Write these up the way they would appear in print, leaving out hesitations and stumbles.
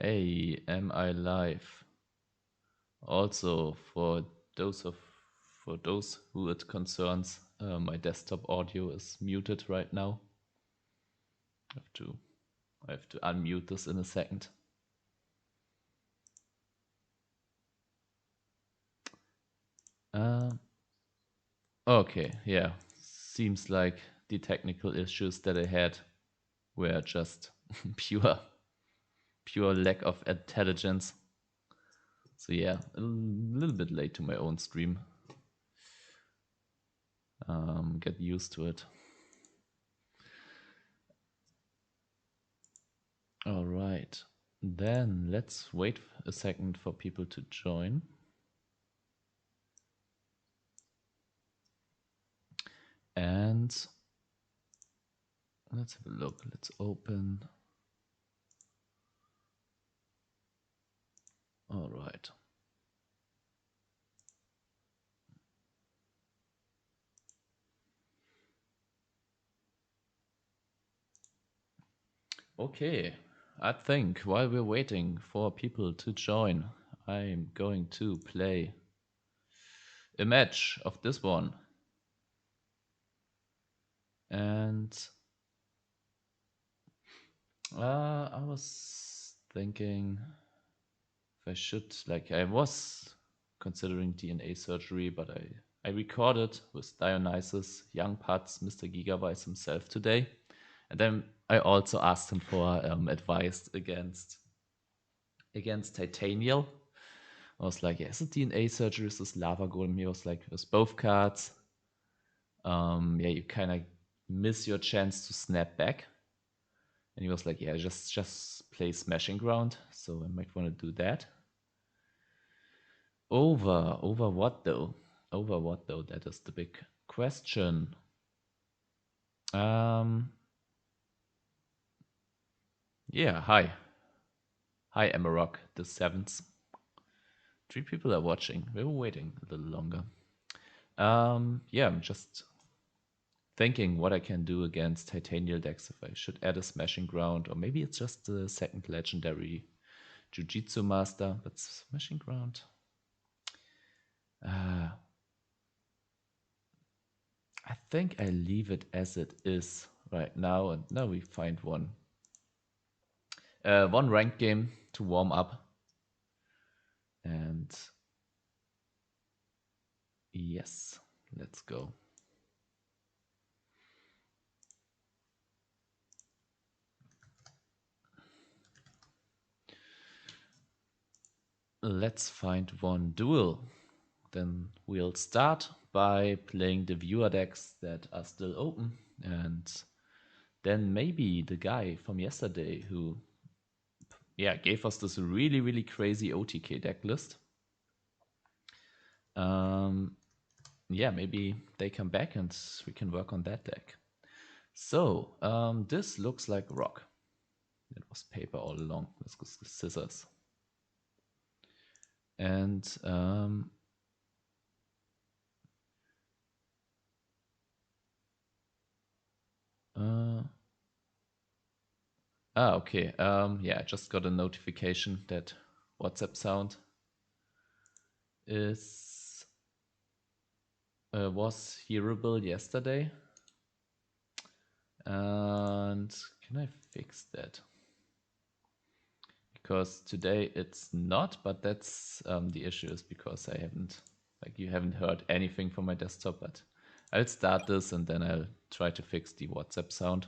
Hey, am I live? Also, for those who it concerns, my desktop audio is muted right now. I have to unmute this in a second. Okay, yeah. Seems like the technical issues that I had were just pure lack of intelligence. So yeah, a little bit late to my own stream. Get used to it. All right, then let's wait a second for people to join. And let's have a look. Let's open. All right. Okay, I think while we're waiting for people to join, I'm going to play a match of this one. And I was thinking if I should, like, I was considering DNA surgery, but I recorded with Dionysus, Young Putz, Mr. Gigabytes himself today. And then I also asked him for advice against Titanial. I was like, yeah, is it DNA surgery? Is this Lava Golem? He was like, with both cards, yeah, you kind of miss your chance to snap back. And he was like, yeah, just play Smashing Ground. So I might want to do that. Over what though? Over what though? That is the big question. Yeah, hi. Hi, Amarok, the seventh. 3 people are watching. We were waiting a little longer. Yeah, I'm just thinking what I can do against Titanial decks, if I should add a Smashing Ground, or maybe it's just the second legendary Jiu-Jitsu Master, but Smashing Ground. I think I leave it as it is right now, and now we find one ranked game to warm up. And yes, let's go. Let's find one duel. Then we'll start by playing the viewer decks that are still open, and then maybe the guy from yesterday who gave us this really crazy OTK deck list. Yeah, maybe they come back and we can work on that deck. So this looks like rock. It was paper all along. Let's go scissors. And okay. Yeah, I just got a notification that WhatsApp sound was hearable yesterday. And can I fix that? Because today it's not, but that's the issue is because you haven't heard anything from my desktop, but I'll start this and then I'll try to fix the WhatsApp sound.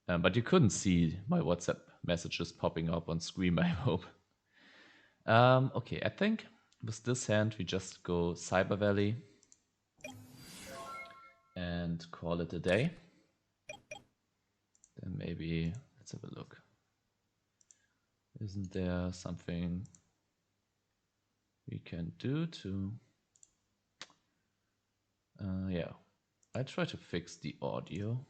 But you couldn't see my WhatsApp messages popping up on screen, I hope. Okay, I think with this hand we just go Cyber Valley and call it a day. Then maybe, let's have a look. Isn't there something we can do to... yeah, I try to fix the audio.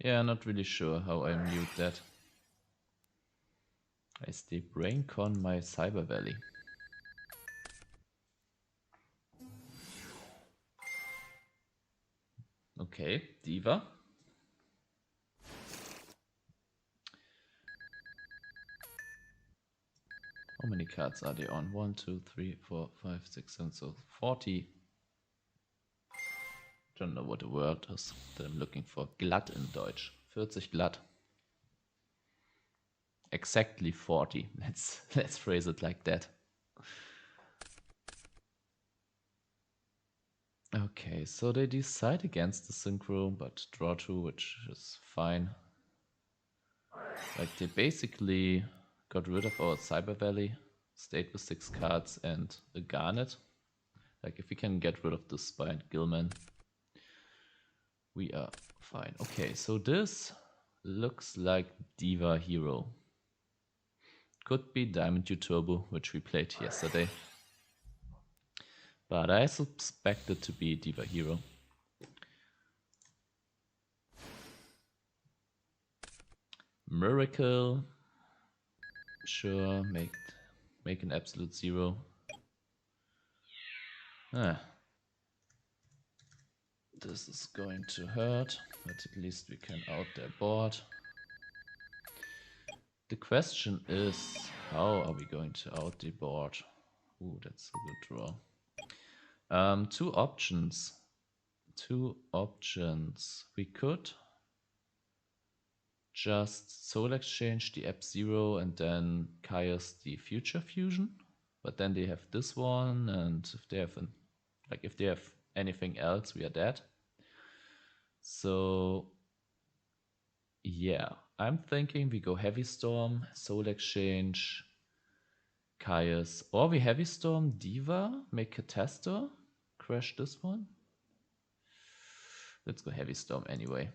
Yeah, not really sure how I mute that. I stay braincon my Cyber Valley. Okay, Diva. How many cards are they on? 1, 2, 3, 4, 5, 6, 7, so 40. Don't know what the word is that I'm looking for. Glatt in Deutsch. 40 glatt. Exactly 40. Let's phrase it like that. Okay, so they decide against the synchro, but draw 2, which is fine. Like, they basically got rid of our Cyber Valley, stayed with 6 cards and a Garnet. Like, if we can get rid of this by Gilman, we are fine. Okay, so this looks like Diva Hero. Could be Diamond U Turbo, which we played yesterday. But I suspect it to be Diva Hero. Miracle. Sure, make an absolute 0. This is going to hurt, but at least we can out their board. The question is, how are we going to out the board? Ooh, that's a good draw. Two options. We could just Soul Exchange the F-Zero and then Caius the Future Fusion. But then they have this one, and if they have anything else, we are dead. So yeah, I'm thinking we go Heavy Storm, Soul Exchange, Caius, or we Heavy Storm Diva, make Catastor, crash this one. Let's go Heavy Storm anyway.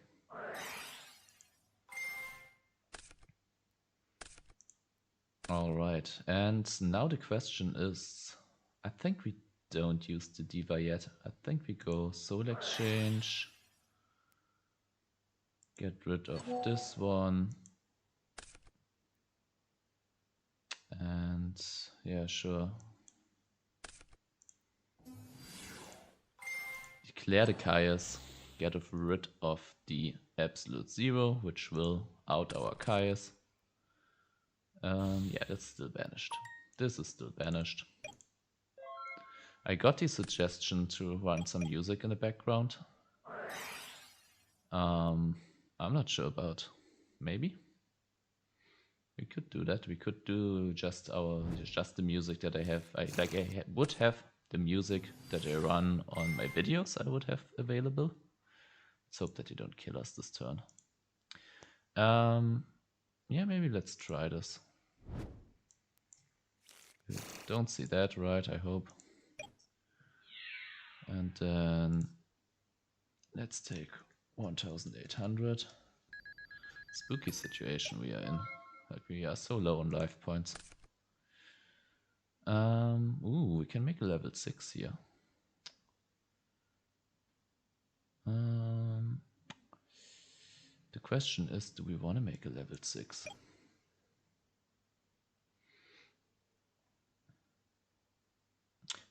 Alright, and now the question is, I think we don't use the Diva yet. I think we go Soul Exchange, get rid of this one, and yeah, sure. Declare the Caius, get rid of the absolute 0, which will out our Caius. Yeah, that's still banished. This is still banished. I got the suggestion to run some music in the background. I'm not sure about. Maybe we could do that. We could do just the music that I have. I would have the music that I run on my videos. I would have available. Let's hope that they don't kill us this turn. Yeah, maybe let's try this. Don't see that, right? I hope. And then let's take 1800. Spooky situation we are in. Like, we are so low on life points. Ooh, we can make a level 6 here. The question is, do we want to make a level 6?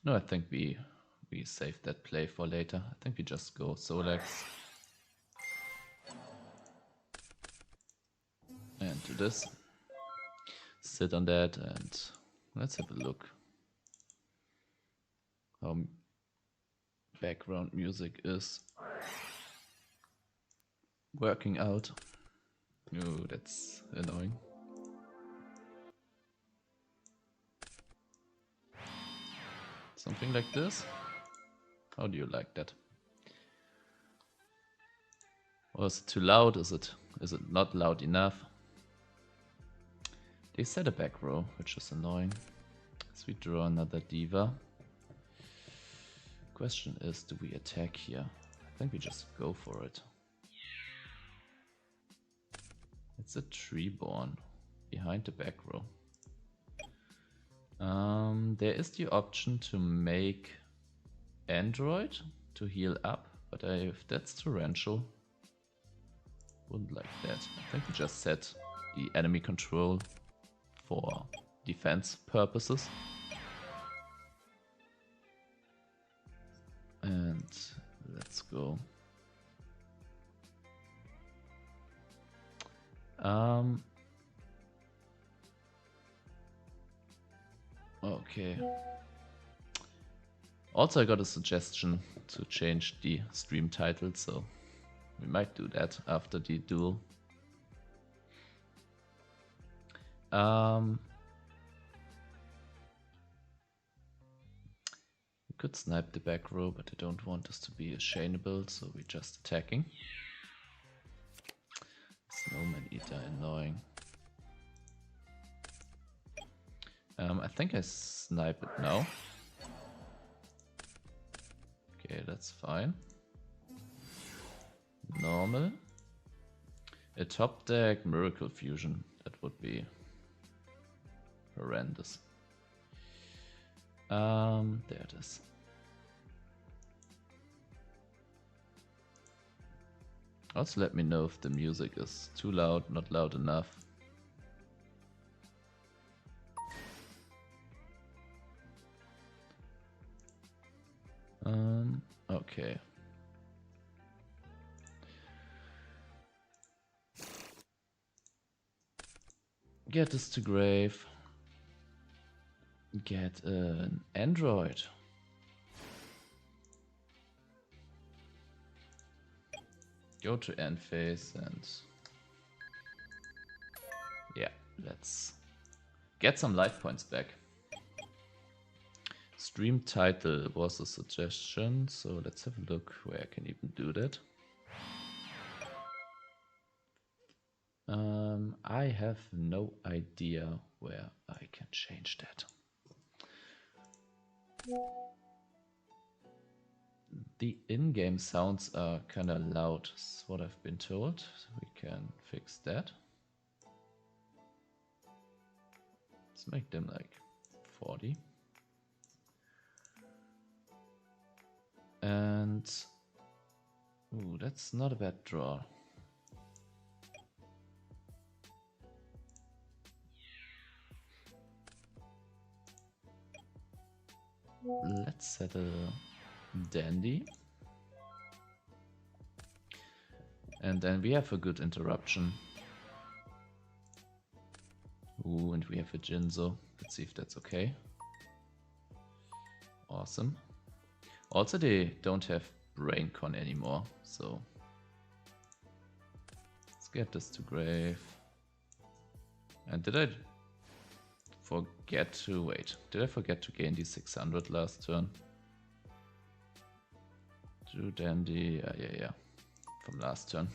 No, I think we save that play for later. I think we just go Solex. And do this. Sit on that and let's have a look how background music is working out. Oh, that's annoying. Something like this? How do you like that? Or is it too loud? Is it not loud enough? They set a back row, which is annoying. So we draw another Diva. Question is, do we attack here? I think we just go for it. It's a Treeborn behind the back row. There is the option to make Android to heal up, but if that's Torrential, wouldn't like that. I think we just set the enemy control for defense purposes. And let's go Okay. Also, I got a suggestion to change the stream title, so we might do that after the duel. We could snipe the back row, but I don't want this to be a chainable, so we're just attacking. Snowman Eater, annoying. I think I snipe it now. Okay, that's fine. Normal. A top deck Miracle Fusion. That would be horrendous. There it is. Also let me know if the music is too loud, not loud enough. Okay. Get this to grave. Get an android. Go to end phase and yeah, let's get some life points back. Stream title was a suggestion, so let's have a look where I can even do that. I have no idea where I can change that. The in-game sounds are kind of loud, is what I've been told. We can fix that. Let's make them like 40. And ooh, that's not a bad draw. Let's settle Dandy. And then we have a good interruption. Ooh, and we have a Jinzo. Let's see if that's okay. Awesome. Also, they don't have BrainCon anymore, so let's get this to grave. And did I forget to wait? Did I forget to gain the 600 last turn? Do Dandy, yeah, from last turn.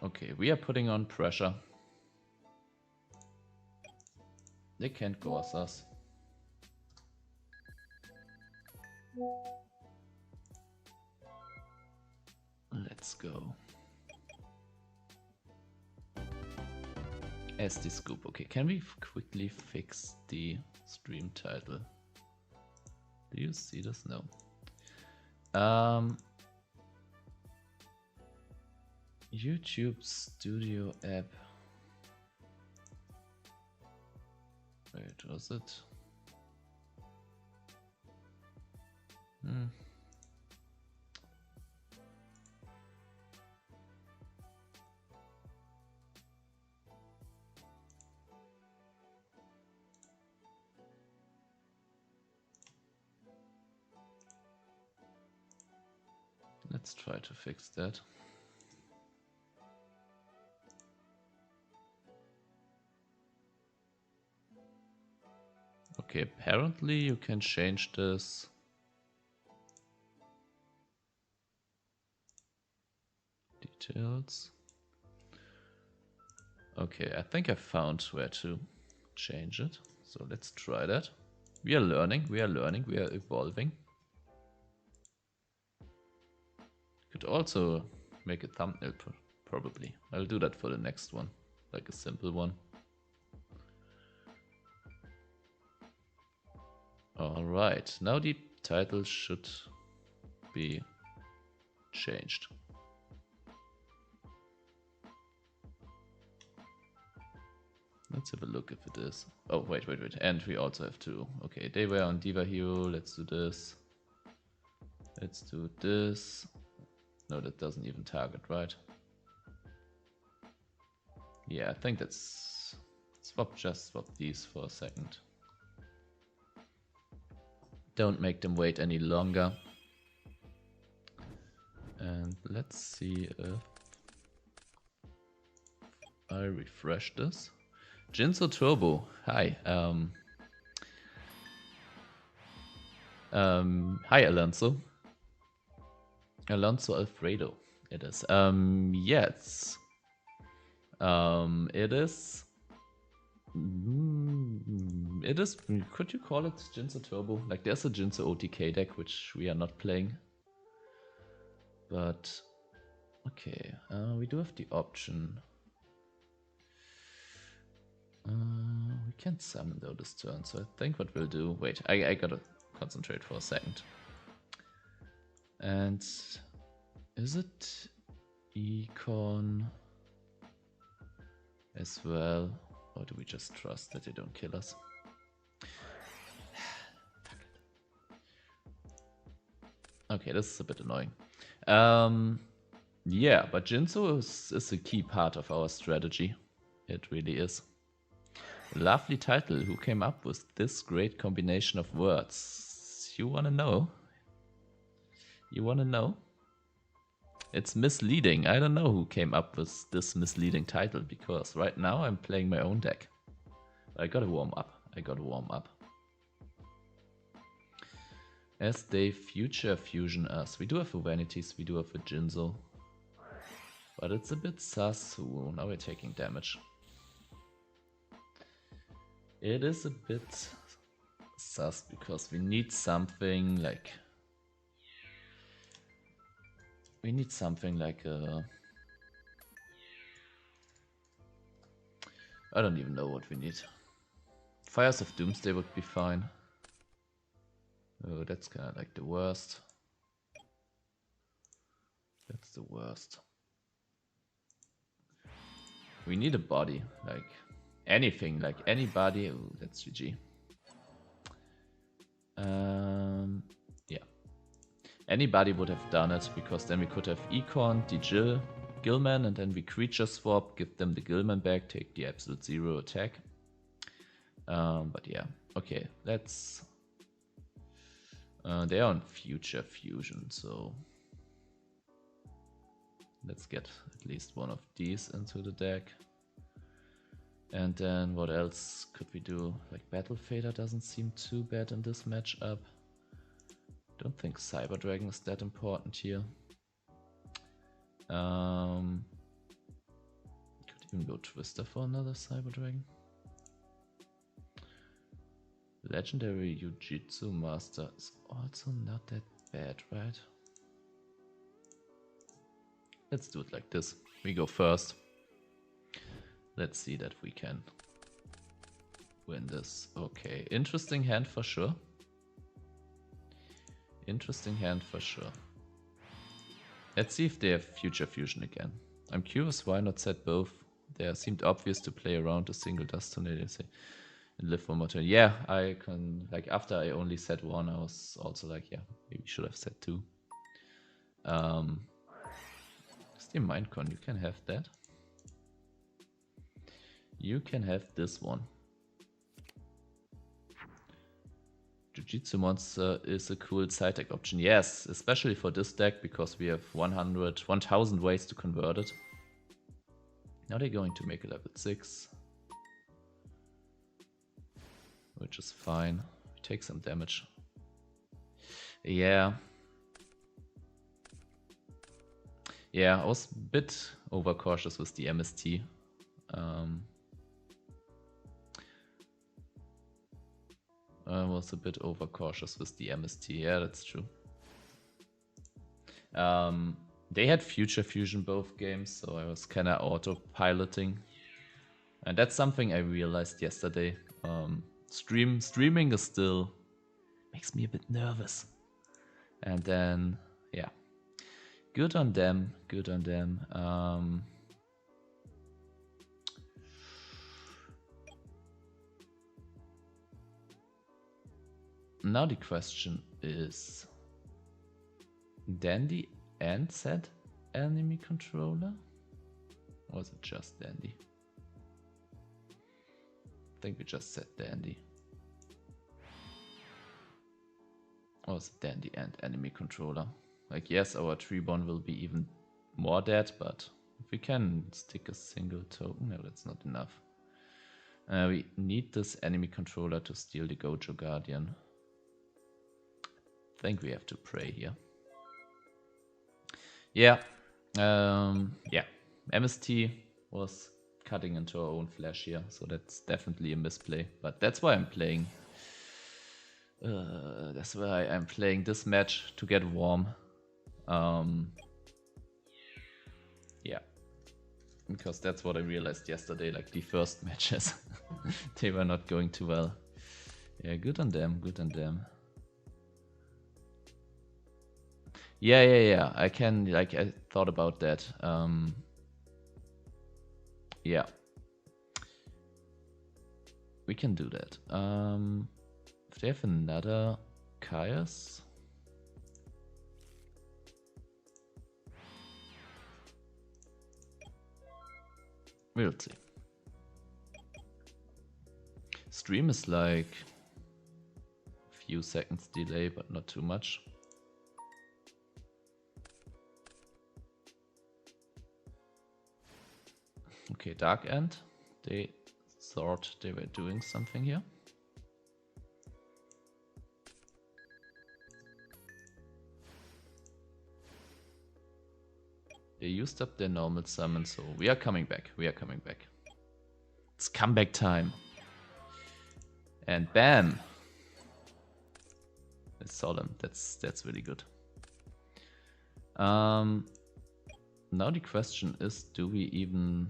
Okay, we are putting on pressure. They can't gauze us. Let's go. SD Scoop. Okay, can we quickly fix the stream title? Do you see this? No. YouTube Studio app. Wait, was it? Let's try to fix that. Okay, apparently you can change this. Details. Okay, I think I found where to change it. So let's try that. We are learning, we are evolving. Could also make a thumbnail, probably. I'll do that for the next one, like a simple one. Alright, now the title should be changed. Let's have a look if it is. Oh, wait. And we also have to... Okay, they were on Diva Hero. Let's do this. Let's do this. No, that doesn't even target, right? Yeah, I think that's... Just swap these for a second. Don't make them wait any longer. And let's see if I refresh this. Jinzo Turbo, hi. Hi, Alonso. Alonso Alfredo, it is. Yes. It is. It is. Could you call it Jinzo Turbo? Like, there's a Jinzo OTK deck which we are not playing. But okay, we do have the option. We can't summon though this turn, so I think what we'll do... Wait, I gotta concentrate for a second. And is it Econ as well? Or do we just trust that they don't kill us? Okay, this is a bit annoying. Yeah, but Jinzo is a key part of our strategy. It really is. Lovely title. Who came up with this great combination of words? You wanna know? You wanna know? It's misleading. I don't know who came up with this misleading title, because right now I'm playing my own deck. I gotta warm up. As they future fusion us. We do have a Vanities, we do have a Jinzo. But it's a bit sus. Ooh, now we're taking damage. It is a bit sus because we need something like... We need something like a... I don't even know what we need. Fires of Doomsday would be fine. Oh, that's kind of like the worst. That's the worst. We need a body, like anything, like anybody. Oh, that's GG. Yeah. Anybody would have done it, because then we could have Econ, Digill, Gillman, and then we creature swap, give them the Gillman back, take the absolute 0 attack. But yeah, okay, let's... they are on future fusion, so... Let's get at least one of these into the deck. And then what else could we do? Like Battle Fader doesn't seem too bad in this matchup. Don't think Cyber Dragon is that important here. Could even go Twister for another Cyber Dragon. Legendary Jiu-Jitsu Master is also not that bad, right? Let's do it like this. We go first. Let's see that we can win this. Okay, interesting hand for sure. Interesting hand for sure. Let's see if they have future fusion again. I'm curious why not set both. There seemed obvious to play around a single dust tornado and live one more turn. Yeah, I can, like, after I only set one, I was also like, yeah, maybe should have set two. Steam Mindcon, you can have that. You can have this one. Jiu-Jitsu Monster is a cool side deck option. Yes, especially for this deck, because we have 1000 ways to convert it. Now they're going to make it level 6. Which is fine. Take some damage. Yeah. Yeah, I was a bit overcautious with the MST. I was a bit overcautious with the MST. Yeah, that's true. They had future fusion both games, so I was kind of autopiloting. And that's something I realized yesterday. Streaming is still makes me a bit nervous. And then, yeah. Good on them. Good on them. Now the question is, Dandy and set enemy controller? Or was it just Dandy? I think we just set Dandy. Or was it Dandy and enemy controller? Like, yes, our Treeborn will be even more dead, but if we can stick a single token, no, that's not enough. We need this enemy controller to steal the Gojo Guardian. I think we have to pray here. Yeah. Yeah. MST was cutting into our own flesh here, so that's definitely a misplay. But that's why I'm playing. That's why I'm playing this match to get warm. Yeah. Because that's what I realized yesterday, like the first matches. They were not going too well. Yeah, good on them, good on them. Yeah. I can, like, I thought about that. Yeah. We can do that. If they have another Caius. We'll see. Stream is like a few seconds delay, but not too much. Okay, Dark End. They thought they were doing something here. They used up their normal summon, so we are coming back. We are coming back. It's comeback time. And bam! It's solemn. That's really good. Now the question is, do we even...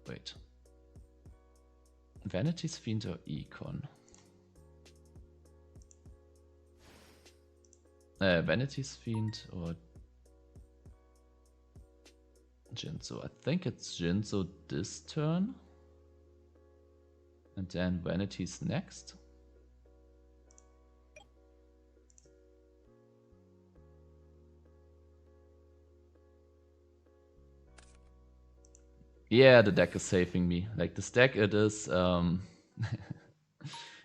Wait. Vanity's Fiend or Econ? Vanity's Fiend or Jinzo. I think it's Jinzo this turn. And then Vanity's next. Yeah, the deck is saving me. Like, this deck, it is...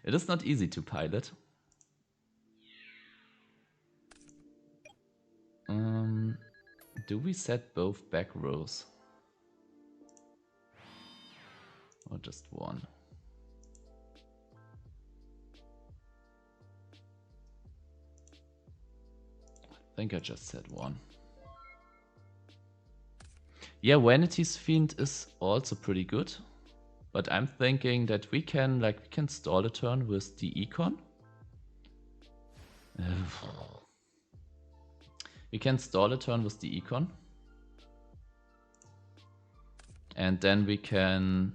it is not easy to pilot. Do we set both back rows? Or just one? I think I just said one. Yeah, Vanity's Fiend is also pretty good. But I'm thinking that we can stall a turn with the Econ. We can stall a turn with the Econ. And then we can...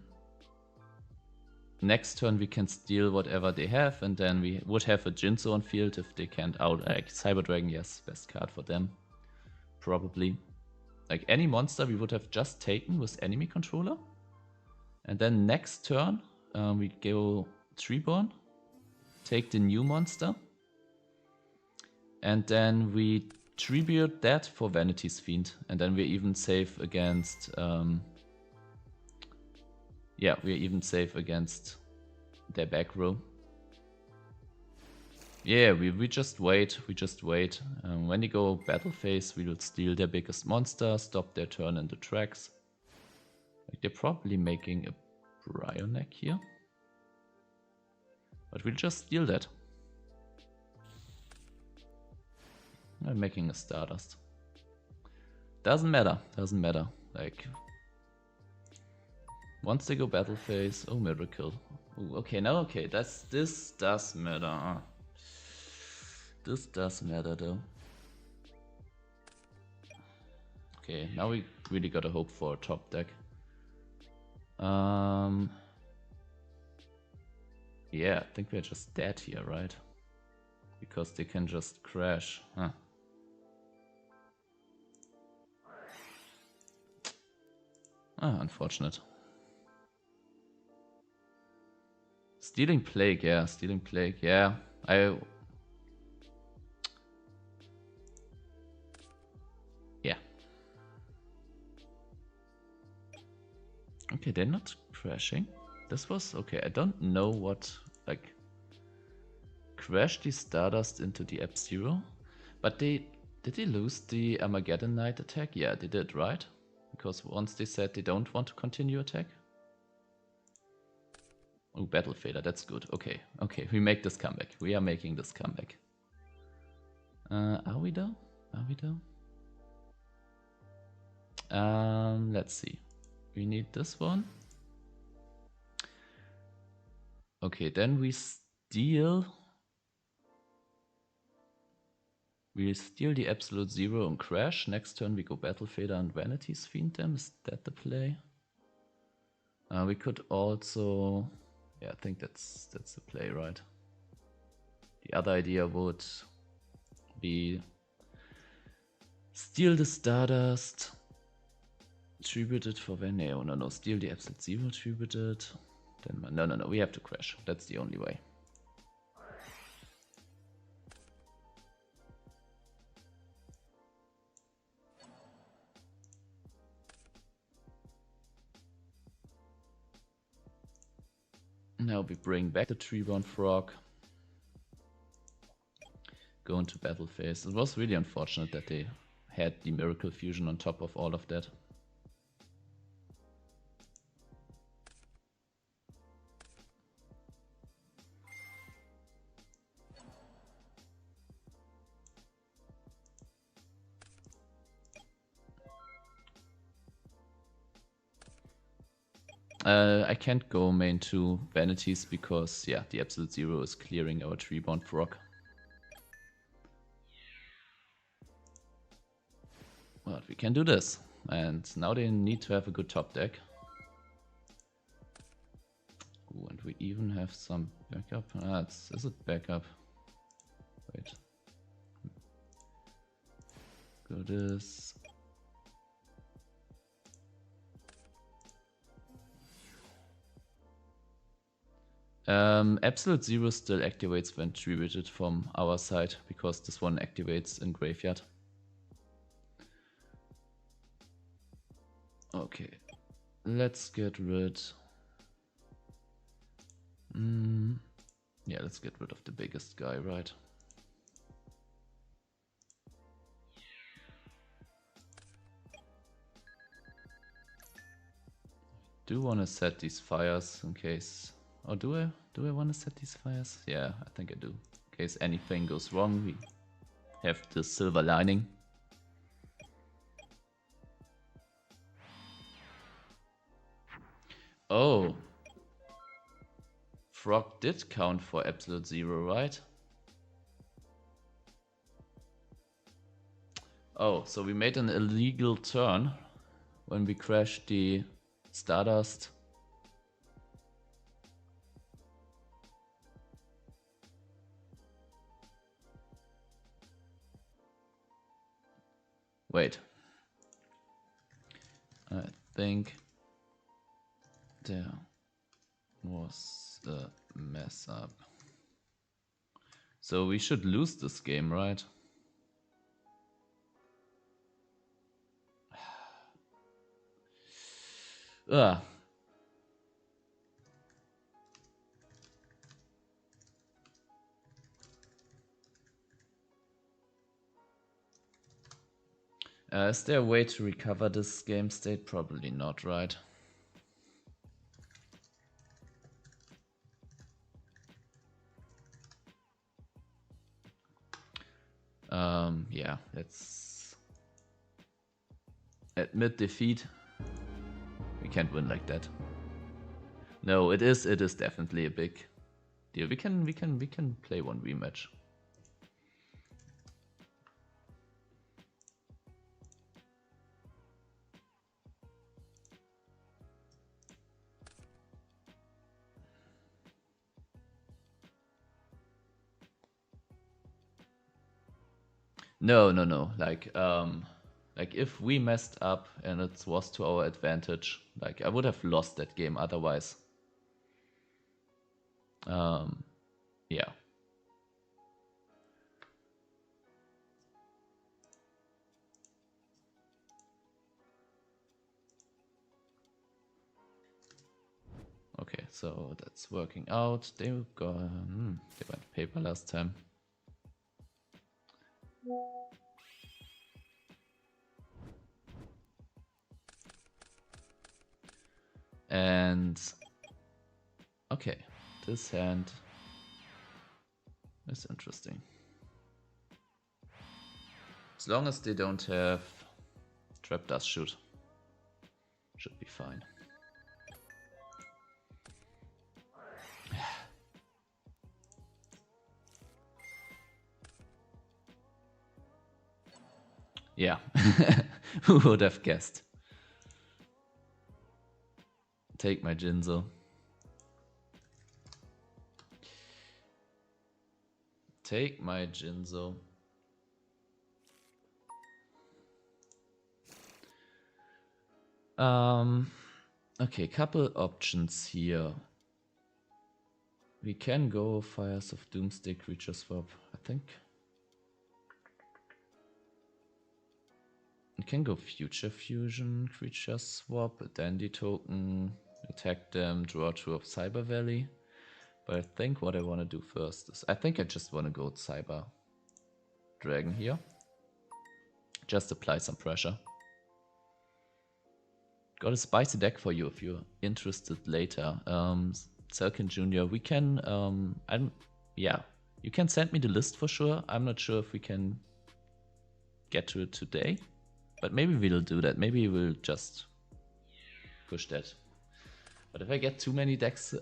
Next turn we can steal whatever they have, and then we would have a Jinzo on field if they can't out... Like, Cyber Dragon, yes, best card for them. Probably. Like, any monster we would have just taken with enemy controller. And then next turn, we go Treeborn. Take the new monster. And then we tribute that for Vanity's Fiend, and then we're even safe against yeah, we're even safe against their back row. Yeah, we just wait, when they go battle phase, we will steal their biggest monster, stop their turn in the tracks. Like, they're probably making a Bryoneck here, but we'll just steal that. I'm making a Stardust. Doesn't matter. Like, once they go battle phase, oh, miracle. Ooh, okay, now okay, this does matter. This does matter though. Okay, now we really gotta hope for a top deck. Yeah, I think we're just dead here, right? because they can just crash. Huh. Ah, unfortunate. Stealing Plague, yeah, Stealing Plague, yeah. Yeah. Okay, they're not crashing. This was okay. I don't know what, like, crashed the Stardust into the F-Zero, but did they lose the Armageddon Knight attack? Yeah, they did, right? Because once they said they don't want to continue attack. Oh, Battle Fader, that's good. Okay, okay, we make this comeback. We are making this comeback. Are we though? Are we though? Let's see. We need this one. Okay, then we steal. We steal the Absolute Zero and crash. Next turn we go Battle Fader and Vanity's Fiend them. Is that the play? We could also... Yeah, I think that's the play, right? The other idea would be steal the Stardust, tribute it for when... No, steal the Absolute Zero, tribute it. Then no, we have to crash. That's the only way. Now we bring back the Treeborn Frog. Go into battle phase. It was really unfortunate that they had the Miracle Fusion on top of all of that. I can't go main 2 Vanities because, yeah, the Absolute Zero is clearing our Treeborn Frog. But we can do this. And now they need to have a good top deck. Ooh, and we even have some backup. Is it backup? Wait. Go this. Absolute Zero still activates when tributed from our side, because this one activates in graveyard. Okay, let's get rid... yeah, let's get rid of the biggest guy, right? Do want to set these fires in case... Oh, do I want to set these fires? Yeah, I think I do. In case anything goes wrong, we have the silver lining. Oh. Frog did count for Absolute Zero, right? Oh, so we made an illegal turn when we crashed the Stardust. Wait. I think there was a mess up. So we should lose this game, right? Ugh. Is there a way to recover this game state? Probably not, right? Yeah, let's admit defeat. We can't win like that. No, it is definitely a big deal. We can play one rematch. No. Like if we messed up and it was to our advantage, like I would have lost that game otherwise. Yeah. Okay, so that's working out. They went paper last time. And okay, this hand is interesting. As long as they don't have trap dust shoot, should be fine. Yeah, who would have guessed? Take my Jinzo. Take my Jinzo. Okay, couple options here. We can go Fires of Doomsday creature swap, I think. We can go Future Fusion creature swap, a Dandy token, attack them, draw 2 of Cyber Valley. But I think what I want to do first is, I think I just want to go Cyber Dragon here. Just apply some pressure. Got a spicy deck for you if you're interested later. Selkin Jr., we can, yeah, you can send me the list for sure. I'm not sure if we can get to it today, but maybe we'll do that. Maybe we'll just push that. But if I get too many decks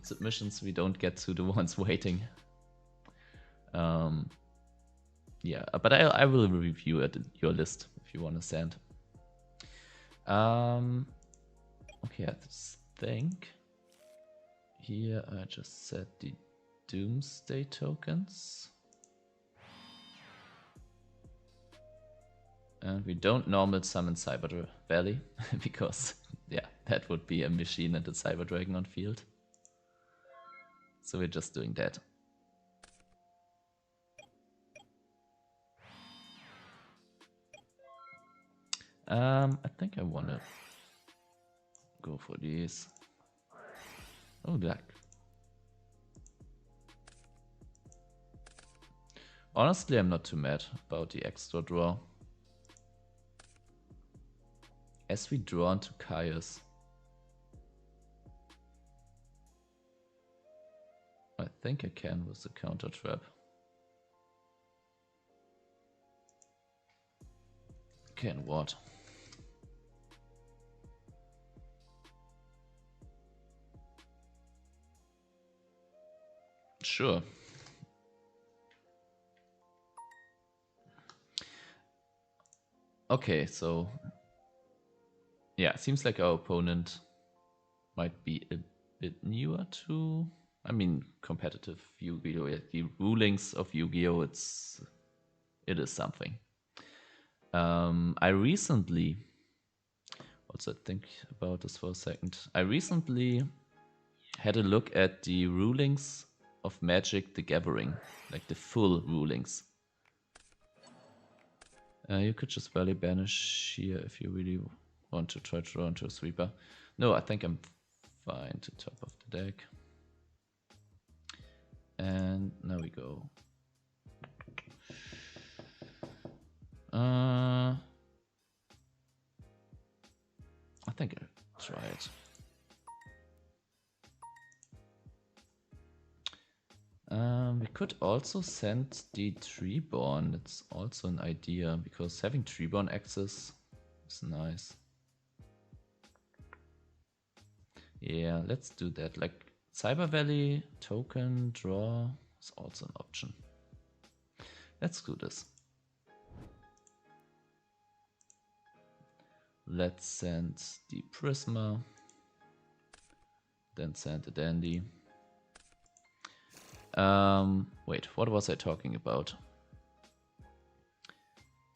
submissions, we don't get to the ones waiting. Yeah, but I will review it, your list if you want to send. Okay, I think here I just set the Doomsday tokens. And we don't normal summon Cyber Valley because, yeah, that would be a machine and a Cyber Dragon on field. So we're just doing that. I think I want to go for these. Oh, black. Honestly, I'm not too mad about the extra draw. As we draw into Caius, I think I can with the counter trap. Can what? Sure. Okay, so yeah, seems like our opponent might be a bit newer to, I mean, competitive Yu-Gi-Oh! The rulings of Yu-Gi-Oh! It is something. I recently, also think about this for a second. I recently had a look at the rulings of Magic the Gathering, like the full rulings. You could just barely banish here if you really want to try to draw into a sweeper. No, I think I'm fine to top of the deck. And now we go. I think I'll try it. We could also send the Treeborn. That's also an idea because having Treeborn access is nice. Yeah, let's do that. Like Cyber Valley token draw is also an option. Let's do this. Let's send the Prisma, then send the Dandy. Wait, what was I talking about?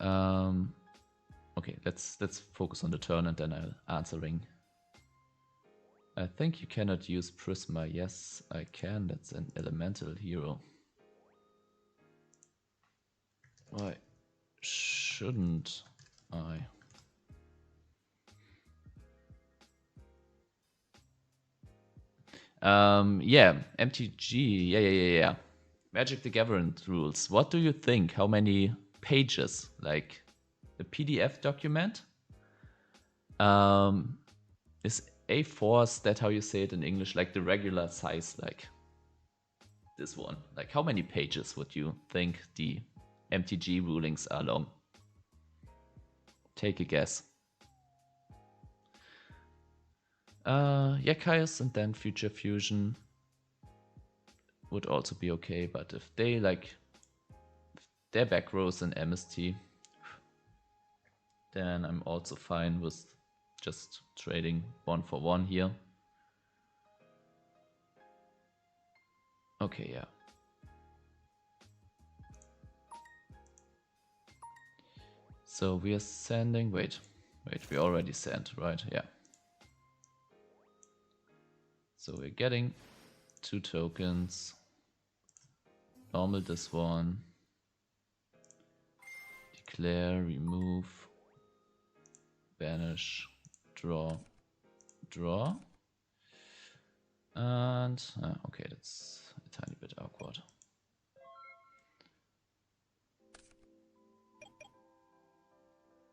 Okay, let's focus on the turn and then I'll answering. I think you cannot use Prisma. Yes, I can. That's an elemental hero. Why shouldn't I? Yeah, MTG. Yeah. Magic the Gathering rules. What do you think? How many pages? Like a PDF document? Is A4, is that how you say it in English? Like the regular size, like this one. Like how many pages would you think the MTG rulings are long? Take a guess. Yeah, Caius and then Future Fusion would also be okay, but if they like their back rows in MST, then I'm also fine with just trading 1 for 1 here. Okay, yeah. So we are sending, wait, we already sent, right? Yeah. So we're getting 2 tokens. Normal this one. Declare, remove, banish, draw. And, okay, that's a tiny bit awkward.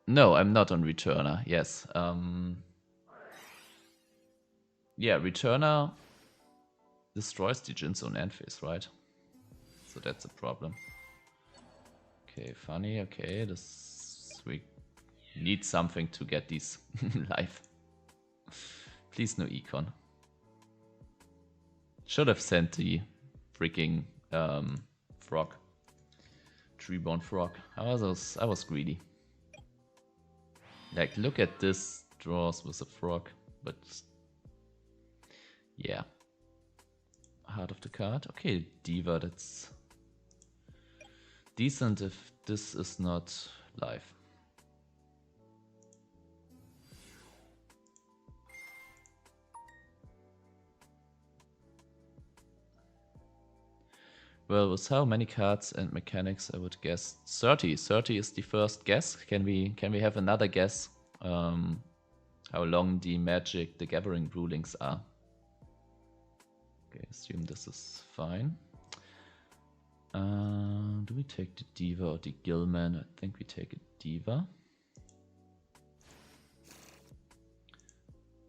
No, I'm not on Returner, yes. Yeah, Returner destroys the Jinzo and end phase, right? So that's a problem. Okay, funny, okay, we need something to get these live. Please no econ. Should have sent the freaking frog. Treeborn frog. I was greedy. Like, look at this draws with a frog, but yeah. Heart of the card. Okay, Diva, that's decent if this is not live. Well, with how many cards and mechanics, I would guess 30. 30 is the first guess. Can we have another guess? How long the Magic the Gathering rulings are? Okay, assume this is fine. Do we take the Diva or the Gilman? I think we take a Diva.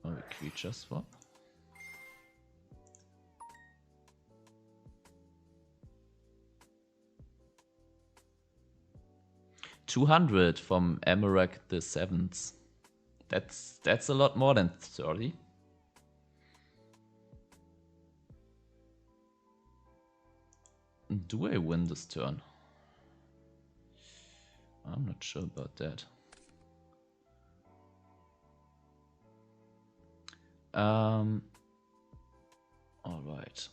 Or a creature swap. $200 from Amarak the 7th. That's a lot more than 30. Do I win this turn? I'm not sure about that. Alright.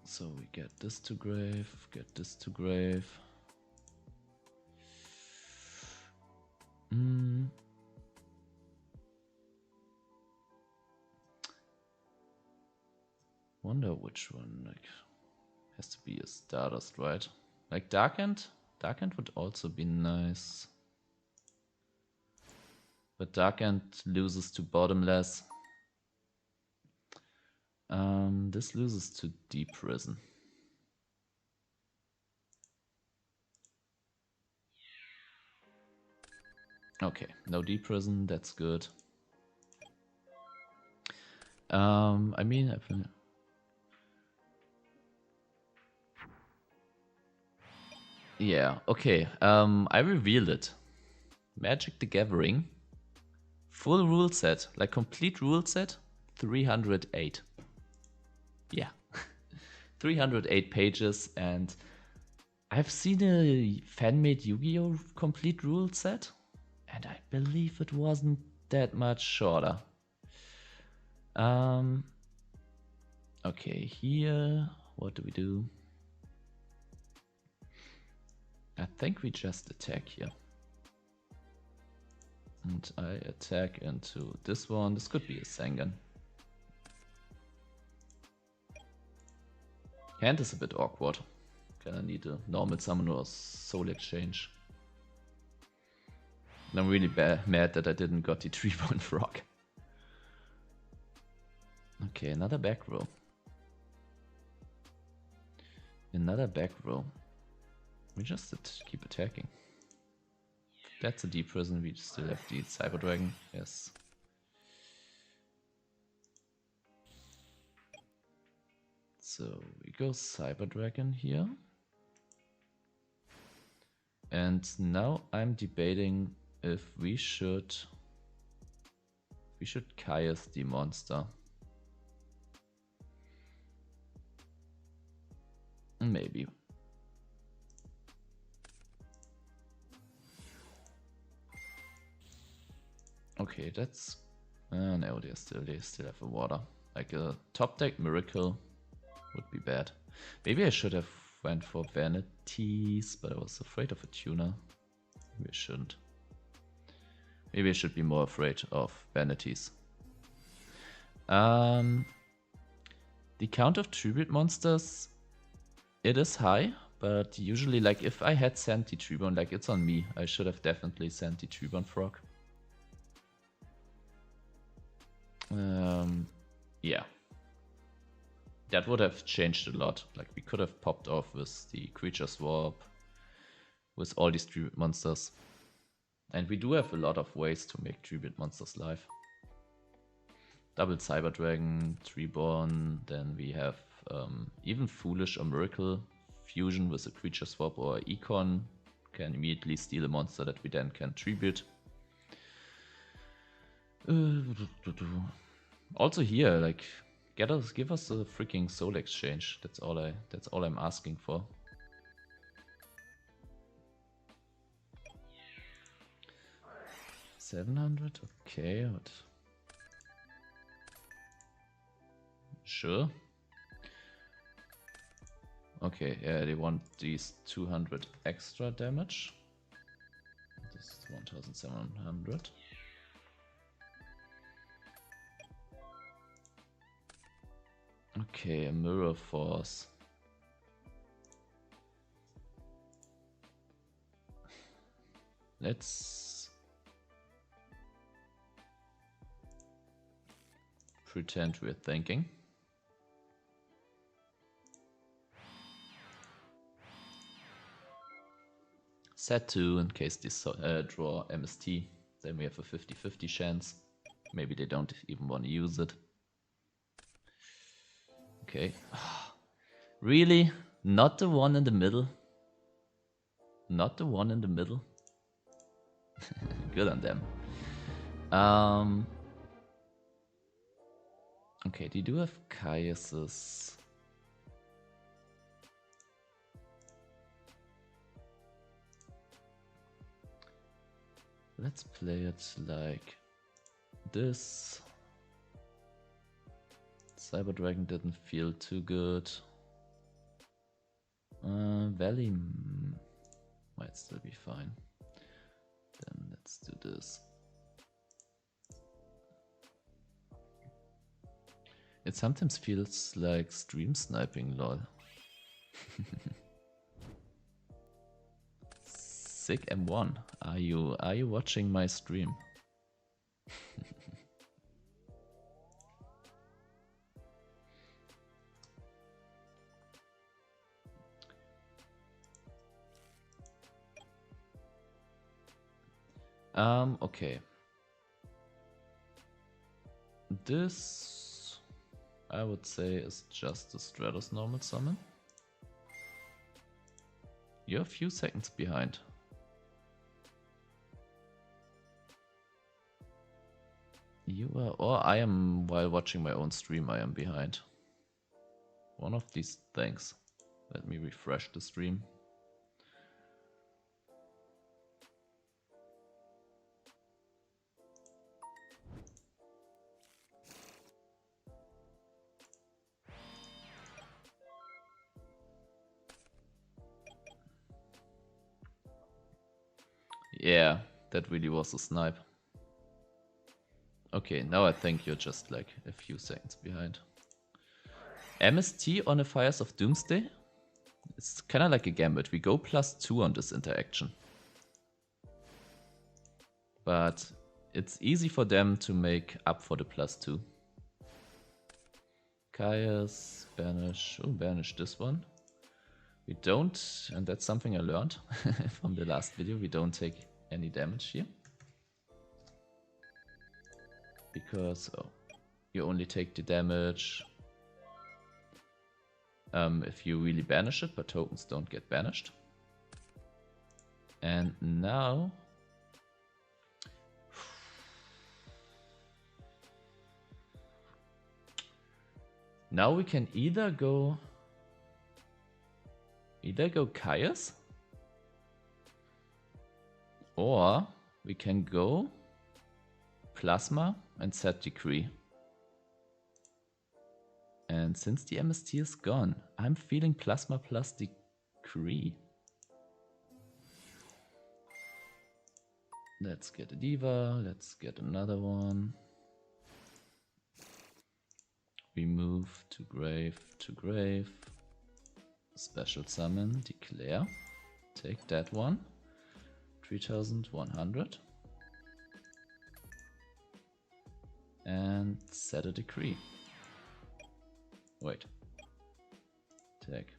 So we get this to grave, get this to grave. Wonder which one, like, has to be a Stardust, right? Like Darkened? Darkened would also be nice. But Darkened loses to Bottomless. This loses to Deep Prison. Okay, no Deep Prison, that's good. I mean, yeah, okay. I revealed it. Magic the Gathering. Full rule set, like complete rule set, 308. Yeah. 308 pages, and I've seen a fan-made Yu-Gi-Oh! Complete rule set, and I believe it wasn't that much shorter. Okay, here, what do we do? I think we just attack here. And I attack into this one. This could be a Sengen. Hand is a bit awkward. Gonna need a normal summon or soul exchange. And I'm really mad that I didn't got the 3-1 frog. Okay, another back row. Another back row. We just keep attacking. That's a deep prison. We still have the Cyber Dragon. Yes. So we go Cyber Dragon here. And now I'm debating if we should Caius the monster. Maybe. Okay, that's no, they still have a water. Like a top deck miracle would be bad. Maybe I should have went for vanities, but I was afraid of a tuner. Maybe I shouldn't. Maybe I should be more afraid of vanities. The count of tribute monsters, it is high, but usually, like, if I had sent the Tribune, like, it's on me. I should have definitely sent the Tribune frog. Yeah. That would have changed a lot. Like, we could have popped off with the creature swap, with all these tribute monsters. And we do have a lot of ways to make tribute monsters live. Double Cyber Dragon, Treeborn, then we have even Foolish or Miracle fusion with a creature swap or Econ can immediately steal a monster that we then can tribute. Also here, like, give us a freaking soul exchange. That's all I'm asking for. $700, okay, what? Sure. Okay, yeah, they want these 200 extra damage. This is 1,700. Okay, a Mirror Force. Let's pretend we're thinking. Set 2 in case they draw MST. Then we have a 50-50 chance. Maybe they don't even want to use it. Okay. Really? Not the one in the middle? Not the one in the middle? Good on them. Okay, they do have Caius's. Let's play it like this. Cyber Dragon didn't feel too good. Valley might still be fine. Then let's do this. It sometimes feels like stream sniping, lol. Sick M1, are you watching my stream? Okay. This, I would say, is just a Stratos normal summon. You're a few seconds behind. You are, or I am, while watching my own stream, I am behind. One of these things. Let me refresh the stream. Yeah, that really was a snipe. Okay, now I think you're just like a few seconds behind. MST on the Fires of Doomsday? It's kind of like a gambit. We go +2 on this interaction. But it's easy for them to make up for the +2. Caius, banish. Oh, banish this one. We don't, and that's something I learned from the last video, we don't take any damage here. Because you only take the damage if you really banish it, but tokens don't get banished. And now... Now we can either go Caius, or we can go Plasma and set Decree. And since the MST is gone, I'm feeling Plasma plus Decree. Let's get a Diva, let's get another one. We move to grave, special summon, declare, take that one, 3100, and set a decree. Wait, take,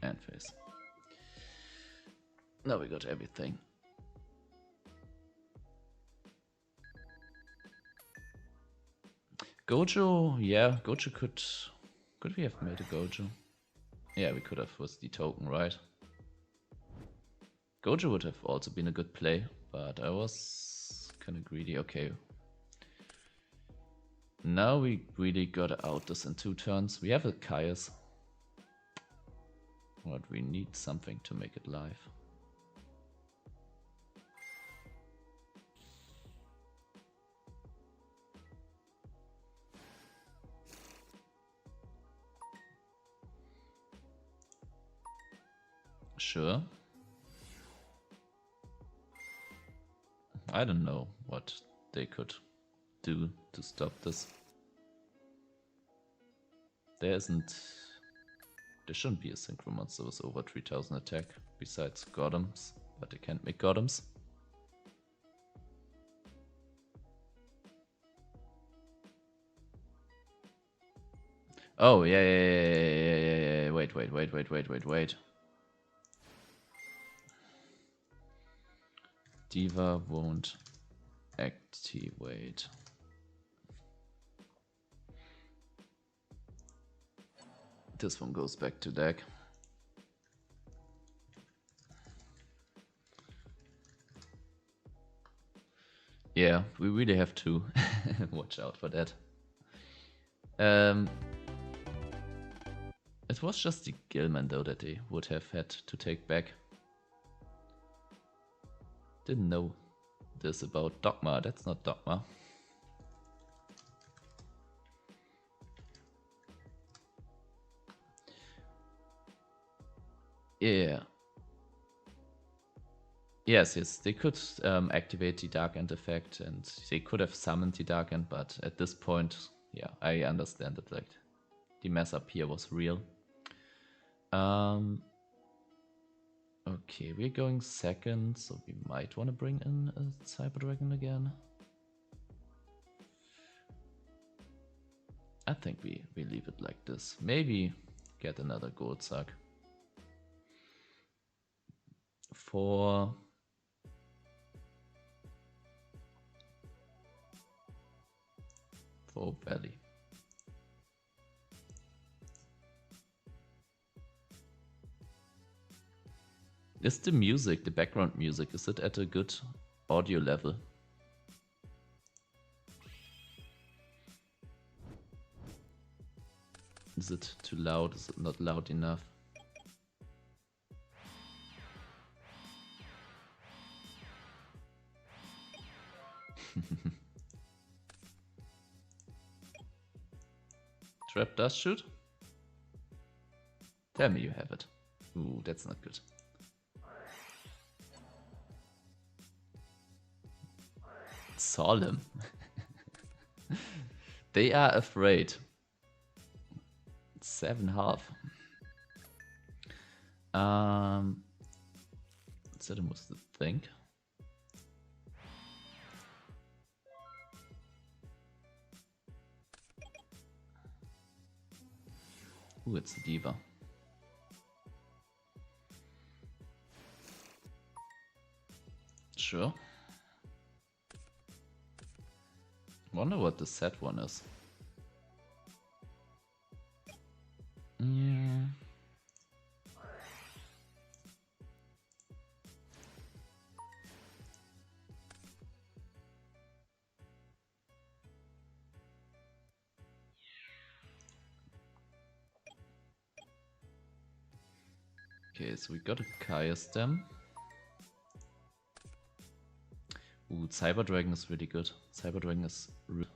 and face. Now we got everything. Gojo, yeah, Gojo could we have made a Gojo? Yeah, we could have with the token, right? Gojo would have also been a good play, but I was kind of greedy. Okay. Now we really gotta out this in 2 turns. We have a Caius. But we need something to make it live. Sure. I don't know what they could do to stop this. There shouldn't be a Synchro monster with over 3000 attack besides Golems, but they can't make Golems. Oh, yeah. Wait. Diva won't activate. This one goes back to deck. Yeah, we really have to watch out for that. It was just the Gilman though that they would have had to take back. Didn't know this about Dogma, that's not Dogma. Yeah. Yes, they could activate the Dark End effect and they could have summoned the Dark End, but at this point, yeah, I understand that like the mess up here was real. Okay, we're going second, so we might want to bring in a Cyber Dragon again. I think we leave it like this. Maybe get another Gold Suck. For Valley. Is the music, the background music, is it at a good audio level? Is it too loud? Is it not loud enough? Trap does shoot? Tell me you have it. Ooh, that's not good. Solemn. They are afraid. 7.5. So that was the thing. Ooh, it's a diva. Sure. Wonder what the set one is. Yeah. Okay, so we got a Caius them. Ooh, Cyber Dragon is really good. Cyber Dragon is really...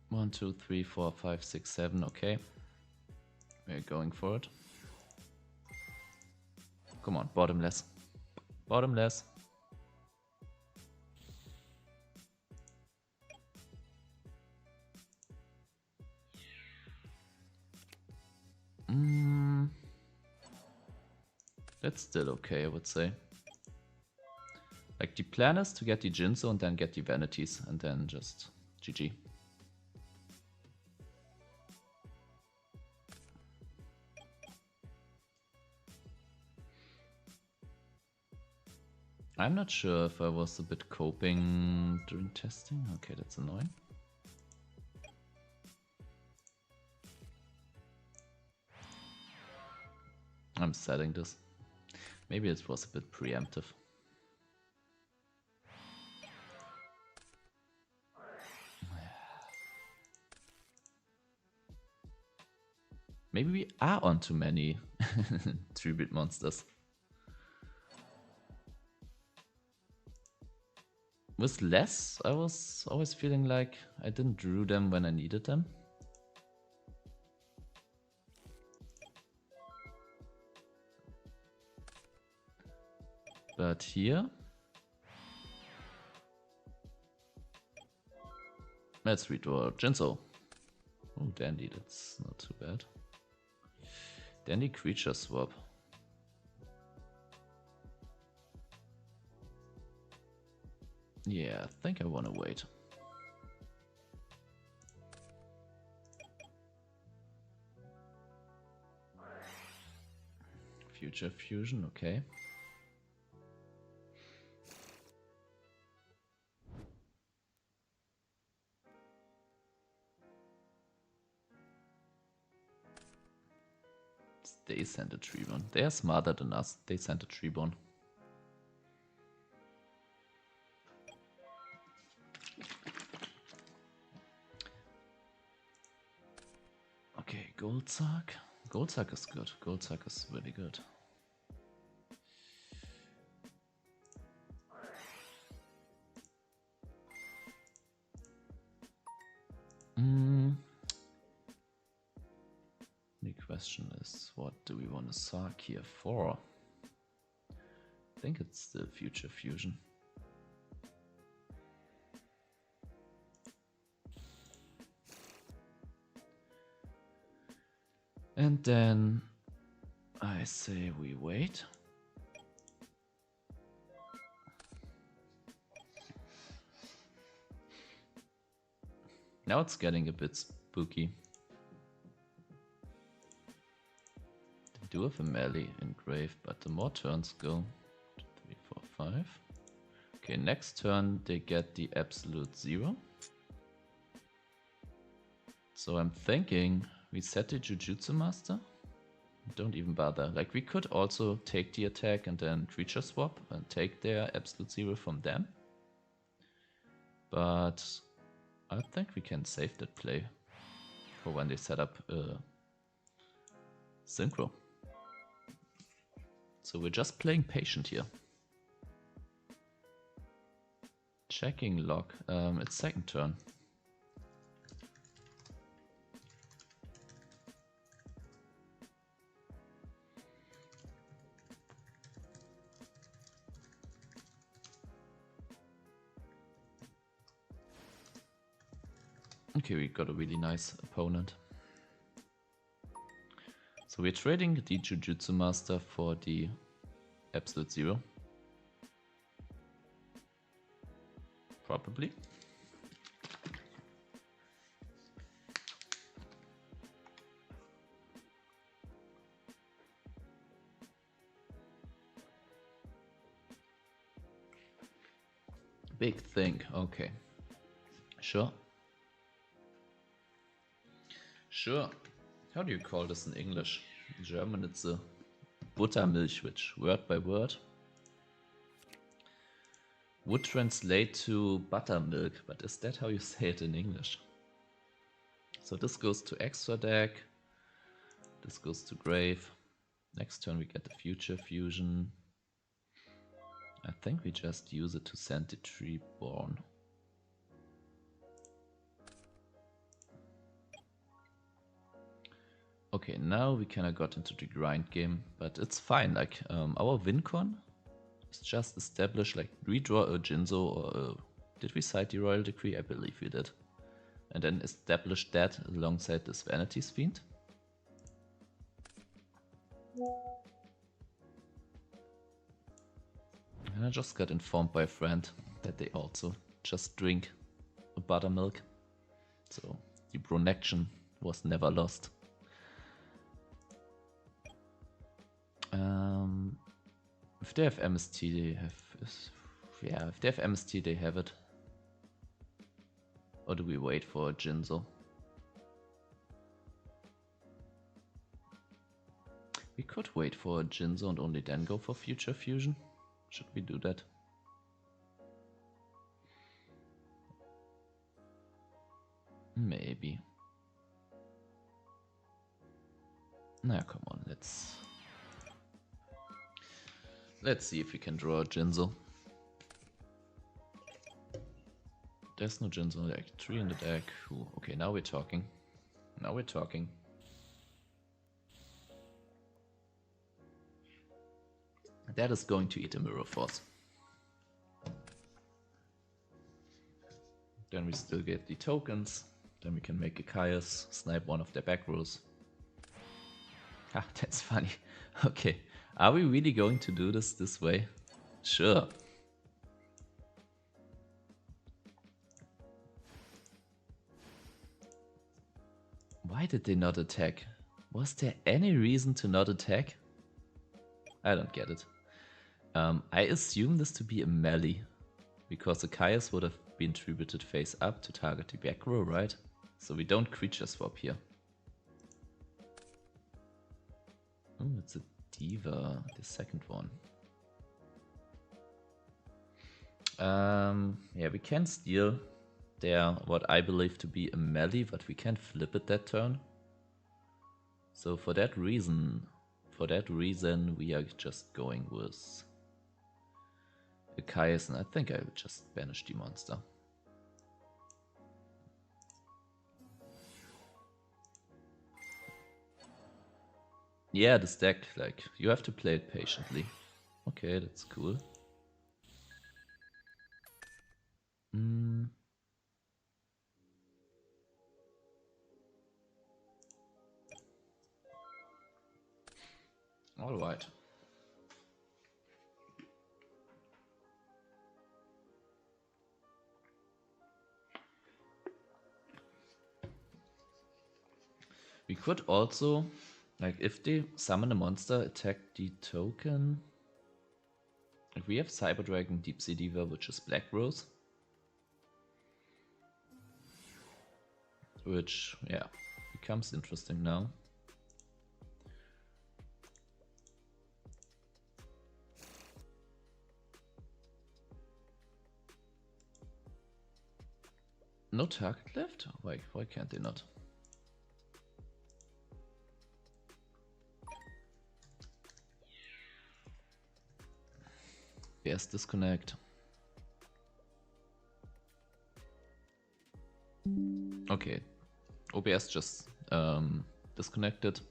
One, two, three, four, five, six, seven. Okay, we're going for it. Come on, bottomless. Bottomless. That's still okay, I would say. Like, the plan is to get the Jinzo and then get the Vanities, and then just GG. I'm not sure if I was a bit coping during testing. Okay, that's annoying. I'm setting this. Maybe it was a bit preemptive. Maybe we are on too many tribute monsters. With less, I was always feeling like I didn't drew them when I needed them. But here, let's redraw Jinzo. Oh, Dandy, that's not too bad. Dandy creature swap. Yeah, I think I want to wait. Future Fusion, okay. They sent a Treebone. They are smarter than us. They sent a Treebone. Okay, Goldsack. Goldsack is good. Goldsack is really good. The question is, what do we want to sack here for? I think it's the Future Fusion. And then I say we wait. Now it's getting a bit spooky. They do have a melee engraved, but the more turns go. 2, 3, 4, 5. Okay, next turn they get the absolute 0. So I'm thinking we set the Jujutsu Master. Don't even bother. Like, we could also take the attack and then creature swap and take their absolute 0 from them. But I think we can save that play for when they set up Synchro. So we're just playing patient here. Checking log. It's second turn. Okay, we got a really nice opponent. So we're trading the Jujutsu Master for the Absolute Zero. Probably. Big thing, okay. Sure. Sure. How do you call this in English? In German it's a Buttermilch, which word by word would translate to buttermilk, but is that how you say it in English? So this goes to extra deck, this goes to grave. Next turn we get the future fusion. I think we just use it to send the tree born. Okay, now we kinda got into the grind game, but it's fine. Like our win con is just established, like redraw a Jinzo or did we cite the Royal Decree? I believe we did. And then establish that alongside this Vanity's Fiend. And I just got informed by a friend that they also just drink a buttermilk. So the connection was never lost. If they have MST, they have... Yeah, if they have MST, they have it. Or do we wait for a Jinzo? We could wait for a Jinzo and only then go for Future Fusion. Should we do that? Maybe. Nah, come on, let's see if we can draw a Jinzo. There's no Jinzo in the deck. 3 in the deck. Ooh, okay, now we're talking. Now we're talking. That is going to eat a Mirror Force. Then we still get the tokens. Then we can make a Caius, snipe one of their back rows. Ah, that's funny. Okay, are we really going to do this way? Sure. Why did they not attack? Was there any reason to not attack? I don't get it. I assume this to be a melee, because the Caius would have been tributed face up to target the back row, right? So we don't creature swap here. Oh, it's a Diva, the second one. Yeah, we can steal there what I believe to be a melee, but we can't flip it that turn. So for that reason, we are just going with a Caius, and I think I would just banish the monster. Yeah, this deck, like, you have to play it patiently. Okay, that's cool. All right. We could also, like, if they summon a monster, attack the token. Like, we have Cyber Dragon, Deep Sea Diva, which is Black Rose. Which, yeah, becomes interesting now. No target left? Why can't they not? Yes, disconnect. Okay, OBS just disconnected.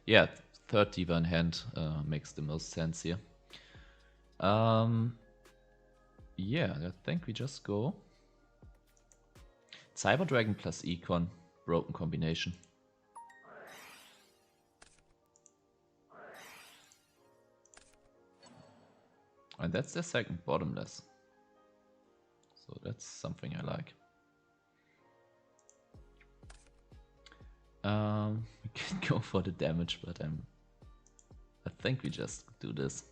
Yeah, third Diva in hand makes the most sense here. Yeah, I think we just go. Cyber Dragon plus Econ, broken combination. And that's their second bottomless. So that's something I like. We can go for the damage, but I think we just do this.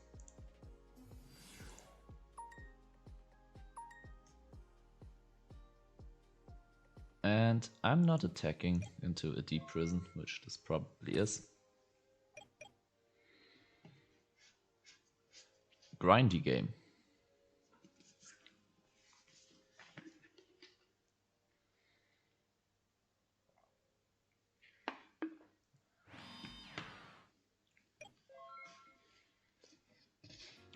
And I'm not attacking into a deep prison, which this probably is. Grindy game.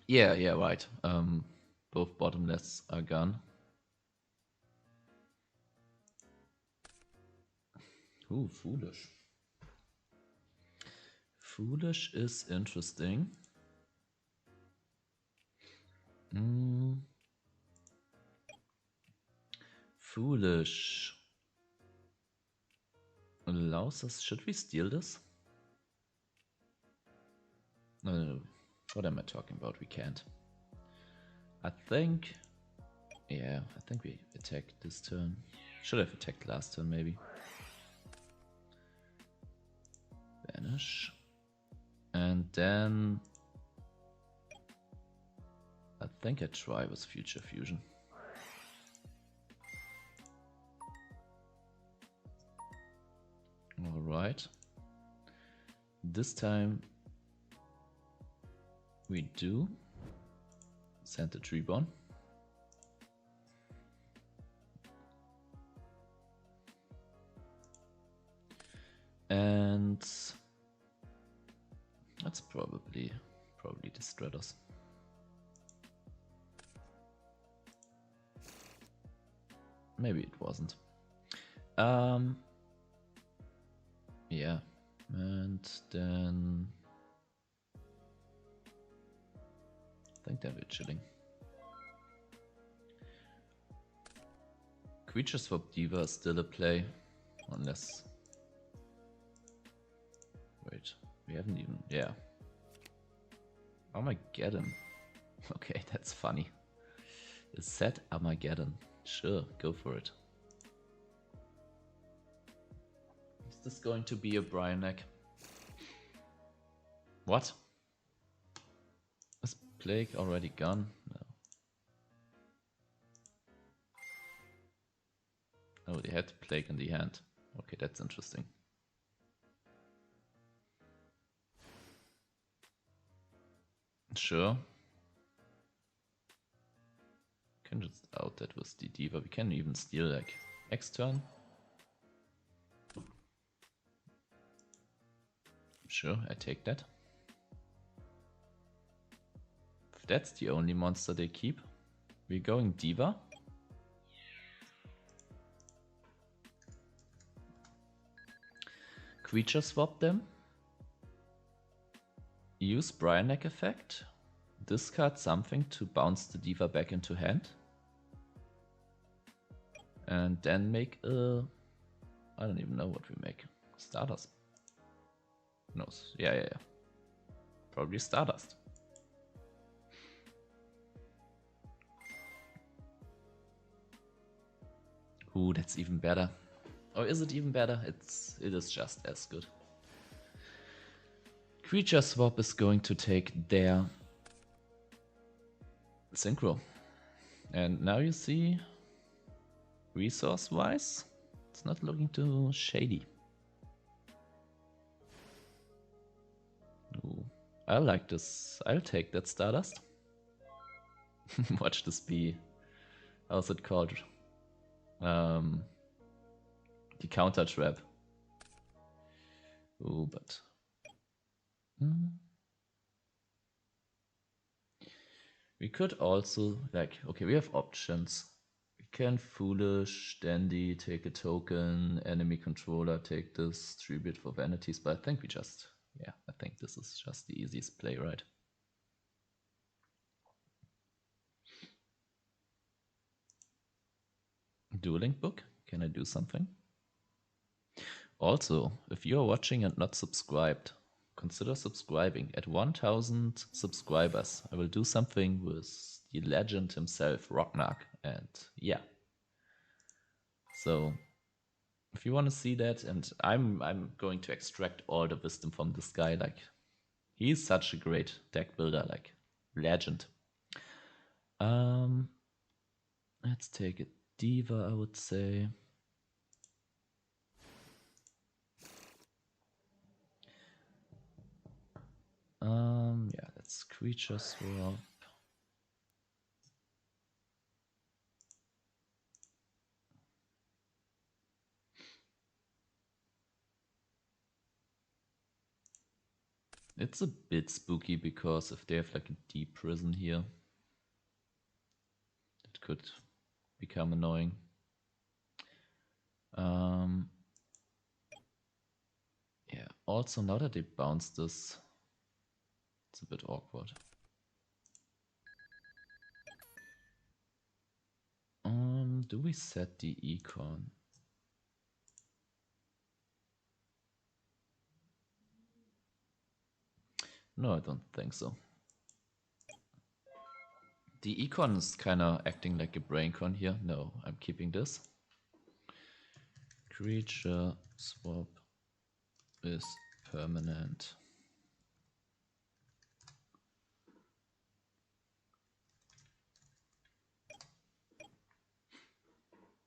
Yeah, right. Both bottomless are gone. Ooh, foolish. Foolish is interesting. Foolish allows us. Should we steal this? No. What am I talking about? We can't. I think. Yeah, I think we attacked this turn. Should have attacked last turn, maybe. Banish. And then. I think I try with Future Fusion. Alright. This time we do send the Treeborn. And that's probably the Stratos. Maybe it wasn't. Yeah, and then I think that we're chilling. Creature Swap Diva is still a play, unless. Wait, we haven't even. Yeah. Armageddon. Okay, that's funny. Is set Armageddon? Sure, go for it. Is this going to be a Brionac? What? Is Plague already gone? No. Oh, they had Plague in the hand. Okay, that's interesting. Sure. Can just out that with the Diva. We can even steal like next turn. Sure, I take that. If that's the only monster they keep, we're going Diva. Creature swap them. Use Brionac effect. Discard something to bounce the Diva back into hand. And then make a... I don't even know what we make. Stardust. No, yeah. Probably Stardust. Ooh, that's even better. Or is it even better? It is just as good. Creature swap is going to take their Synchro. And now you see, resource-wise, it's not looking too shady. Ooh, I like this. I'll take that Stardust. Watch this be... How's it called? The counter trap. Ooh, but... We could also, like, okay, we have options. We can Foolish, Dandy, take a token, enemy controller, take this, Tribute for Vanities, but I think we just, yeah, I think this is just the easiest play, right? Dueling book? Can I do something? Also, if you are watching and not subscribed, consider subscribing. At 1000 subscribers, I will do something with the legend himself, Rocknark. And yeah. So, if you want to see that, and I'm going to extract all the wisdom from this guy. Like, he's such a great deck builder, like, legend. Let's take a Diva, I would say. Yeah, let's creature swap. It's a bit spooky because if they have like a deep prison here, it could become annoying. Yeah, also now that they bounce this, it's a bit awkward. Do we set the econ? No, I don't think so. The econ is kind of acting like a braincon here. No, I'm keeping this. Creature swap is permanent.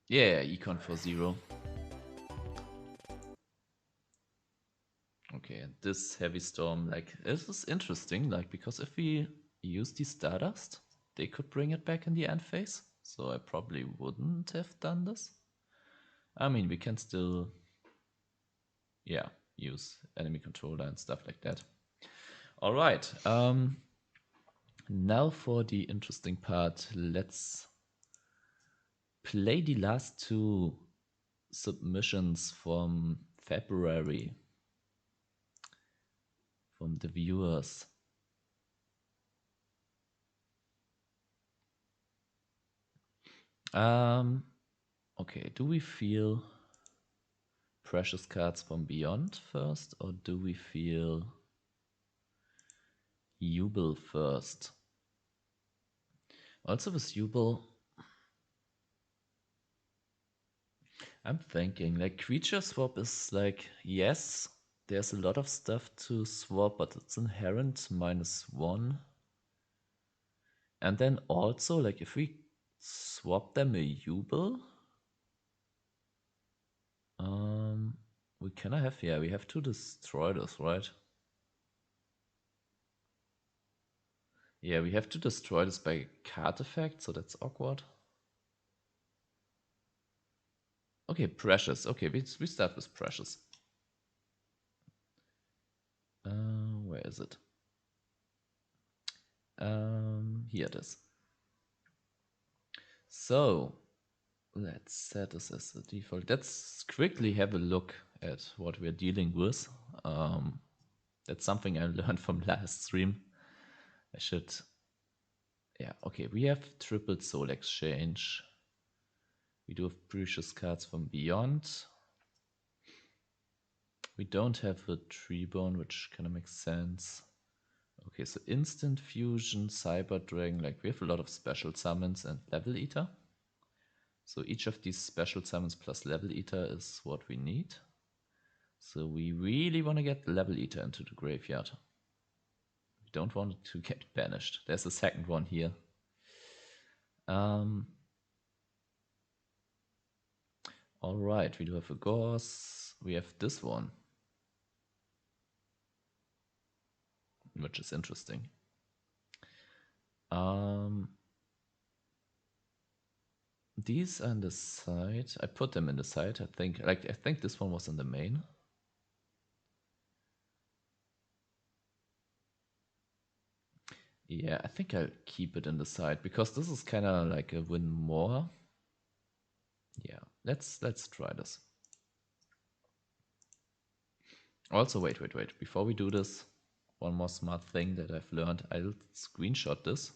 Yeah, econ for 0. Okay, and this heavy storm, like, this is interesting, like, because if we use the Stardust, they could bring it back in the end phase. So I probably wouldn't have done this. I mean, we can still, yeah, use enemy controller and stuff like that. All right. Now for the interesting part. Let's play the last two submissions from February from the viewers. Okay, do we feel precious cards from Beyond first, or do we feel Jubel first? Also with Jubel, I'm thinking like creature swap is like, yes, there's a lot of stuff to swap, but it's inherent -1. And then also like if we swap them a Jubel, we cannot have, yeah, we have to destroy this, right? Yeah, we have to destroy this by card effect, so that's awkward. Okay, Precious. Okay, we start with Precious. Where is it? Here it is. So, let's set this as the default. Let's quickly have a look at what we're dealing with. That's something I learned from last stream. I should... Yeah, okay, we have triple soul exchange. We do have precious cards from Beyond. We don't have a Treebone, which kind of makes sense. Okay, so Instant Fusion, Cyber Dragon, like we have a lot of special summons and Level Eater. So each of these special summons plus Level Eater is what we need. So we really want to get Level Eater into the graveyard. We don't want it to get banished. There's a second one here. Alright, we do have a Gauss. We have this one, which is interesting. These are on the side. I put them in the side. I think this one was in the main. Yeah, I think I'll keep it in the side because this is kind of like a win more. Yeah, let's try this. Also, wait. Before we do this, one more smart thing that I've learned. I'll screenshot this.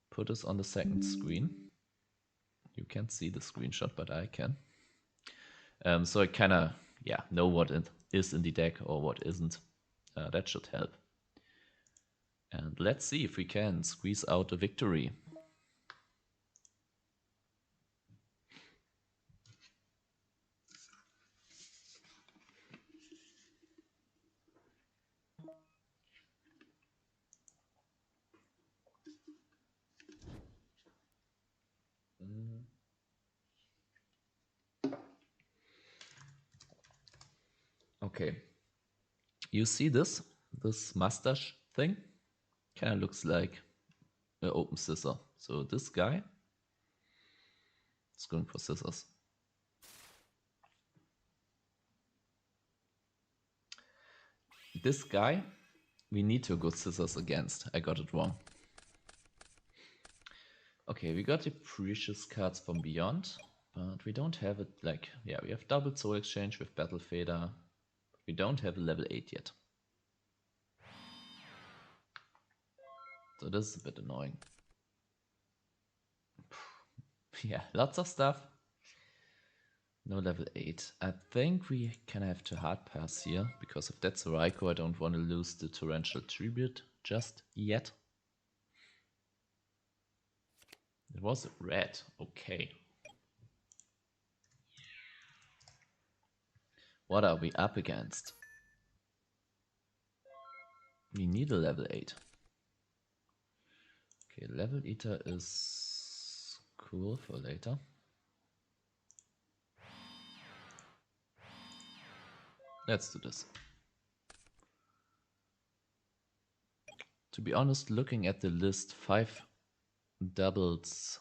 Put this on the second screen. You can't see the screenshot, but I can. So I kind of, yeah, know what it is in the deck or what isn't. That should help. And let's see if we can squeeze out a victory. Okay. You see this mustache thing? Kind of looks like an open scissor. So this guy is going for scissors. This guy, we need to go scissors against. I got it wrong. Okay, we got the precious cards from Beyond, but we don't have it like, yeah, we have double soul exchange with Battle Fader. We don't have a level 8 yet. So this is a bit annoying. Yeah, lots of stuff. No level 8. I think we can have to hard pass here, because if that's a Ryko, I don't want to lose the Torrential Tribute just yet. It was red, okay. What are we up against? We need a level 8. Okay, Level Eater is cool for later. Let's do this. To be honest, looking at the list, 5 doubles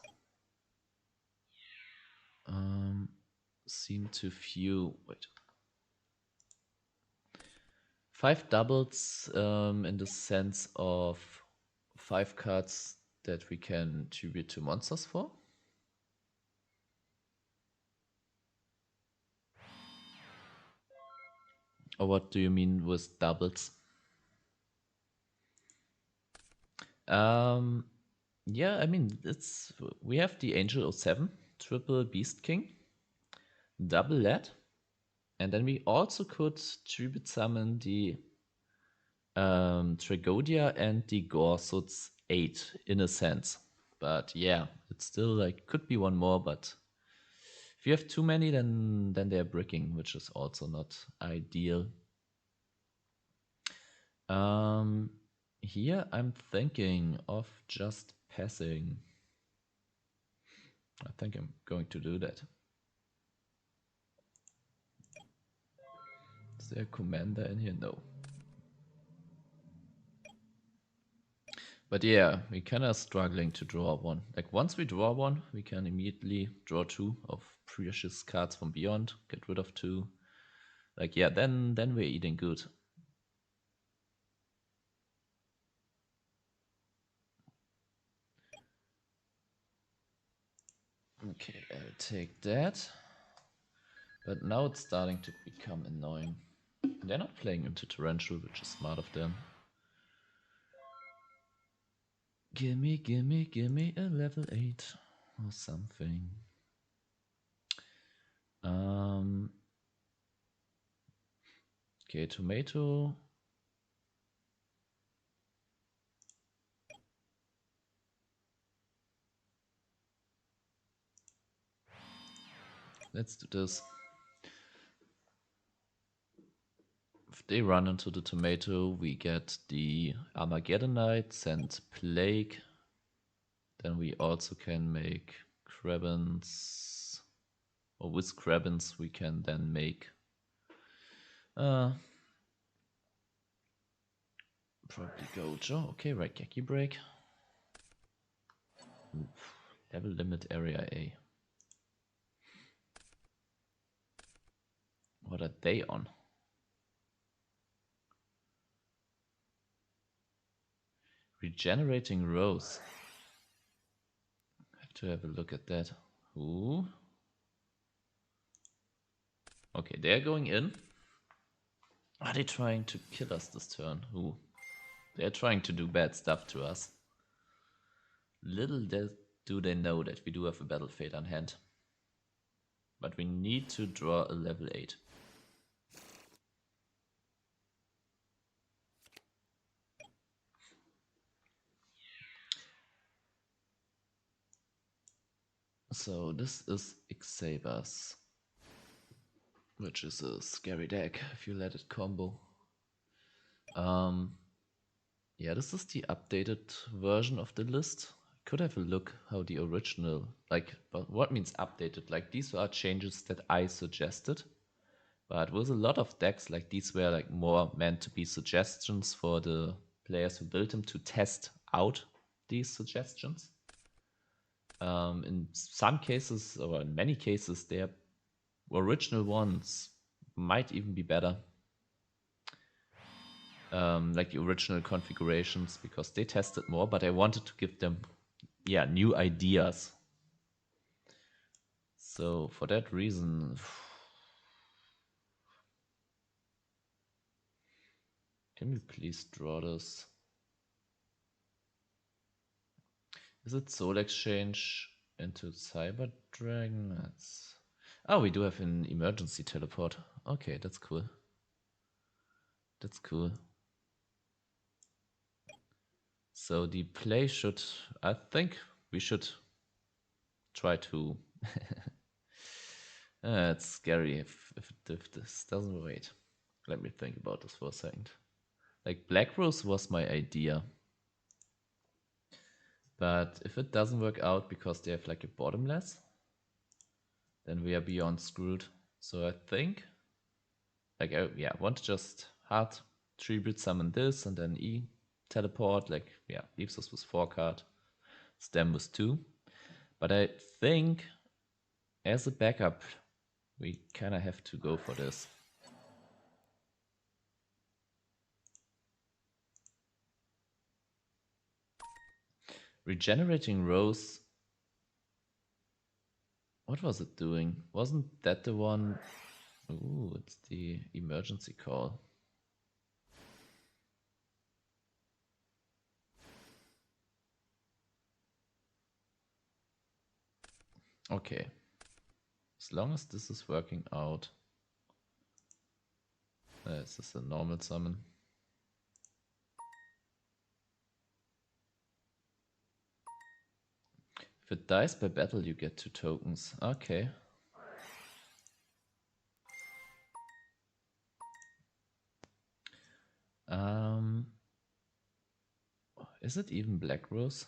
seem too few. Wait. 5 doubles in the sense of 5 cards that we can tribute to monsters for. Or what do you mean with doubles? Yeah, I mean, we have the Angel 07, triple Beast King, double lead, and then we also could tribute summon the Tragodia and the Gore, so it's 8 in a sense. But yeah, it's still like, could be one more, but if you have too many, then they're bricking, which is also not ideal. Here I'm thinking of just passing. I think I'm going to do that. Is there a commander in here? No. But yeah, we're kind of struggling to draw one. Like once we draw one, we can immediately draw 2 of precious cards from Beyond, get rid of 2. Like yeah, then we're eating good. Okay, I'll take that. But now it's starting to become annoying. They're not playing into Torrential, which is smart of them. Gimme a level 8 or something. Okay, tomato. Let's do this. If they run into the tomato, we get the Armageddonite, send Plague. Then we also can make Crabins. Or with Crabins we can then make probably Gojo. Okay, Raigeki break. Oof. Level limit area A. What are they on? Regenerating Rose. I have to have a look at that. Ooh. Okay, they're going in. Are they trying to kill us this turn? Ooh. They're trying to do bad stuff to us. Little do they know that we do have a Battle Fate on hand? But we need to draw a level 8. So this is Xabas, which is a scary deck if you let it combo. Yeah, this is the updated version of the list. Could have a look how the original, like, but what means updated? Like, these are changes that I suggested, but with a lot of decks, like, these were like more meant to be suggestions for the players who built them to test out these suggestions. In some cases, or in many cases, their original ones might even be better. Like the original configurations, because they tested more, but I wanted to give them, yeah, new ideas. So for that reason, can we please draw this? Is it Soul Exchange into Cyber Dragon? That's... Oh, we do have an emergency teleport. Okay, that's cool. That's cool. So the play should, I think we should try to... it's scary if this doesn't wait. Let me think about this for a second. Like, Black Rose was my idea. But if it doesn't work out because they have like a bottomless, then we are beyond screwed. So I think, like, I want to just hard tribute summon this and then teleport. Like, yeah, leaves us with 4 card, stem with 2. But I think as a backup, we kind of have to go for this. Regenerating Rose. What was it doing? Wasn't that the one? Ooh, it's the emergency call. Okay. As long as this is working out. This is a normal summon. If it dies by battle, you get 2 tokens. Okay. Is it even Black Rose?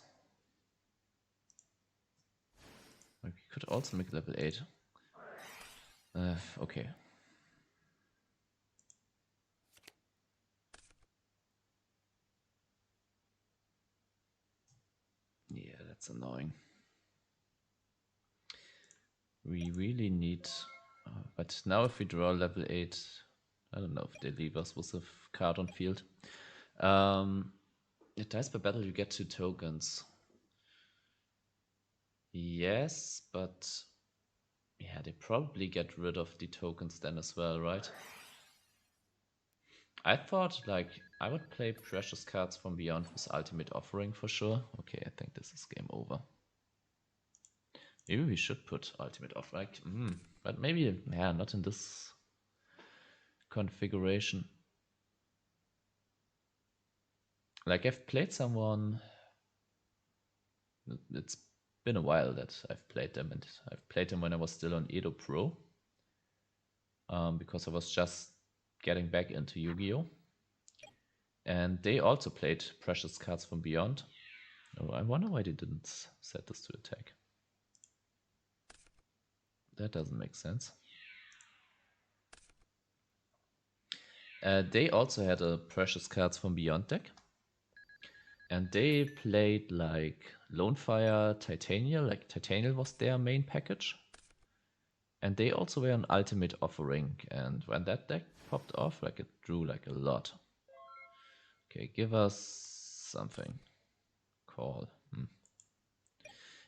We could also make level 8. Okay. Yeah, that's annoying. We really need... but now if we draw level 8, I don't know if they leave us with a card on field. It dies by battle, you get 2 tokens. Yes, but... yeah, they probably get rid of the tokens then as well, right? I thought, like, I would play Precious Cards from Beyond with Ultimate Offering for sure. Okay, I think this is game over. Maybe we should put Ultimate Offering, but maybe, yeah, not in this configuration. Like, I've played someone... It's been a while that I've played them, and I've played them when I was still on Edo Pro. Because I was just getting back into Yu-Gi-Oh! And they also played Precious Cards from Beyond. Oh, I wonder why they didn't set this to attack. That doesn't make sense. They also had a Precious Cards from Beyond deck. And they played like Lonefire, Titania, like Titania was their main package. And they also were an Ultimate Offering. And when that deck popped off, like, it drew like a lot. Okay, give us something. Call.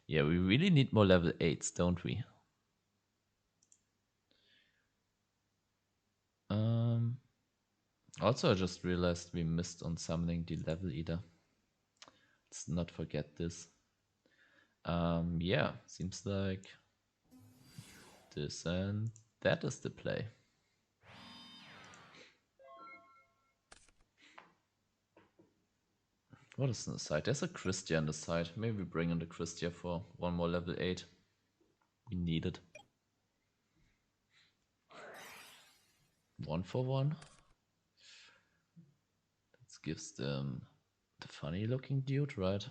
Yeah, we really need more level 8s, don't we? Also, I just realized we missed on summoning the level eater. Let's not forget this. Yeah, seems like this and that is the play. What is on the side? There's a Christia on the side. Maybe bring in the Christia for one more level 8. We need it. 1 for 1. That gives them the funny looking dude, right?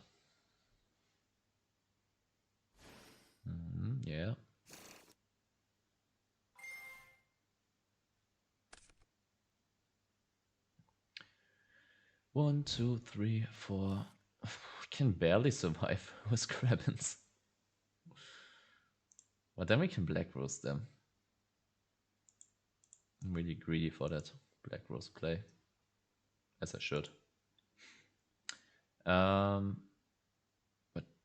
Yeah. One, two, three, four. Can barely survive with Krabbins. But then we can Black Rose them. I'm really greedy for that Black Rose play. As I should. But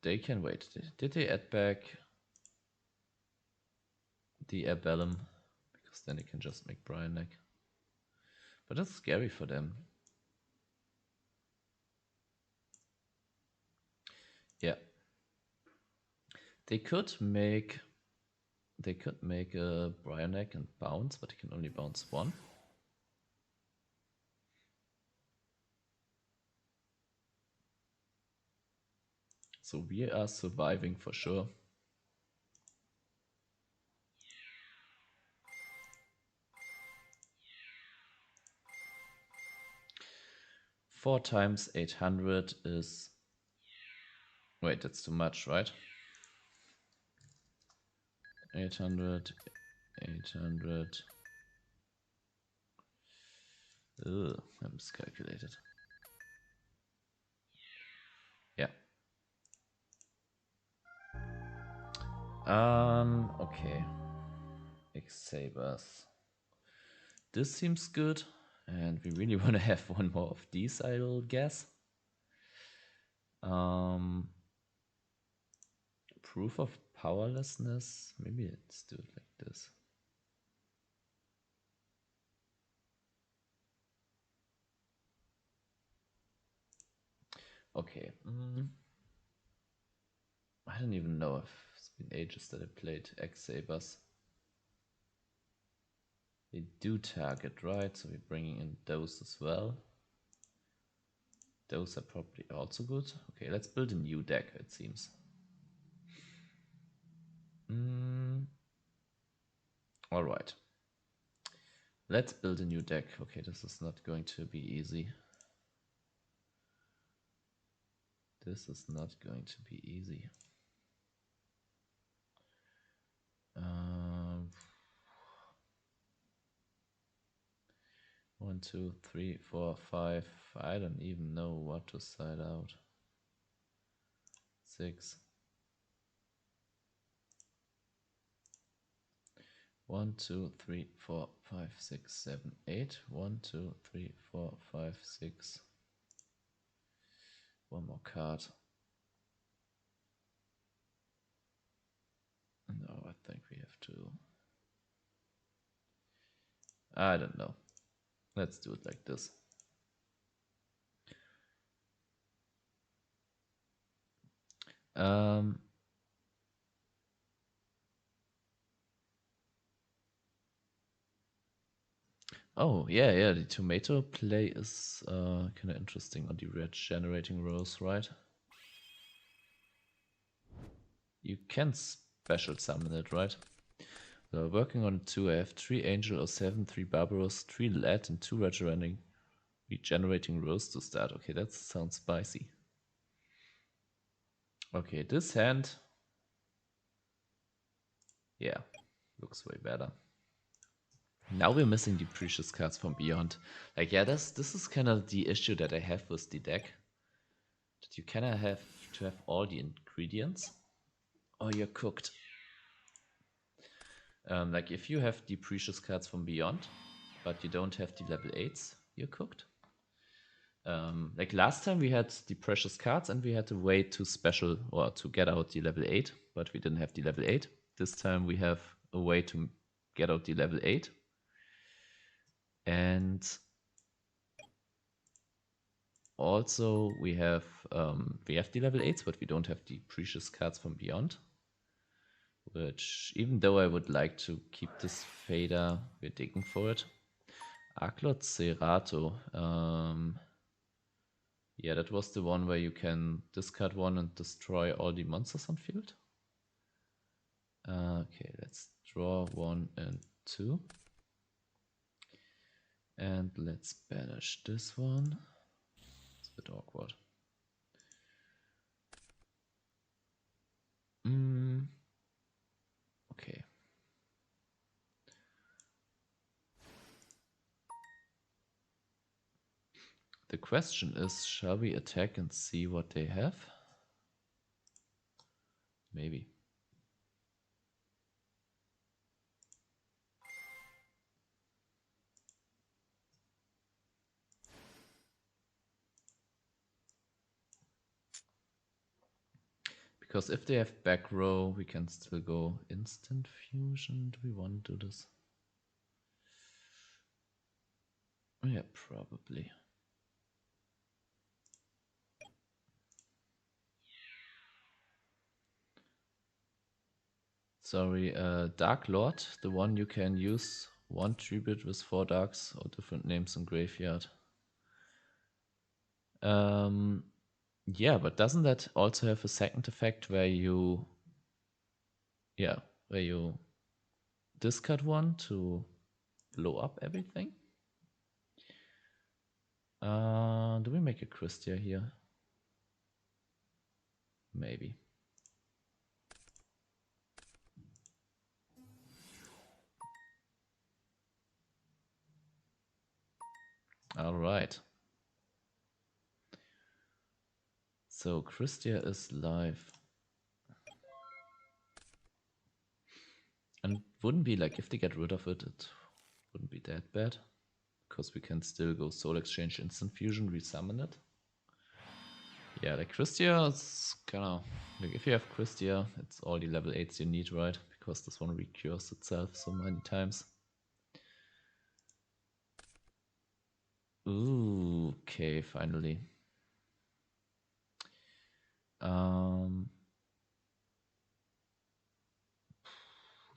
they can wait. Did they add back the Abellum? Because then they can just make Brian Neck. But that's scary for them. Yeah. They could make a Brian Neck and bounce, but they can only bounce 1. So we are surviving for sure. Four times 800 is... Wait, that's too much, right? 800, 800... Ugh, I miscalculated. Yeah. Okay. X-Sabers. This seems good. And we really want to have one more of these, I will guess. Proof of powerlessness. Maybe let's do it like this. Okay. I don't even know if it's been ages that I played X-Sabers. They do target, right? So we're bringing in those as well. Those are probably also good. Okay, let's build a new deck, it seems. All right. Let's build a new deck. Okay, this is not going to be easy. This is not going to be easy. 1, 2, 3, 4, 5. I don't even know what to side out. 6. 1, 2, 3, 4, 5, 6, 7, 8. 1, 2, 3, 4, 5, 6. One more card. No, I think we have to. I don't know. Let's do it like this. Oh, yeah, the tomato play is kind of interesting on the red generating rows, right? You can special summon it, right? So working on 2, I have 3 Angel or 7, 3 Barbaros, 3 Lead, and 2 regenerating rows to start. Okay, that sounds spicy. Okay, this hand... Yeah, looks way better. Now we're missing the precious cards from beyond. Like, yeah, this is kind of the issue that I have with the deck. That you kind of have to have all the ingredients, or you're cooked. Like, if you have the precious cards from beyond, but you don't have the level 8s, you're cooked. Like last time we had the precious cards and we had to wait to special or to get out the level 8, but we didn't have the level 8. This time we have a way to get out the level 8. And Also, we have the level 8s, but we don't have the precious cards from beyond. Which, even though I would like to keep this fader, we're digging for it. Arklot Cerato. Yeah, that was the one where you can discard one and destroy all the monsters on field. Okay, let's draw 1 and 2. And let's banish this one. It's a bit awkward. Okay. The question is, shall we attack and see what they have? Maybe. Because if they have back row, we can still go instant fusion. Do we want to do this? Yeah, probably. Sorry, Dark Lord, the one you can use 1 tribute with 4 darks or different names in graveyard. Yeah, but doesn't that also have a second effect where you, where you discard one to blow up everything? Do we make a Christia here? Maybe. All right. So Christia is live. And wouldn't be like, if they get rid of it, it wouldn't be that bad. Because we can still go Soul Exchange, Instant Fusion, resummon it. Yeah, like Christia is kind of, like if you have Christia, it's all the level 8s you need, right? Because this one recurs itself so many times. Ooh, okay, finally.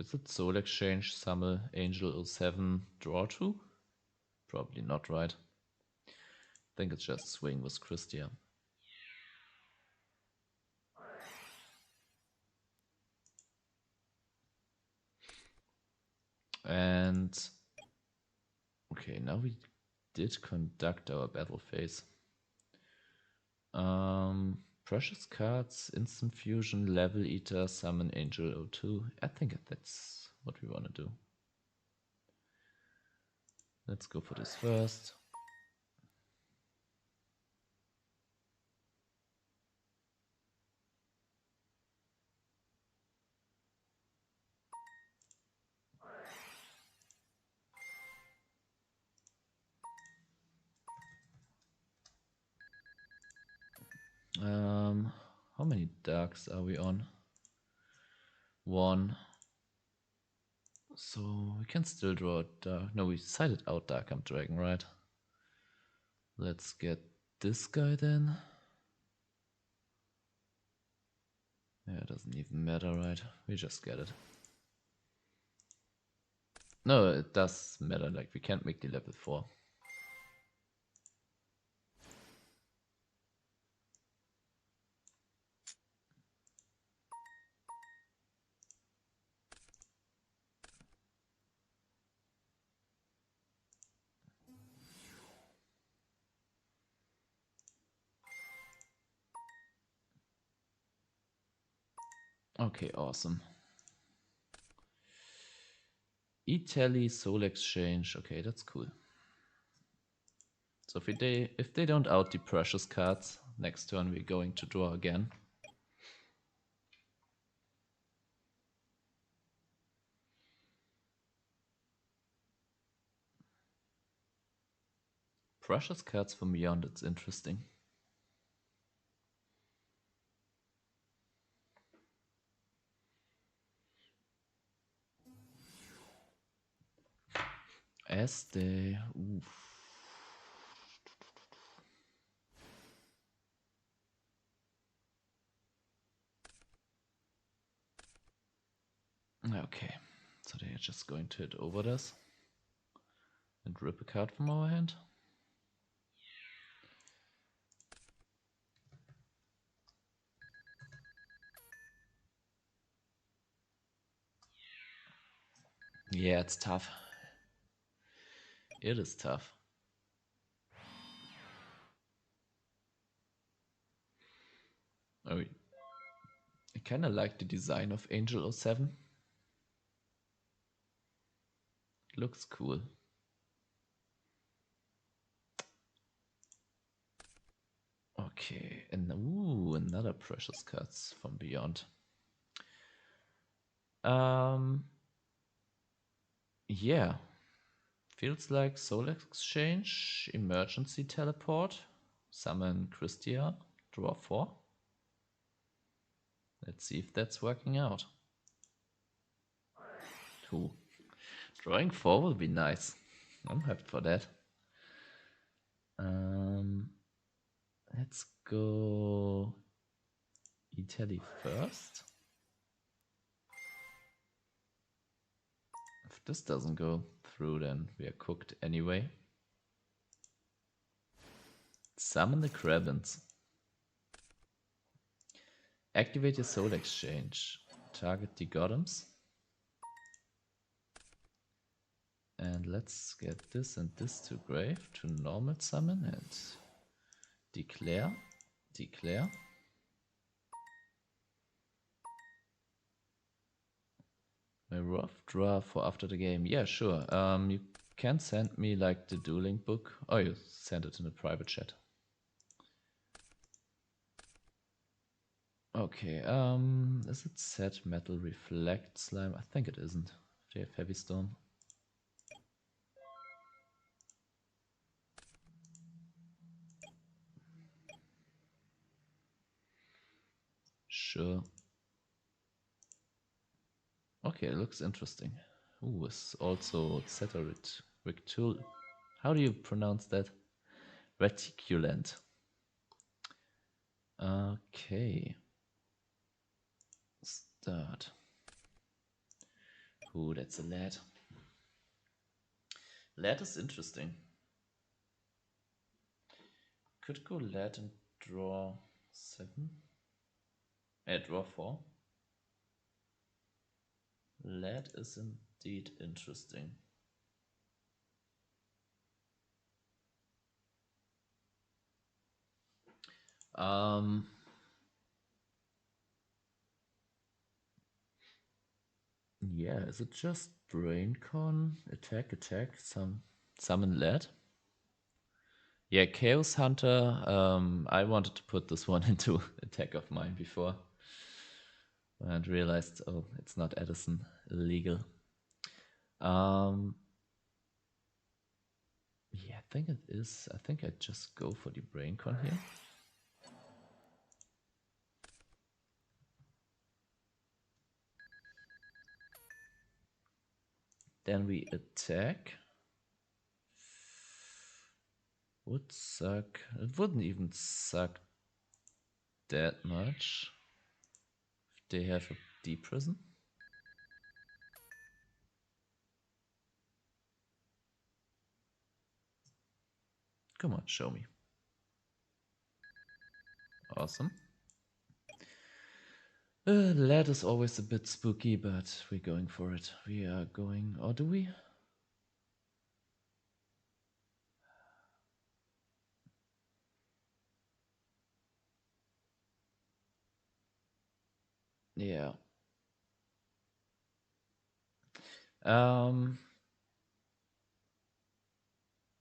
Is it Soul Exchange, Summon, Angel 07, Draw 2? Probably not, right? I think it's just Swing with Christia. And okay, now we did conduct our battle phase. Precious cards, Instant Fusion, Level Eater, Summon Angel 02. I think that's what we want to do. Let's go for this first. How many darks are we on? 1. So we can still draw a dark. No, we decided out Dark Arm Dragon, right? Let's get this guy then. Yeah, it doesn't even matter, right? We just get it. No, it does matter, like we can't make the level 4. Okay, awesome. Italy Soul Exchange. Okay, that's cool. So if they don't out the precious cards, next turn we're going to draw again. Precious cards from beyond, it's interesting. As they... Oof. Okay, so they are just going to hit over this and rip a card from our hand. Yeah, it's tough. It is tough. Oh, I kind of like the design of Angel 07. It looks cool. Okay, and ooh, another precious cards from Beyond. Yeah. Feels like Soul Exchange, Emergency Teleport, Summon Christia, draw 4. Let's see if that's working out. 2. Drawing 4 will be nice. I'm hyped for that. Let's go Italy first. If this doesn't go through, then we are cooked anyway. Summon the Krabins. Activate your Soul Exchange. Target the Golems. And let's get this and this to grave to normal summon and declare. My rough draw for after the game. Yeah, sure. You can send me like the dueling book. Oh, you send it in a private chat. Okay, is it set metal reflect slime? I think it isn't. They have heavy storm. Sure. Okay, it looks interesting. Ooh, it's also Setorit Rictul. How do you pronounce that? Reticulant. Okay. Start. Ooh, that's a lad. Lad is interesting. Could go lad and draw 7. Draw 4. Lad is indeed interesting. Yeah, is it just BrainCon? Attack, summon lad? Yeah, Chaos Hunter. I wanted to put this one into attack of mine before. And realized, oh, it's not Edison. Illegal. Yeah, I think it is. I think I just go for the BrainCon here. Then we attack. Would suck. It wouldn't even suck that much if they have a deep prison. Come on, show me. Awesome. Lad is always a bit spooky, but we're going for it. We are going, or do we? Yeah.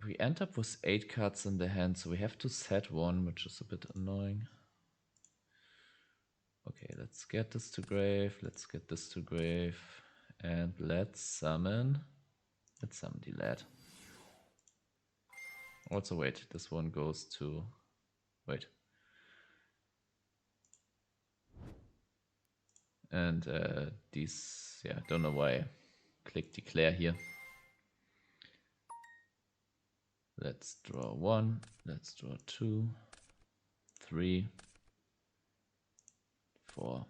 We end up with 8 cards in the hand, so we have to set one, which is a bit annoying. Okay, let's get this to grave, let's get this to grave, and let's summon the lad. Also, wait, this one goes to, wait. And these, yeah, don't know why I click declare here. Let's draw 1, let's draw 2, 3, 4.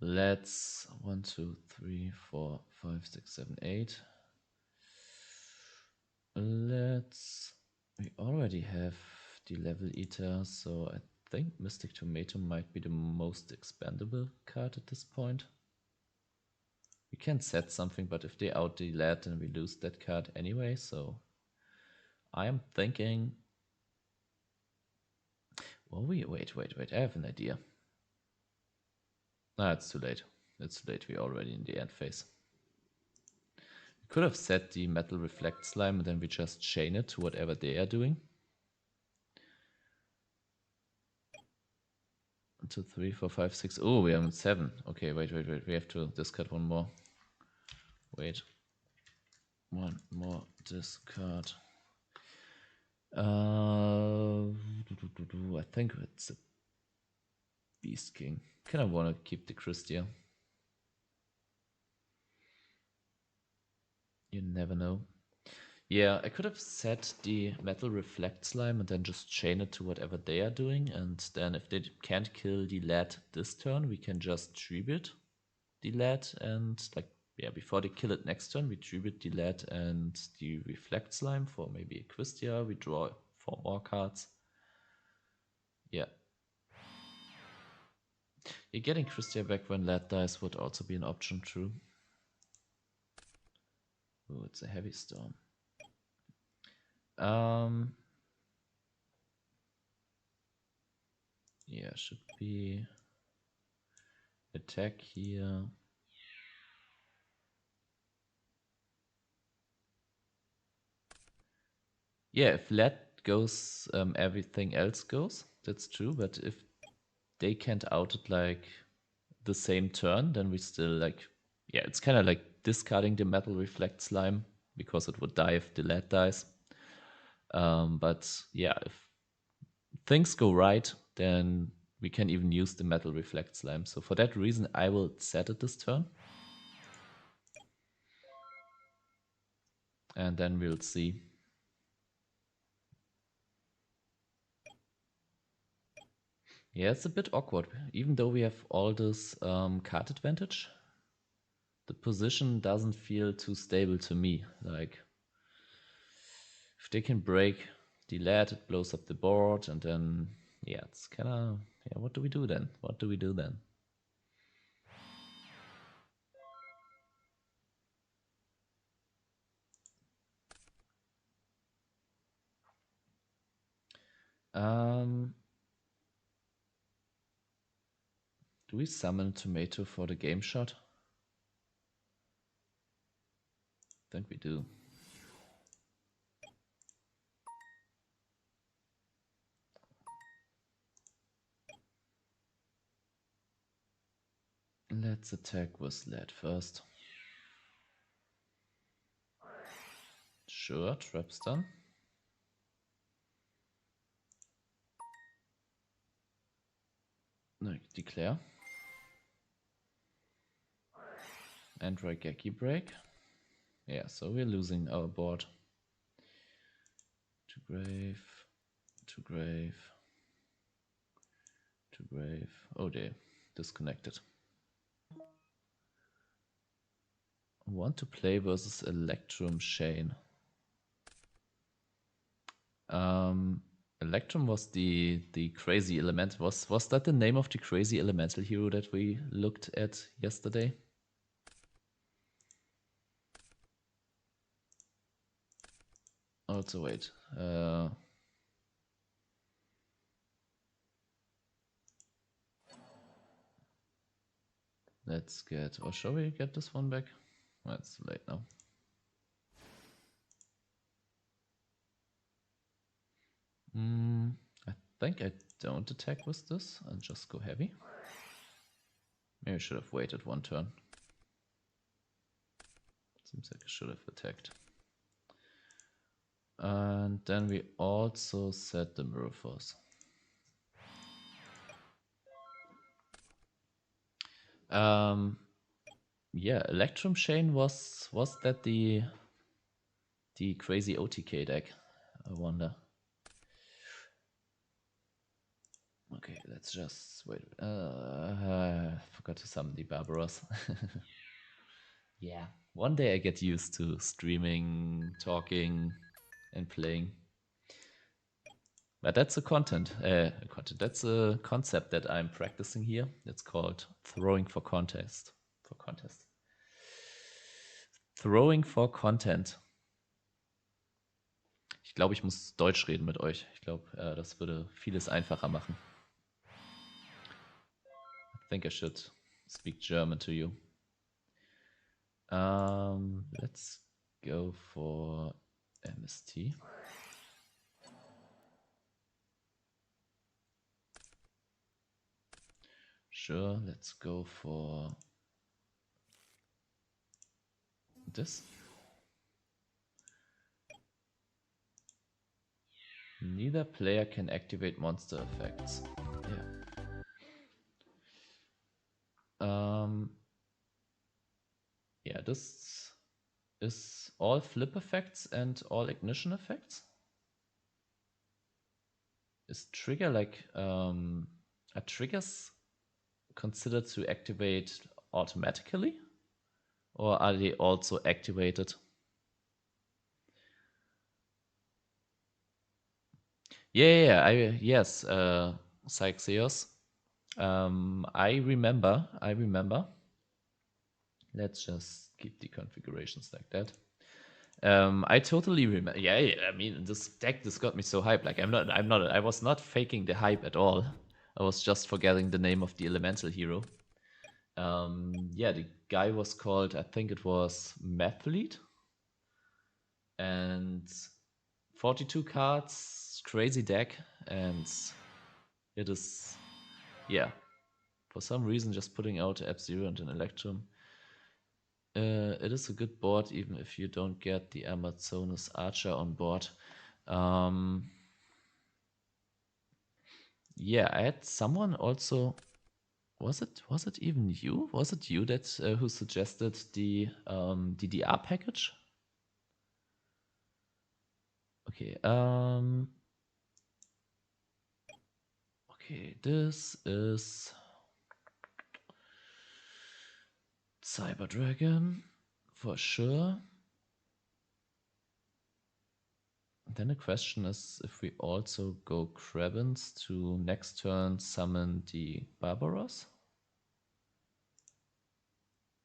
Let's 1, 2, 3, 4, 5, 6, 7, 8. We already have the level eater, so I think Mystic Tomato might be the most expendable card at this point. We can set something, but if they out the lad, then we lose that card anyway, so I am thinking. Well, wait, I have an idea. Ah, it's too late. It's too late, we're already in the end phase. We could have set the Metal Reflect Slime and then we just chain it to whatever they are doing. 1, 2, 3, 4, 5, 6. Oh, we are at 7. Okay, wait. We have to discard one more. Wait. One more discard. I think it's a Beast King. Kind of want to keep the Christia. You never know. Yeah, I could have set the Metal Reflect Slime and then just chain it to whatever they are doing. And then if they can't kill the lad this turn, we can just tribute the lad. And like, yeah, before they kill it next turn, we tribute the lad and the Reflect Slime for maybe a Christia. We draw 4 more cards. Yeah. Yeah, getting Christia back when lad dies would also be an option, true. Oh, it's a heavy storm. Yeah, should be attack here. Yeah, if lad goes, everything else goes. That's true, but if they can't out it like the same turn, then we still like, yeah, it's kind of like discarding the Metal Reflect Slime because it would die if the lad dies. But yeah, if things go right, then we can even use the Metal Reflect Slime. So for that reason, I will set it this turn. And then we'll see. Yeah, it's a bit awkward. Even though we have all this card advantage, the position doesn't feel too stable to me. Like, if they can break the lad, it blows up the board, and then, yeah, it's kind of, yeah, what do we do then? Do we summon Tomato for the game shot? I think we do. Let's attack with lad first. Sure, trap's done. No, declare. And Raigeki break. Yeah, so we're losing our board. To grave, to grave, to grave. Oh dear, disconnected. I want to play versus Electrum Shane. Electrum was the crazy element. Was that the name of the crazy elemental hero that we looked at yesterday? Also, wait. Let's get, or shall we get this one back? Well, it's too late now. I think I don't attack with this and just go heavy. Maybe I should have waited one turn. Seems like I should have attacked. And then we also set the Mirror Force. Yeah, Electrum Chain was that the crazy OTK deck? I wonder. Okay, let's just wait. I forgot to summon the Barbaros. Yeah, one day I get used to streaming, talking, and playing. But that's a content. That's a concept that I'm practicing here. It's called throwing for contest. For contest. Throwing for content. Ich glaube, ich muss Deutsch reden mit euch. Ich glaube, das würde vieles einfacher machen. I think I should speak German to you. Let's go for MST. Sure, let's go for this. Neither player can activate monster effects. Yeah. Yeah, this is all flip effects and all ignition effects. Is trigger like are triggers considered to activate automatically, or are they also activated? Yes, Psyxeos. I remember. Let's just keep the configurations like that. I totally remember. Yeah, I mean, this deck just got me so hyped. Like, I was not faking the hype at all. I was just forgetting the name of the elemental hero. Yeah, the guy was called, I think it was Mathlete. And 42 cards, crazy deck, and it is, yeah, for some reason just putting out F-Zero and an Electrum. It is a good board even if you don't get the Amazonas Archer on board. Yeah, I had someone also. Was it even you? Was it you that who suggested the DDR package? Okay. Okay, this is Cyber Dragon for sure. Then the question is if we also go Krebins to next turn summon the Barbaros.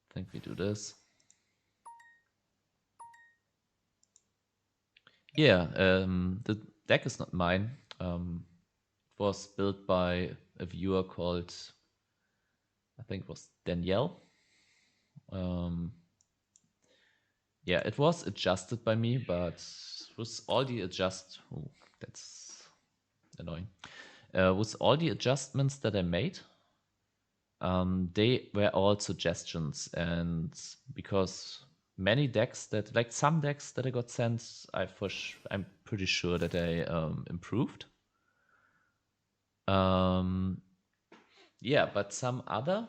I think we do this. Yeah, the deck is not mine. It was built by a viewer called, I think it was Danielle. Yeah, it was adjusted by me, but with all the that's annoying. With all the adjustments that I made, they were all suggestions, and because many decks that, like some decks that I got sent, I'm pretty sure that I improved. Yeah, but some other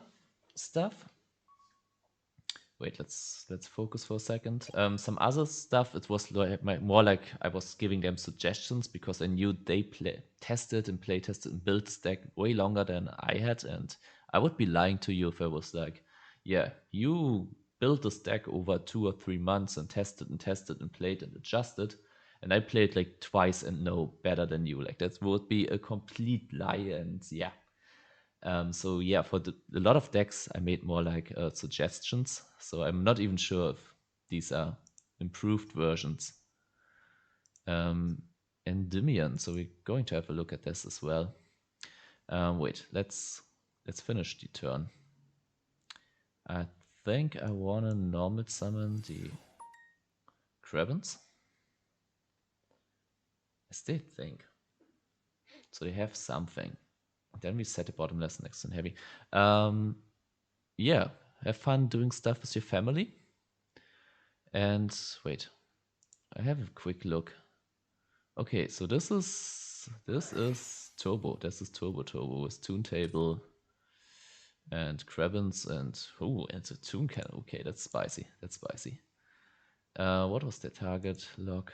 stuff. Wait, let's focus for a second. Some other stuff, it was more like I was giving them suggestions because I knew they tested and play tested and built this deck way longer than I had, and I would be lying to you if I was like, yeah, you built this deck over 2 or 3 months and tested and played and adjusted, and I played like twice and know better than you. Like that would be a complete lie, and yeah. So yeah, for a lot of decks, I made more like suggestions. So I'm not even sure if these are improved versions. Endymion. So we're going to have a look at this as well. Wait, let's finish the turn. I think I want to normal summon the Krebins. I still think. So they have something. Then we set a bottomless next and heavy. Yeah, have fun doing stuff with your family. And wait, I have a quick look. Okay, so this is Turbo. This is Turbo with Toon Table and Krebins and a Toon Cannon. Okay, that's spicy. What was the target log?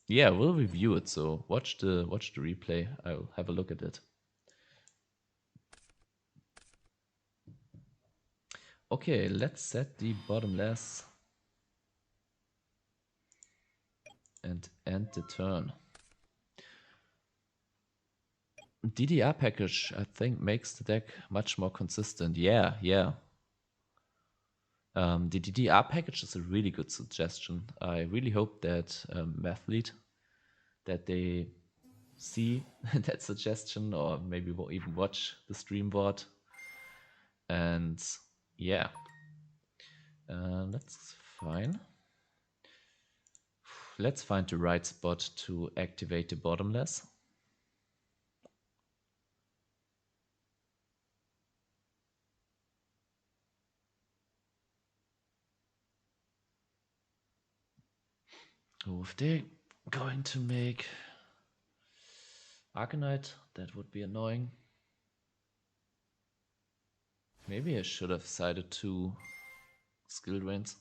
Yeah, we'll review it. So watch the replay. I'll have a look at it. Okay, let's set the bottomless and end the turn. DDR package, I think, makes the deck much more consistent. Yeah. The DDR package is a really good suggestion. I really hope that Mathlete, that they see that suggestion, or maybe we'll even watch the stream board. And yeah, that's fine. Let's find the right spot to activate the bottomless. Oh, if they're going to make Arcanite, that would be annoying. Maybe I should have sided 2 skill drains.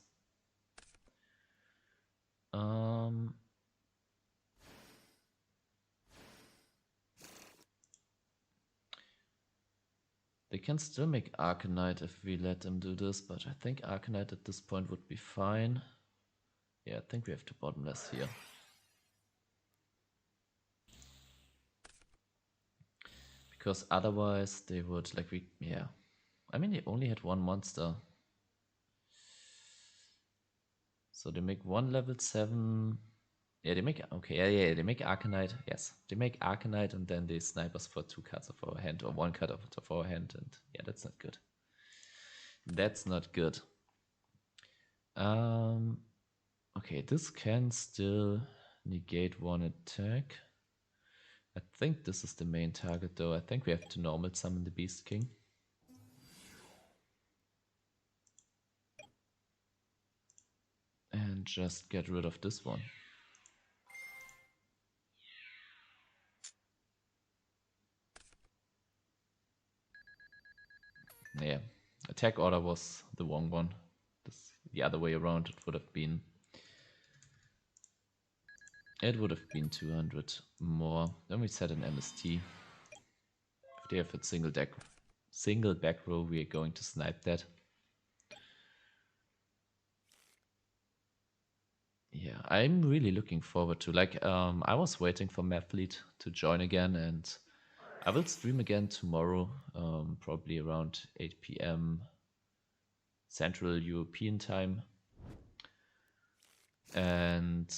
They can still make Arcanite if we let them do this, but I think Arcanite at this point would be fine. Yeah, I think we have to bottomless here. Because otherwise they would, like, yeah. I mean, they only had 1 monster. So they make 1 level 7. Yeah, they make, okay, yeah, they make Arcanite. Yes, they make Arcanite and then they snipe us for 2 cards of our hand, or 1 card of our hand, and yeah, that's not good. That's not good. Okay, this can still negate 1 attack. I think this is the main target though. I think we have to normal summon the Beast King. And just get rid of this one. Yeah, attack order was the wrong one. The other way around, it would have been 200 more. Then we set an MST. If they have a single back row, we are going to snipe that. Yeah, I'm really looking forward to, like, I was waiting for Mathlete to join again, and I will stream again tomorrow, probably around 8 p.m. Central European time. And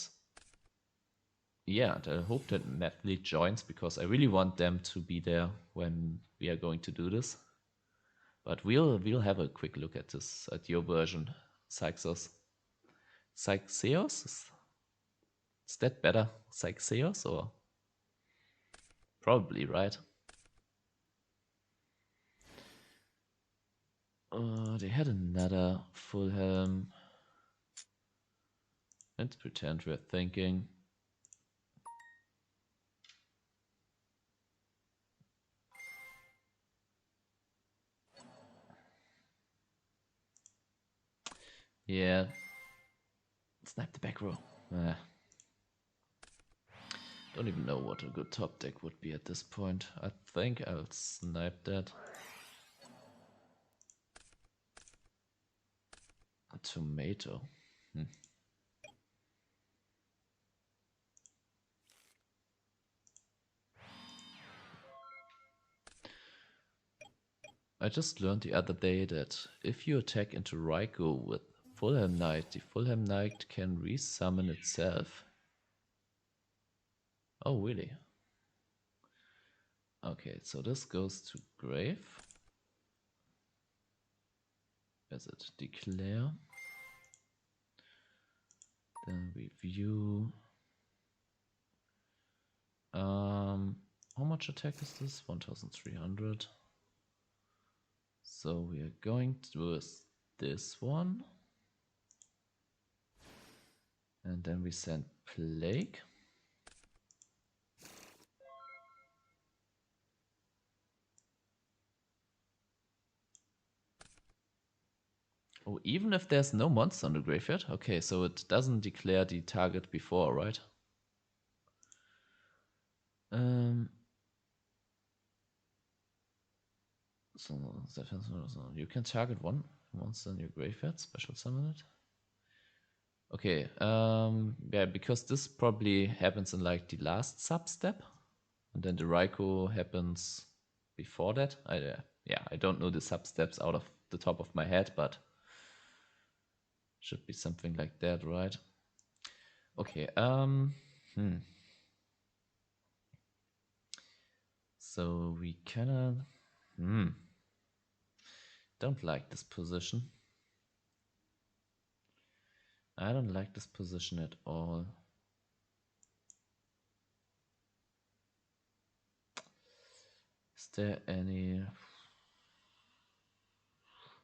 yeah, I hope that Mathlete joins, because I really want them to be there when we are going to do this. But we'll have a quick look at this, at your version, Syxos. Syxeos? Is that better? Syxeos, or? Probably, right? They had another full helm. Let's pretend we're thinking. Yeah. Snipe the back row. Don't even know what a good top deck would be at this point. I think I'll snipe that. A tomato. I just learned the other day that if you attack into Ryko with Fulham Knight, the Fulham Knight can resummon itself. Oh, really? Okay, so this goes to grave. Is it declare? Then we view. How much attack is this? 1300. So we are going to do this one. And then we send Plague. Oh, even if there's no monster on the graveyard? Okay, so it doesn't declare the target before, right? So you can target one. monster in your graveyard, special summon it. Okay, yeah, because this probably happens in like the last sub-step, and then the Ryko happens before that. Yeah, I don't know the sub-steps out of the top of my head, but should be something like that, right? Okay, So we cannot, don't like this position. I don't like this position at all. Is there any...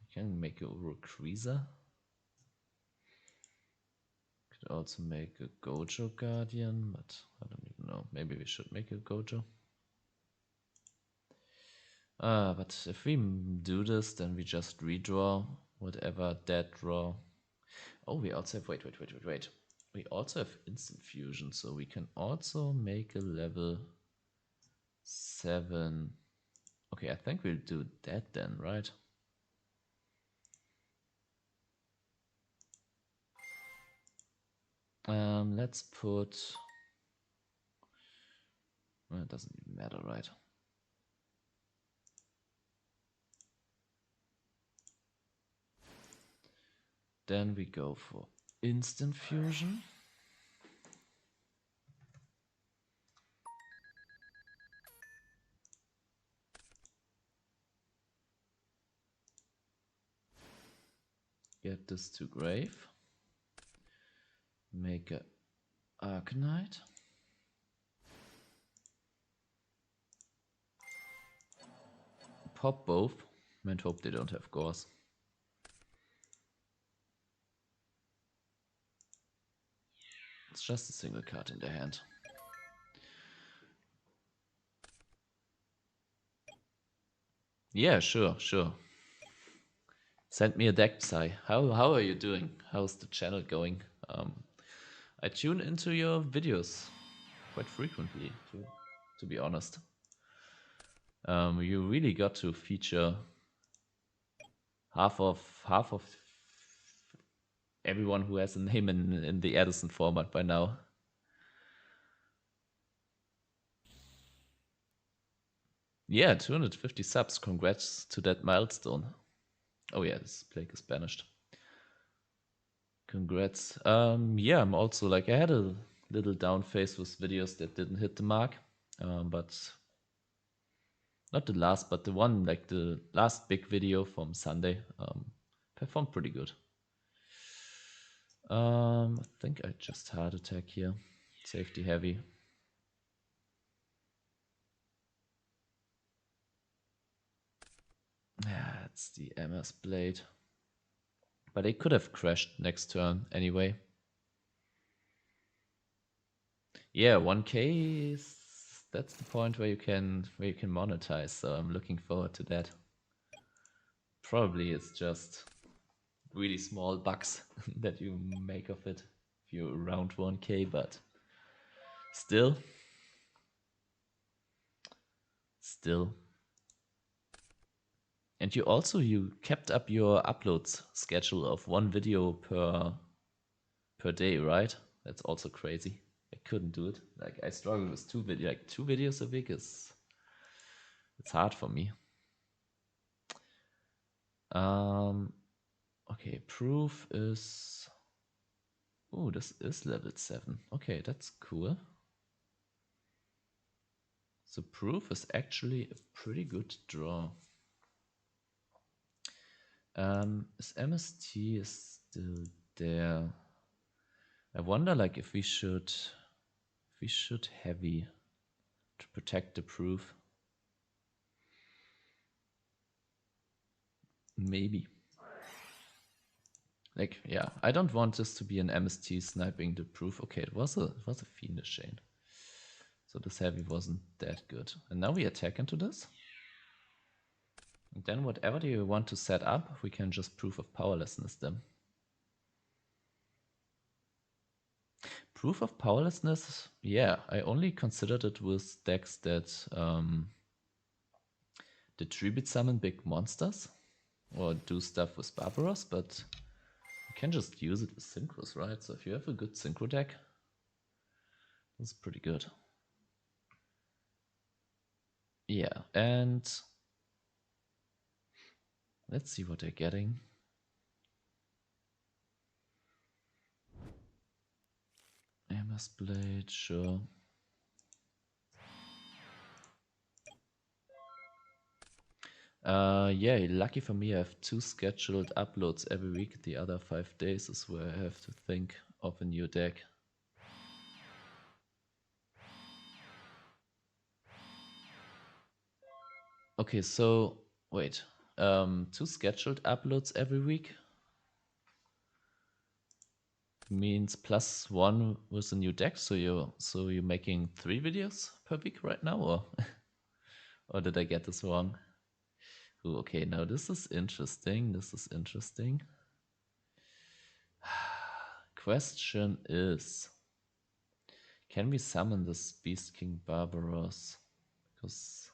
We can make a Rayquaza. Could also make a Gojo Guardian, but I don't even know. Maybe we should make a Gojo. But if we do this, then we just redraw whatever that draw. Oh, we also have... Wait. We also have instant fusion, so we can also make a level 7. Okay, I think we'll do that then, right? Let's put... Well, it doesn't even matter, right? Then we go for instant fusion. Get this to grave. Make a Arcanite. Pop both and hope they don't have Gauze. It's just a single card in their hand. Yeah, sure. Send me a deck, Psy. How are you doing? How's the channel going? I tune into your videos quite frequently, to be honest. You really got to feature half of everyone who has a name in the Edison format by now. Yeah, 250 subs. Congrats to that milestone. Oh yeah, this plague is banished. Congrats. Yeah, I'm also like, I had a little down phase with videos that didn't hit the mark, but not the last, but the one, like the last big video from Sunday, performed pretty good. I think I just heart attack here. Safety heavy. Yeah, it's the MS Blade. But it could have crashed next turn anyway. Yeah, 1K is, that's the point where you can monetize, so I'm looking forward to that. Probably it's just really small bucks that you make of it if you're around 1K, but still. And you kept up your uploads schedule of 1 video per day, right? That's also crazy. I couldn't do it. Like, I struggle with 2 videos. Like 2 videos a week it's hard for me. Okay, proof is... Oh, this is level 7. Okay, that's cool. So proof is actually a pretty good draw. Is MST still there? I wonder, like, if we should heavy to protect the proof. Maybe. Like, yeah, I don't want this to be an MST sniping the proof. Okay, it was a Fiendish Chain. So this heavy wasn't that good. And now we attack into this. And then whatever you want to set up, we can just proof of powerlessness them. Proof of powerlessness, yeah, I only considered it with decks that the tribute summon big monsters. or do stuff with Barbaros, but you can just use it with Synchros, right? So if you have a good Synchro deck, that's pretty good. Yeah, and let's see what they're getting. Amherst Blade, sure. Yeah, lucky for me, I have 2 scheduled uploads every week. The other 5 days is where I have to think of a new deck. Okay, so wait. 2 scheduled uploads every week means +1 with a new deck. So you're making 3 videos per week right now, or or did I get this wrong? Ooh, okay, now this is interesting. This is interesting. Question is, can we summon this Beast King Barbaros? Because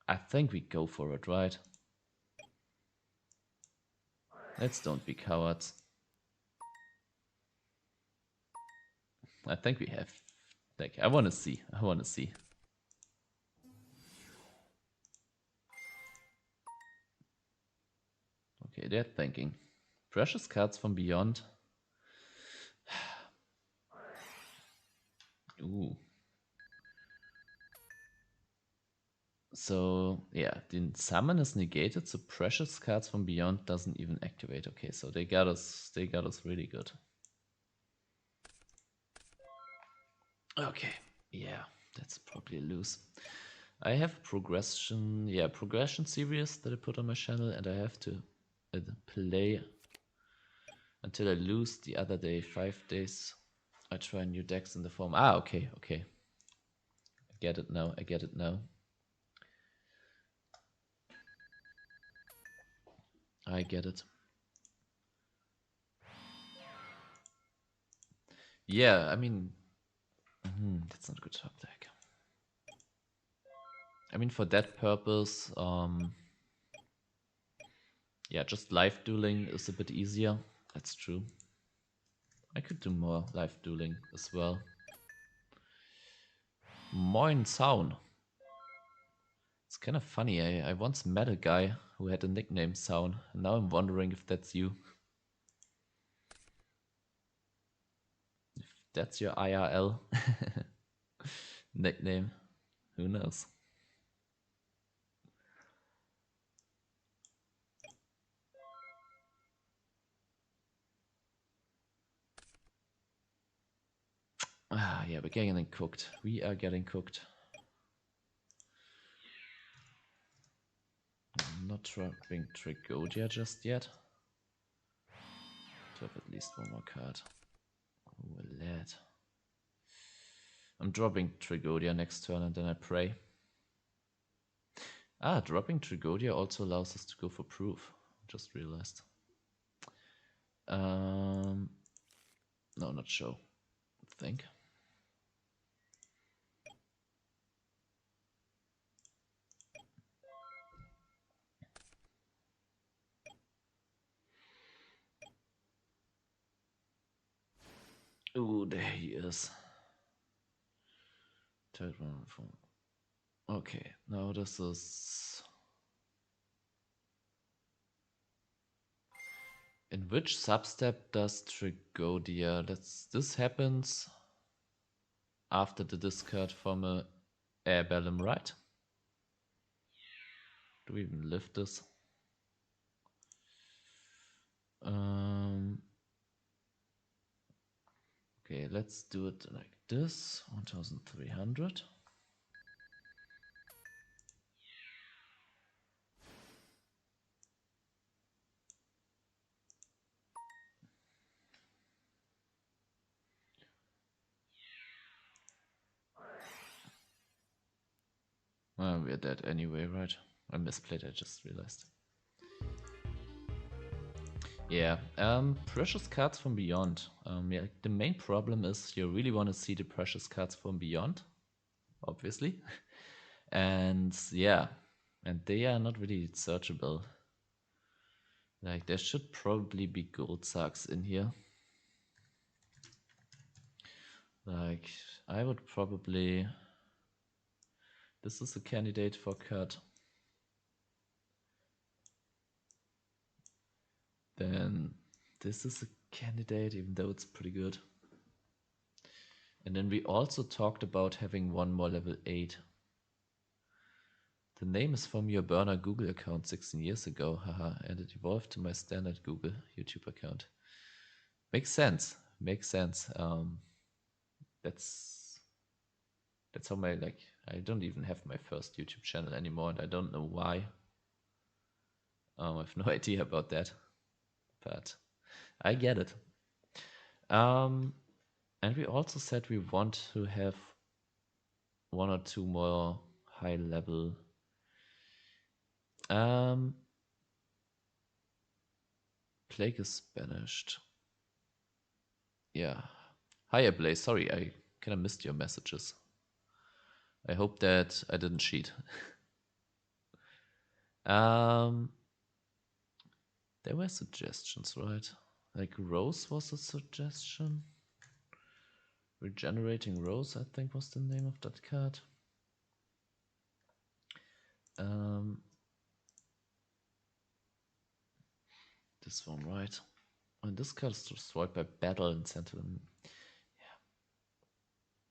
I think we go for it, right? Let's don't be cowards. I think we have. Like, I want to see. I want to see. Okay, they're thinking. Precious cards from beyond. Ooh. So, yeah, the summon is negated, so precious cards from beyond doesn't even activate. Okay, so they got us really good. Okay, yeah, that's probably a lose. I have progression series that I put on my channel, and I have to play until I lose the other day, 5 days. I try new decks in the form. Okay. I get it now. I get it. Yeah, I mean, that's not a good top deck. I mean, for that purpose, yeah, just live dueling is a bit easier. That's true. I could do more live dueling as well. Moin Sound. It's kind of funny. I once met a guy who had a nickname Sound, and now I'm wondering if that's you. If that's your IRL nickname, who knows? Yeah, we're getting cooked. We are getting cooked. I'm not dropping Trigodia just yet. To have at least 1 more card. Oh, lad. I'm dropping Trigodia next turn and then I pray. Dropping Trigodia also allows us to go for proof. Just realized. No, not show. I think. Ooh, there he is. Third one from. Okay, now this is. In which substep does Trigodia? This happens after the discard from a Air Bellum, right? Do we even lift this? Okay, let's do it like this. 1300. We're dead anyway, right? I misplayed, I just realized. Yeah, precious cards from beyond. Yeah, the main problem is you really want to see the precious cards from beyond, obviously. And yeah, and they are not really searchable. Like, there should probably be gold sacks in here. Like, I would probably... This is a candidate for cut. Then this is a candidate, even though it's pretty good. And then we also talked about having one more level 8. The name is from your burner Google account 16 years ago, haha, and it evolved to my standard Google YouTube account. Makes sense. Makes sense. That's how my, like, I don't even have my first YouTube channel anymore, and I don't know why. I have no idea about that, but I get it. And we also said we want to have one or two more high level. Plague is banished. Yeah. Hi, Ablaze. Sorry, I kind of missed your messages. I hope that I didn't cheat. There were suggestions, right? Like Rose was a suggestion. Regenerating Rose, I think, was the name of that card. This one, right? And this card is destroyed by battle in Sentinel.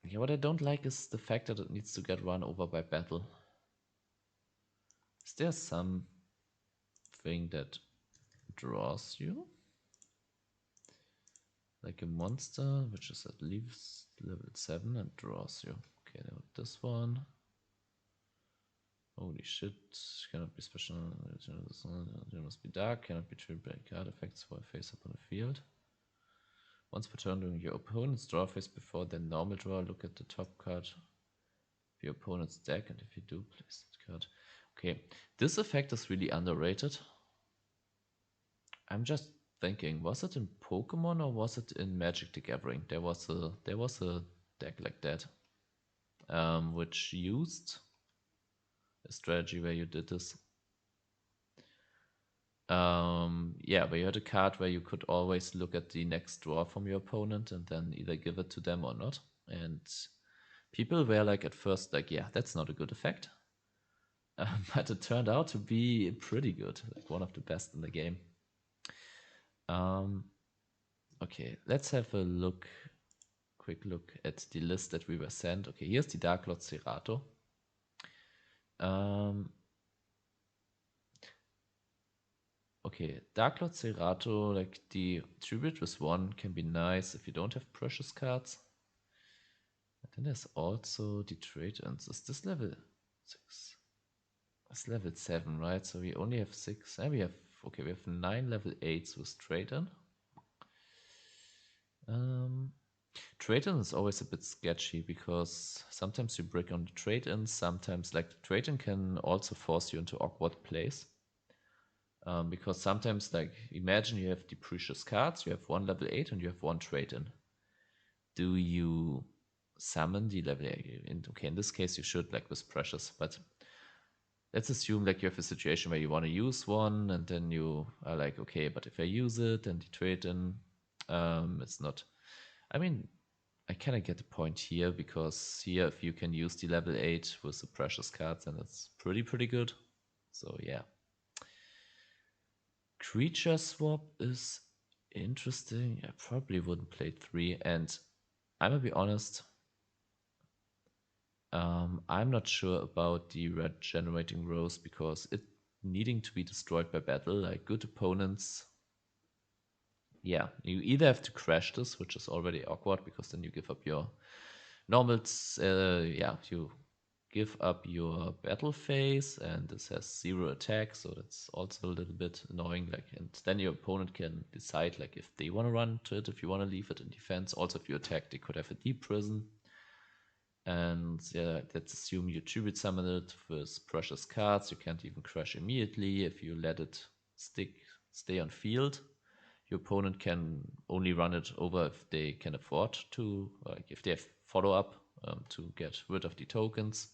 Yeah, what I don't like is the fact that it needs to get run over by battle. Is there some thing that draws you? Like a monster, which is at least level 7 and draws you. Okay, now this one. Holy shit, cannot be special, there must be dark, cannot be triggered by card effects for a face up on the field. Once per turn during your opponent's draw phase before their normal draw, look at the top card of your opponent's deck, and if you do, place that card. Okay, this effect is really underrated. I'm just thinking, was it in Pokemon or was it in Magic the Gathering? There was a deck like that, which used a strategy where you did this. Yeah, where you had a card where you could always look at the next draw from your opponent and then either give it to them or not. And people were like at first like, yeah, that's not a good effect. But it turned out to be pretty good, like one of the best in the game. Okay, let's have a quick look at the list that we were sent. Okay, here's the Dark Lord Cerato. Okay, Dark Lord Cerato, like the tribute with 1 can be nice if you don't have precious cards. And then there's also the trade-ins. Is this level 6? It's level 7, right? So we only have 6. And we have 9 level 8s with trade-in. Trade-in is always a bit sketchy because sometimes you break on the trade-in, sometimes like the trade-in can also force you into awkward plays. Because sometimes, like, imagine you have the precious cards, you have 1 level 8 and you have 1 trade-in. Do you summon the level 8? Okay, in this case you should, like with precious, but let's assume like you have a situation where you want to use one and then you are like, okay, but if I use it and the trade-in, it's not... I mean, I kind of get the point here, because here if you can use the level 8 with the precious cards, then it's pretty good. So yeah. Creature swap is interesting. I probably wouldn't play 3, and I'm gonna be honest, I'm not sure about the regenerating Rose, because it needing to be destroyed by battle, like good opponents. Yeah, you either have to crash this, which is already awkward because then you give up your normals. Yeah, you give up your battle phase, and this has 0 attack, so that's also a little bit annoying. Like, and then your opponent can decide like if they want to run to it, if you want to leave it in defense. Also, if you attack, they could have a deep prison. And yeah, let's assume you tribute summon it with precious cards. You can't even crash immediately. If you let it stay on field, your opponent can only run it over if they can afford to, like if they have follow-up to get rid of the tokens.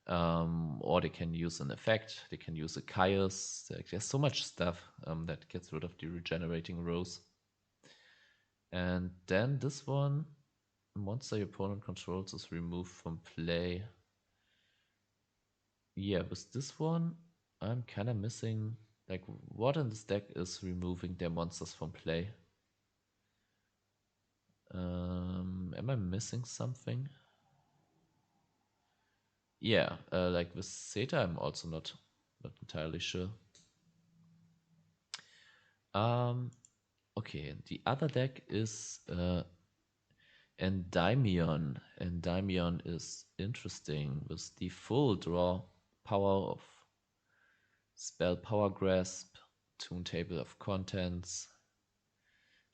Or they can use an effect. They can use a Caius. There's so much stuff that gets rid of the regenerating rows. And then this one, monster your opponent controls is removed from play. Yeah, with this one, I'm kind of missing, like, what in this deck is removing their monsters from play? Am I missing something? Yeah, like with Zeta, I'm also not entirely sure. Okay, the other deck is Endymion. Endymion is interesting with the full draw power of Spell Power Grasp, Toon Table of Contents,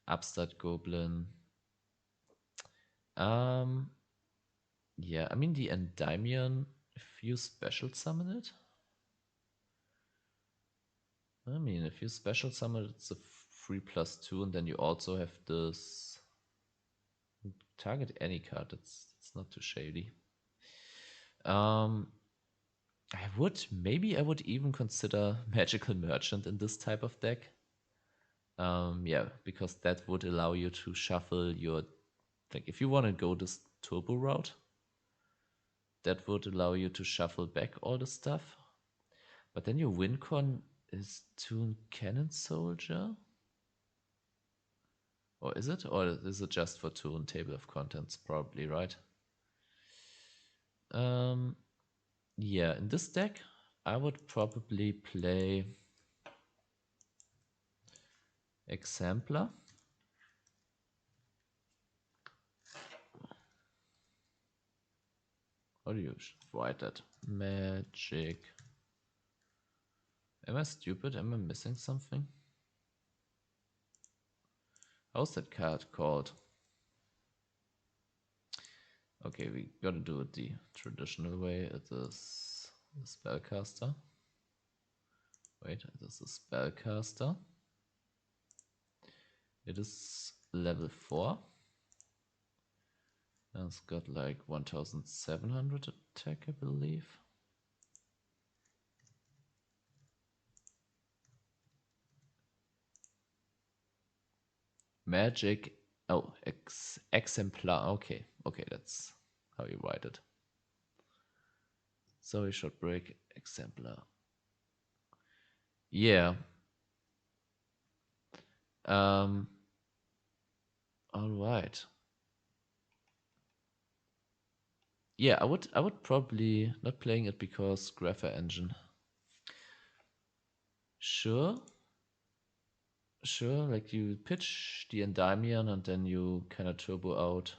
Upstart Goblin. Yeah, I mean the Endymion, if you special summon it. I mean, if you special summon it, it's a 3+2, and then you also have this target any card. It's not too shady. Maybe I would even consider Magical Merchant in this type of deck. Yeah, because that would allow you to shuffle your, like, if you want to go this turbo route, that would allow you to shuffle back all the stuff. But then your win con is Toon Cannon Soldier? Or is it? Or is it just for Toon Table of Contents? Probably, right? Yeah, in this deck, I would probably play Exemplar. How do you write that? Magic. Am I stupid? Am I missing something? How's that card called? Okay, we gotta do it the traditional way. It is a spellcaster. Wait, it is a spellcaster. It is level 4. And it's got like 1700 attack, I believe. Magic. Oh, exemplar. Okay, that's how you write it. Sorry, short break. Exemplar. Yeah. All right. Yeah, I would probably not playing it because Grapher Engine. Sure, like you pitch the Endymion and then you kind of turbo out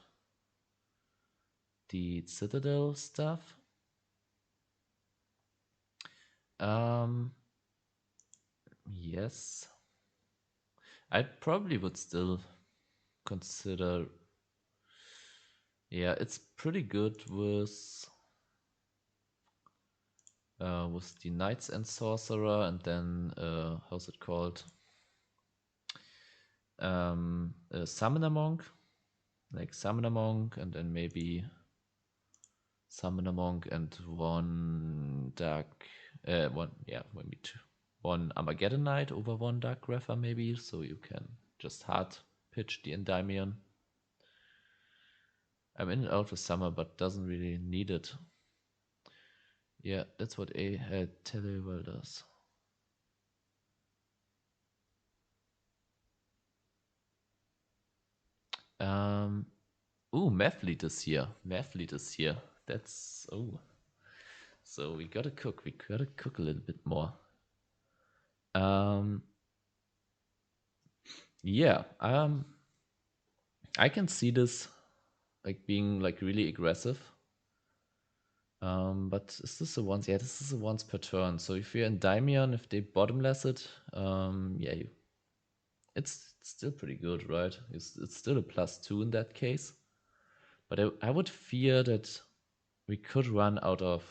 the Citadel stuff. Yes. I probably would still consider. Yeah, it's pretty good with the Knights and Sorcerer, and then how's it called? Summoner Monk, like Summoner Monk, and then maybe Summoner Monk and one Dark, maybe one Armageddon Knight over one Dark Grapher maybe, so you can just hard pitch the Endymion. I'm in and out of summer, but doesn't really need it. Yeah, that's what a Televal does. Mathlete is here. That's so we gotta cook. We gotta cook a little bit more. Yeah. I can see this like being like really aggressive. But is this a once? Yeah, this is a once per turn. So if you're in Endymion, if they bottomless it, yeah, it's still pretty good, right? It's still a +2 in that case. But I would fear that we could run out of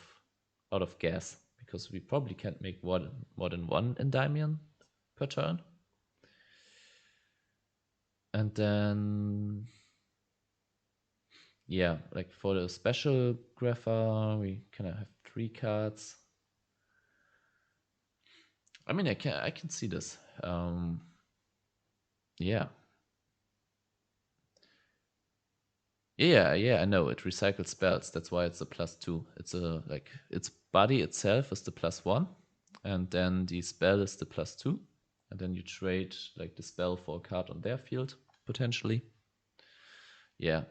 gas because we probably can't make more than one Endymion per turn. And then yeah, like for the special Grapher, we kind of have 3 cards. I mean, I can see this. Yeah. Yeah, I know. It recycles spells. That's why it's a +2. It's a its body itself is the +1, and then the spell is the +2, and then you trade like the spell for a card on their field potentially. Yeah.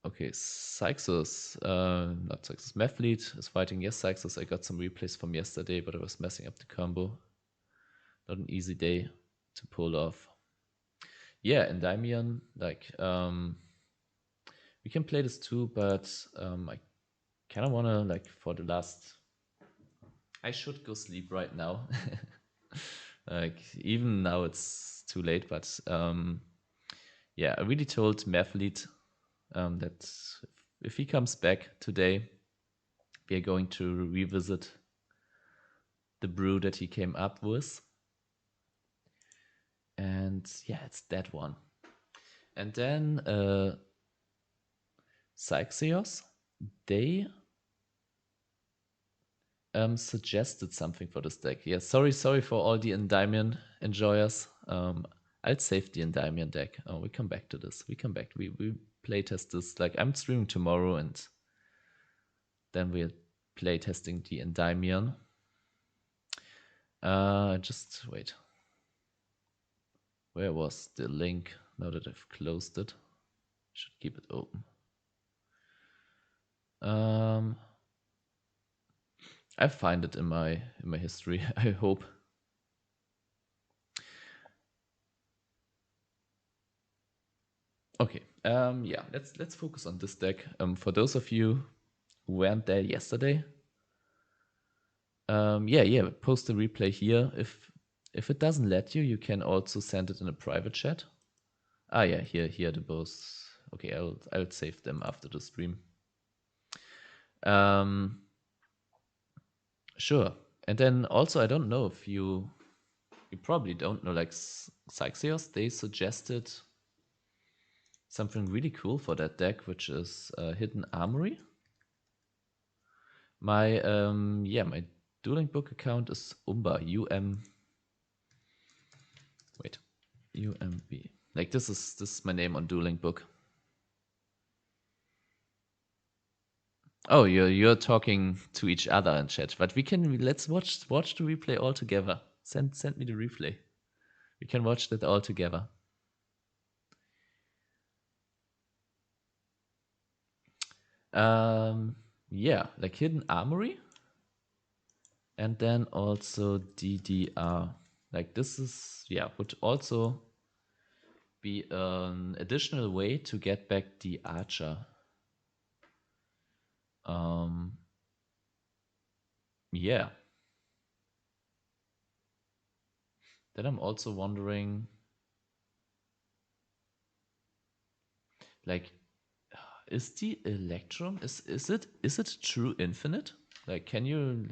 Okay, Syxus, not Syxus, Methlead is fighting. Yes, Syxus. I got some replays from yesterday, but I was messing up the combo. Not an easy day to pull off. Yeah, Endymion, like, we can play this too, but I kind of want to, like, for the last... I should go sleep right now. Like, even now it's too late, but yeah, I really told Methlead that if he comes back today, we are going to revisit the brew that he came up with. And yeah, it's that one. And then Syxios, they suggested something for this deck. Yeah, sorry for all the Endymion enjoyers. I'll save the Endymion deck. Oh, we come back to this. We playtest this. Like, I'm streaming tomorrow, and then we're playtesting the Endymion. Just wait. Where was the link? Now that I've closed it, should keep it open. I find it in my history, I hope. Okay. Yeah, let's focus on this deck. For those of you who weren't there yesterday, yeah, post the replay here. If it doesn't let you, you can also send it in a private chat. Yeah, here the both. Okay, I'll save them after the stream. Sure. And then also, I don't know if you probably don't know, like, Syxios, they suggested something really cool for that deck, which is Hidden Armory. My my dueling book account is Umba, UMB. Like, this is my name on dueling book. Oh, you're talking to each other in chat, but let's watch the replay all together. Send me the replay. We can watch that all together. Yeah, like Hidden Armory, and then also DDR. Like, this is, yeah, would also be an additional way to get back the Archer. Yeah. Then I'm also wondering, like, is the Electrum, is it true infinite? Like, can you,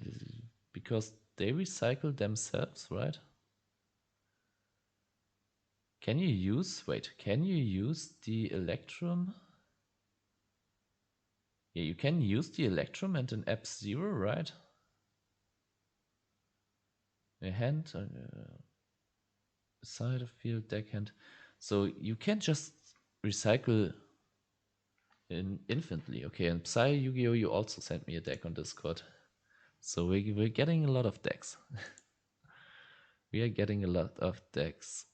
because they recycle themselves, right? Can you use the Electrum? Yeah, you can use the Electrum and an App Zero, right? A hand, side of field, deckhand. So you can just recycle infinitely. Okay, and Psy Yu-Gi-Oh! You also sent me a deck on Discord. So we're getting a lot of decks. We are getting a lot of decks.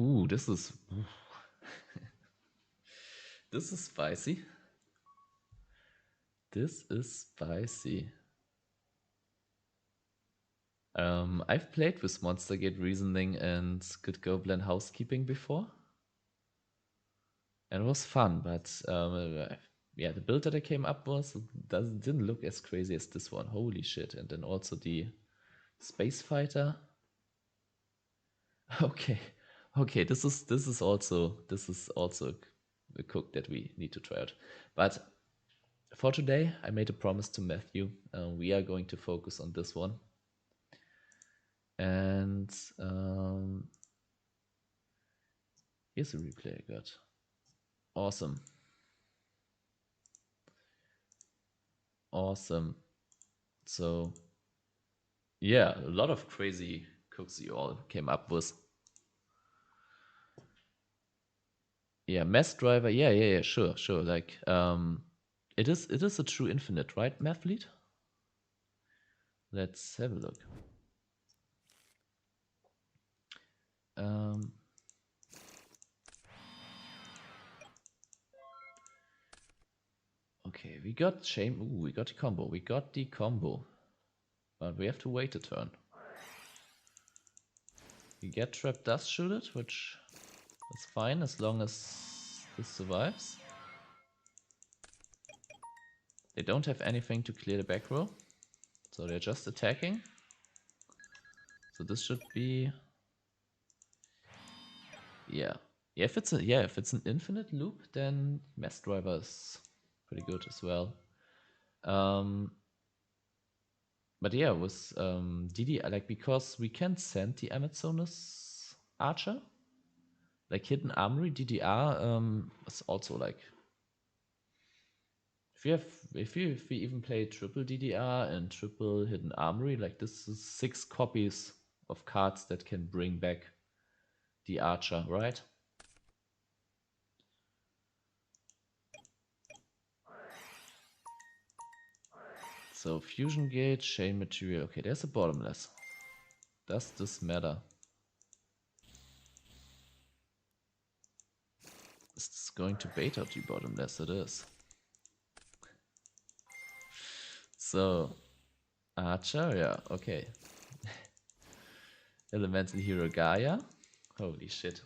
Ooh, this is this is spicy. This is spicy. I've played with Monster Gate Reasoning and Good Goblin Housekeeping before. And it was fun, but yeah, the build that I came up with didn't look as crazy as this one. Holy shit. And then also the Space Fighter. Okay, this is also a cook that we need to try out. But for today, I made a promise to Matthew. We are going to focus on this one. And Here's a replay I got. Awesome. Awesome. So, yeah, a lot of crazy cooks you all came up with. Yeah, Math Driver. Yeah, sure. Like, it is a true infinite, right, Mathlead? Let's have a look. Okay, we got shame. Ooh, we got the combo. We got the combo. But we have to wait a turn. We get Trap Dust Shooted, which is fine as long as this survives. They don't have anything to clear the back row, so they're just attacking. So this should be, yeah. If it's an infinite loop, then Mass Driver is pretty good as well. But yeah, with DD, like, because we can send the Amazonas Archer, like Hidden Armory DDR is also like, if we even play triple DDR and triple Hidden Armory, like this is 6 copies of cards that can bring back the Archer, right? So Fusion Gate, Chain Material. Okay, there's a bottomless. Does this matter? Is this going to bait out the bottomless? It is. So Archer, yeah, okay. Elemental Hero Gaia. Holy shit.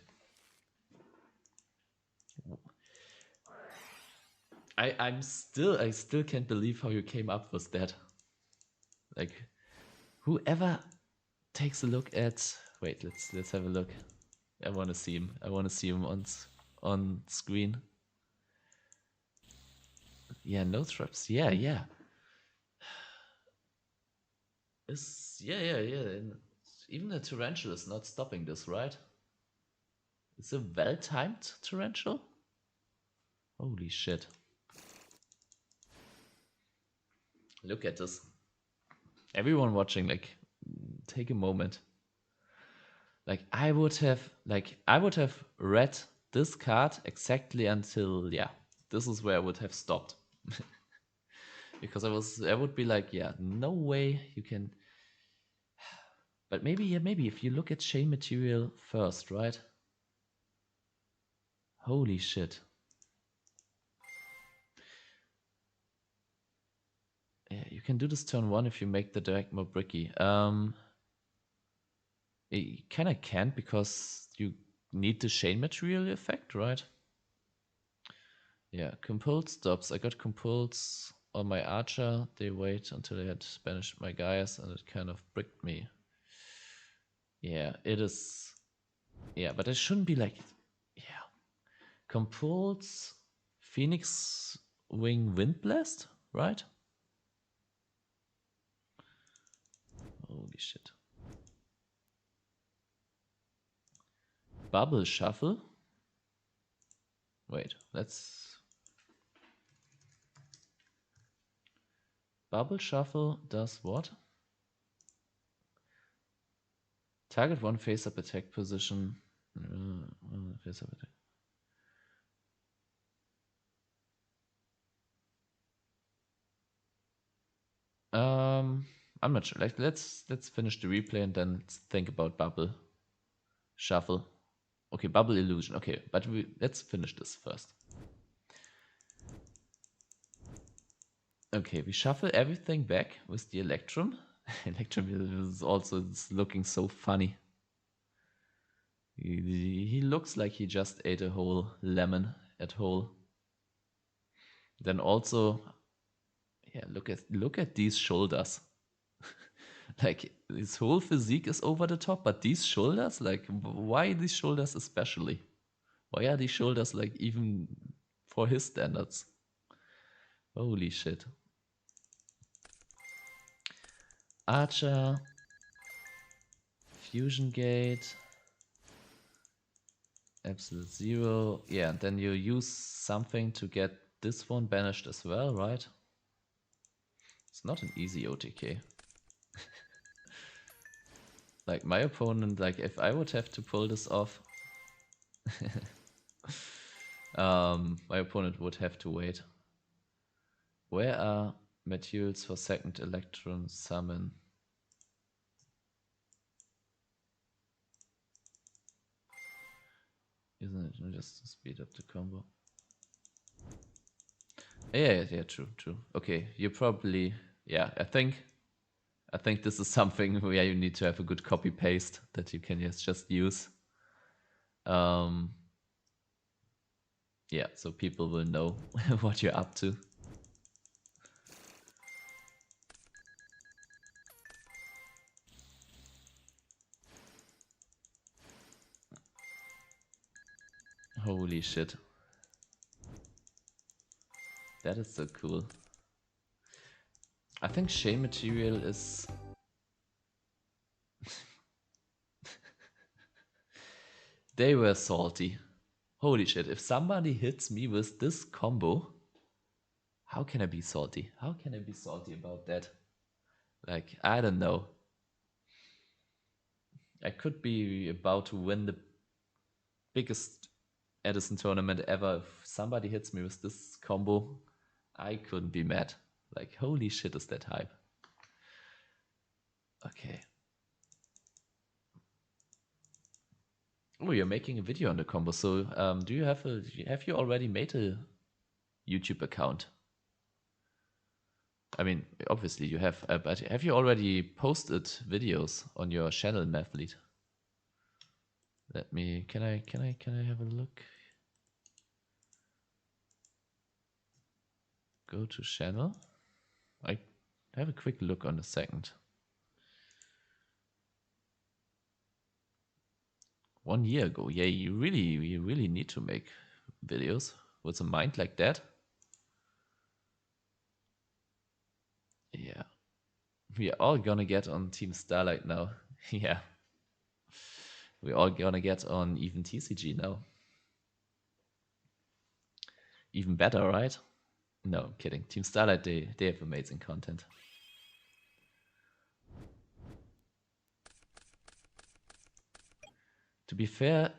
I still can't believe how you came up with that. Like, whoever takes a look at, wait, let's have a look. I want to see him. I want to see him on screen. Yeah, no traps. Yeah. Yeah. And even the Torrential is not stopping this, right? It's a well-timed Torrential? Holy shit. Look at this. Everyone watching, like, take a moment. Like, I would have read this card exactly until, yeah, this is where I would have stopped. Because I would be like, yeah, no way you can. But maybe if you look at chain material first, right? Holy shit. Yeah, you can do this turn 1 if you make the deck more bricky. You kinda can't because you need the chain material effect, right? Yeah, Compulse stops. I got Compulse on my Archer. They wait until I had banished my guys, and it kind of bricked me. Yeah, it is. Yeah, but it shouldn't be like. Yeah. Compulse, Phoenix Wing Wind Blast, right? Holy shit. Bubble Shuffle. Wait, let's. Bubble Shuffle does what? Target 1 face-up attack position. Face-up attack. I'm not sure. Like, let's finish the replay and then think about Bubble Shuffle. Okay, Bubble Illusion. Okay, but let's finish this first. Okay, we shuffle everything back with the Electrum. Electrum is also looking so funny. He looks like he just ate a whole lemon at whole. Then also, yeah, look at these shoulders. Like, his whole physique is over the top, but these shoulders, like, why these shoulders especially? Why are these shoulders, like, even for his standards? Holy shit. Archer, Fusion Gate, Absolute zero. Yeah, and then you use something to get this one banished as well, right? It's not an easy OTK. Like my opponent, like if I would have to pull this off, my opponent would have to wait. Where are materials for second Electron Summon? Isn't it just to speed up the combo? Yeah, true. Okay, you probably, yeah, I think this is something where you need to have a good copy paste that you can just use. Yeah, so people will know what you're up to. Holy shit. That is so cool. I think Shame Material is... They were salty. Holy shit, if somebody hits me with this combo, how can I be salty? How can I be salty about that? Like, I don't know. I could be about to win the biggest Edison tournament ever. If somebody hits me with this combo, I couldn't be mad. Like, holy shit, is that hype. Okay. Oh, you're making a video on the combo. So, do you have you already made a YouTube account? I mean, obviously you have, but have you already posted videos on your channel, Mathlete? Let me. Can I have a look? Go to channel. I have a quick look on a second. 1 year ago. Yeah, you really need to make videos with a mind like that. Yeah. We are all gonna get on Team Starlight now. Yeah. We're all gonna get on EvN-TCG now. Even better, right? No, I'm kidding. Team Starlight, they have amazing content. To be fair,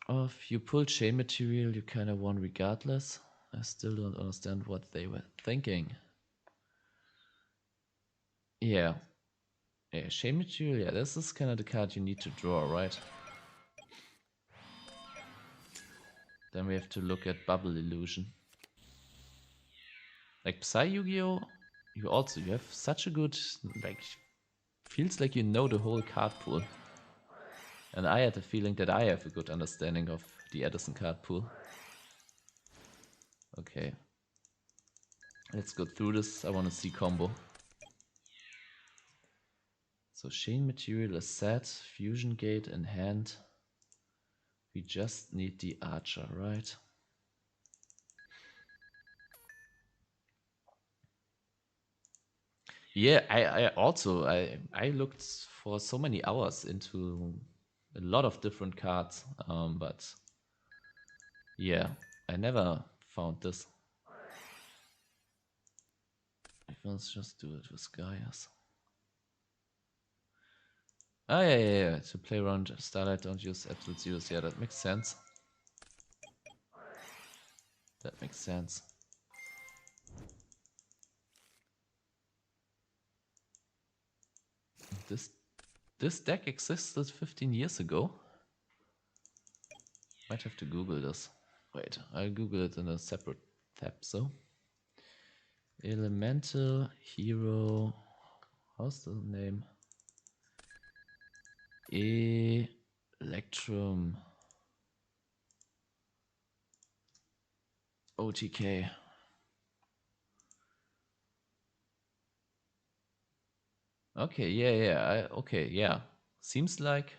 if you pull chain material, you kind of won regardless. I still don't understand what they were thinking. Yeah. Yeah, chain material, yeah, this is kind of the card you need to draw, right? Then we have to look at Bubble Illusion. Like Psy Yu-Gi-Oh! You have such a good, like, feels like you know the whole card pool. And I had the feeling that I have a good understanding of the Edison card pool. Okay. Let's go through this. I want to see combo. So chain material is set, fusion gate in hand. We just need the archer, right? Yeah, I looked for so many hours into a lot of different cards, but yeah, I never found this. Let's just do it with Gaius. Ah, yeah. To play around Starlight, don't use absolute zeros. Yeah, that makes sense. That makes sense. This deck existed 15 years ago. Might have to Google this. Wait, I'll Google it in a separate tab. So, Elemental Hero. How's the name? Electrum OTK. Okay, yeah. Seems like,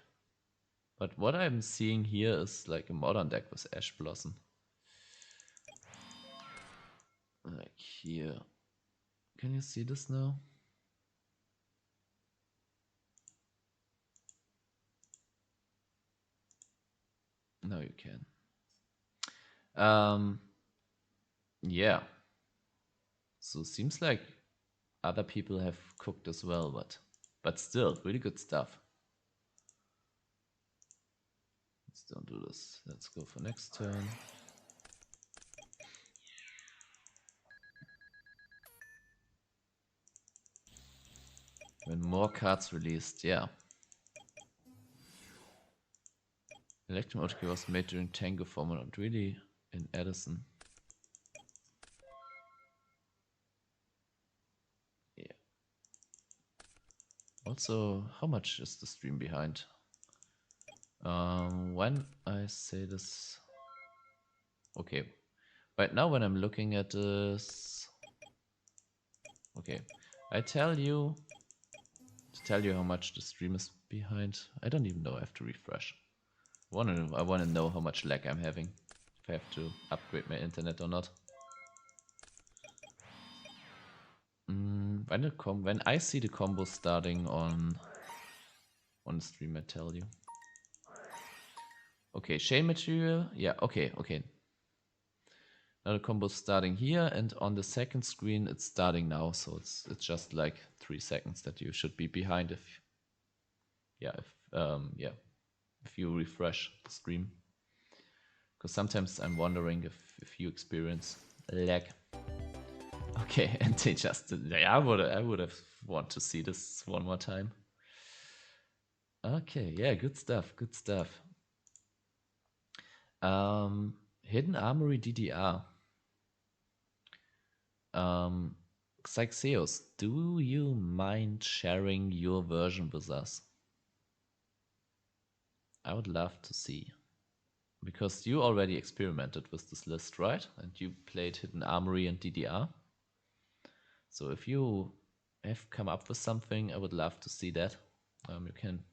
but what I'm seeing here is like a modern deck with Ash Blossom. Like here. Can you see this now? No, you can. Yeah. So seems like other people have cooked as well, but still, really good stuff. Let's don't do this. Let's go for next turn. When more cards released, yeah. Electromotive was made during Tango format, not really in Edison. Yeah. Also, how much is the stream behind? When I say this... Okay. Right now when I'm looking at this... Okay. I tell you... To tell you how much the stream is behind. I don't even know, I have to refresh. I wanna know how much lag I'm having. If I have to upgrade my internet or not. When I see the combo starting on the stream, I tell you. Okay, Shane material. Yeah, okay. Now the combo's starting here, and on the second screen it's starting now, so it's just like 3 seconds that you should be behind if you refresh the stream. Because sometimes I'm wondering if you experience lag. Okay, and they just I would have want to see this one more time. Okay, yeah, good stuff. Hidden Armory DDR. Xyxeus, do you mind sharing your version with us? I would love to see. Because you already experimented with this list, right? And you played Hidden Armory and DDR. So if you have come up with something, I would love to see that. You can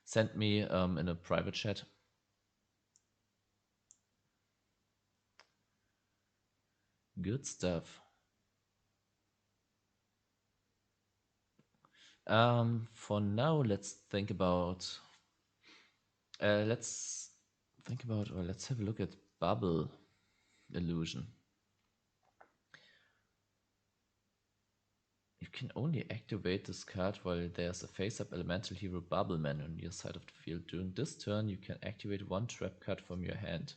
send me in a private chat. Good stuff. For now, let's have a look at Bubble Illusion. You can only activate this card while there's a face-up elemental hero Bubbleman on your side of the field. During this turn, you can activate 1 trap card from your hand.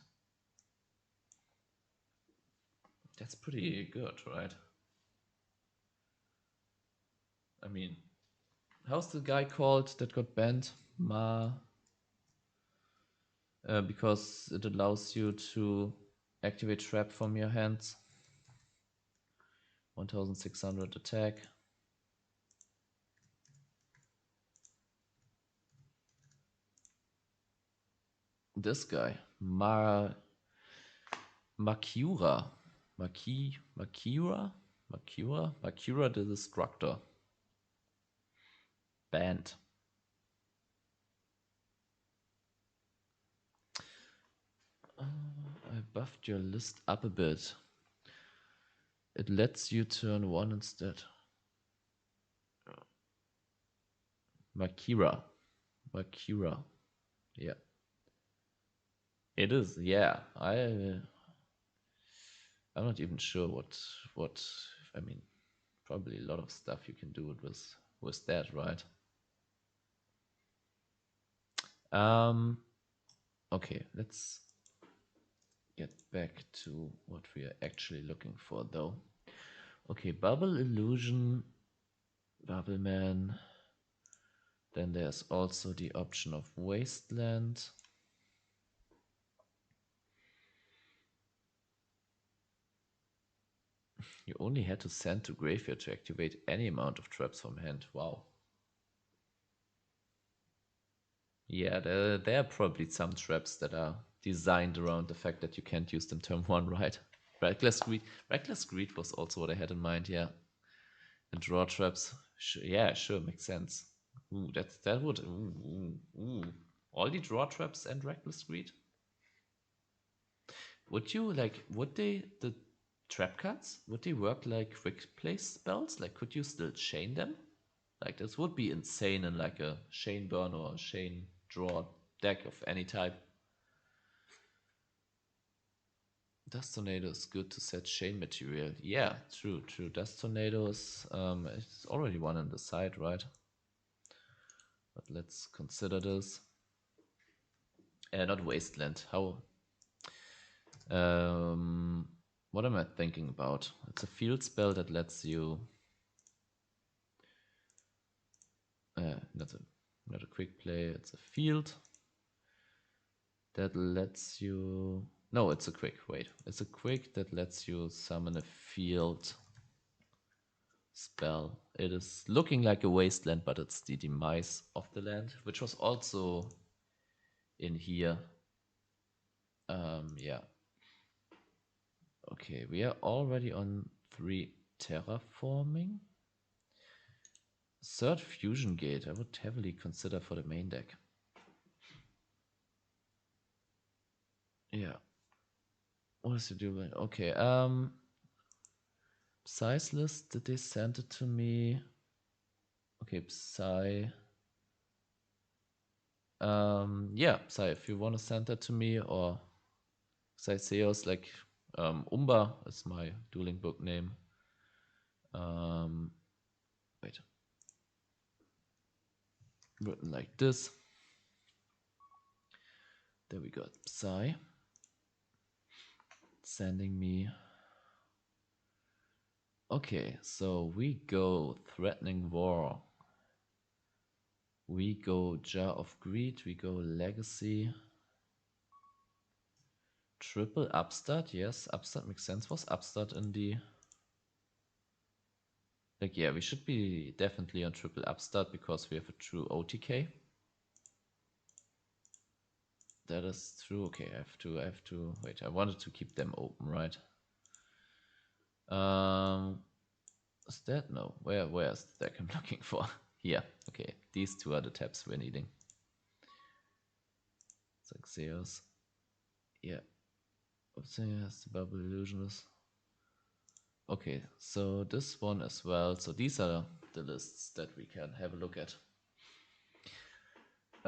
That's pretty good, right? I mean, how's the guy called that got banned? Because it allows you to activate trap from your hands. 1600 attack. This guy, Makura the Destructor. Banned. I buffed your list up a bit. It lets you turn 1 instead. Makura. Yeah. It is, yeah. I'm not even sure what I mean, probably a lot of stuff you can do with that, right? Okay, let's get back to what we are actually looking for though. Okay, Bubble Illusion, Bubbleman. Then there's also the option of Wasteland. You only had to send to graveyard to activate any amount of traps from hand. Wow. Yeah, there are probably some traps that are designed around the fact that you can't use them turn 1, right? Reckless Greed was also what I had in mind, yeah. And draw traps, yeah, sure, makes sense. Ooh, that would, all the draw traps and Reckless Greed? Would the trap cards, would they work like quick play spells? Like, could you still chain them? Like, this would be insane in like a Shane Burn or a Shane Draw deck of any type. Dust Tornado is good to set chain material. Yeah, true. Dust Tornado is it's already one on the side, right? But let's consider this. Not Wasteland. How? What am I thinking about? It's a field spell that lets you. Not a quick play. It's a field that lets you. No, it's a quick. Wait, it's a quick that lets you summon a field spell. It is looking like a wasteland, but it's the demise of the land, which was also in here. Yeah. Okay, we are already on 3 terraforming. Third fusion gate, I would heavily consider for the main deck. Yeah. What is it doing? Okay, Psy's list, did they send it to me? Okay, Psy. Yeah, Psy, if you want to send that to me, or Psyseos, like Umba is my dueling book name. Wait. Written like this. There we go. Psy. Sending me. Okay, so we go Threatening War. We go Jar of Greed. We go Legacy. Triple Upstart. Yes, Upstart makes sense. Was Upstart in the... Like, yeah, we should be definitely on triple Upstart because we have a true OTK. That is true. Okay, I have to wait. I wanted to keep them open, right? Is that no? Where's the deck I'm looking for? Here. Okay, these two are the tabs we're needing. It's like Zeus. Yeah. Yes, the Bubble Illusionist. Okay, so this one as well. So these are the lists that we can have a look at.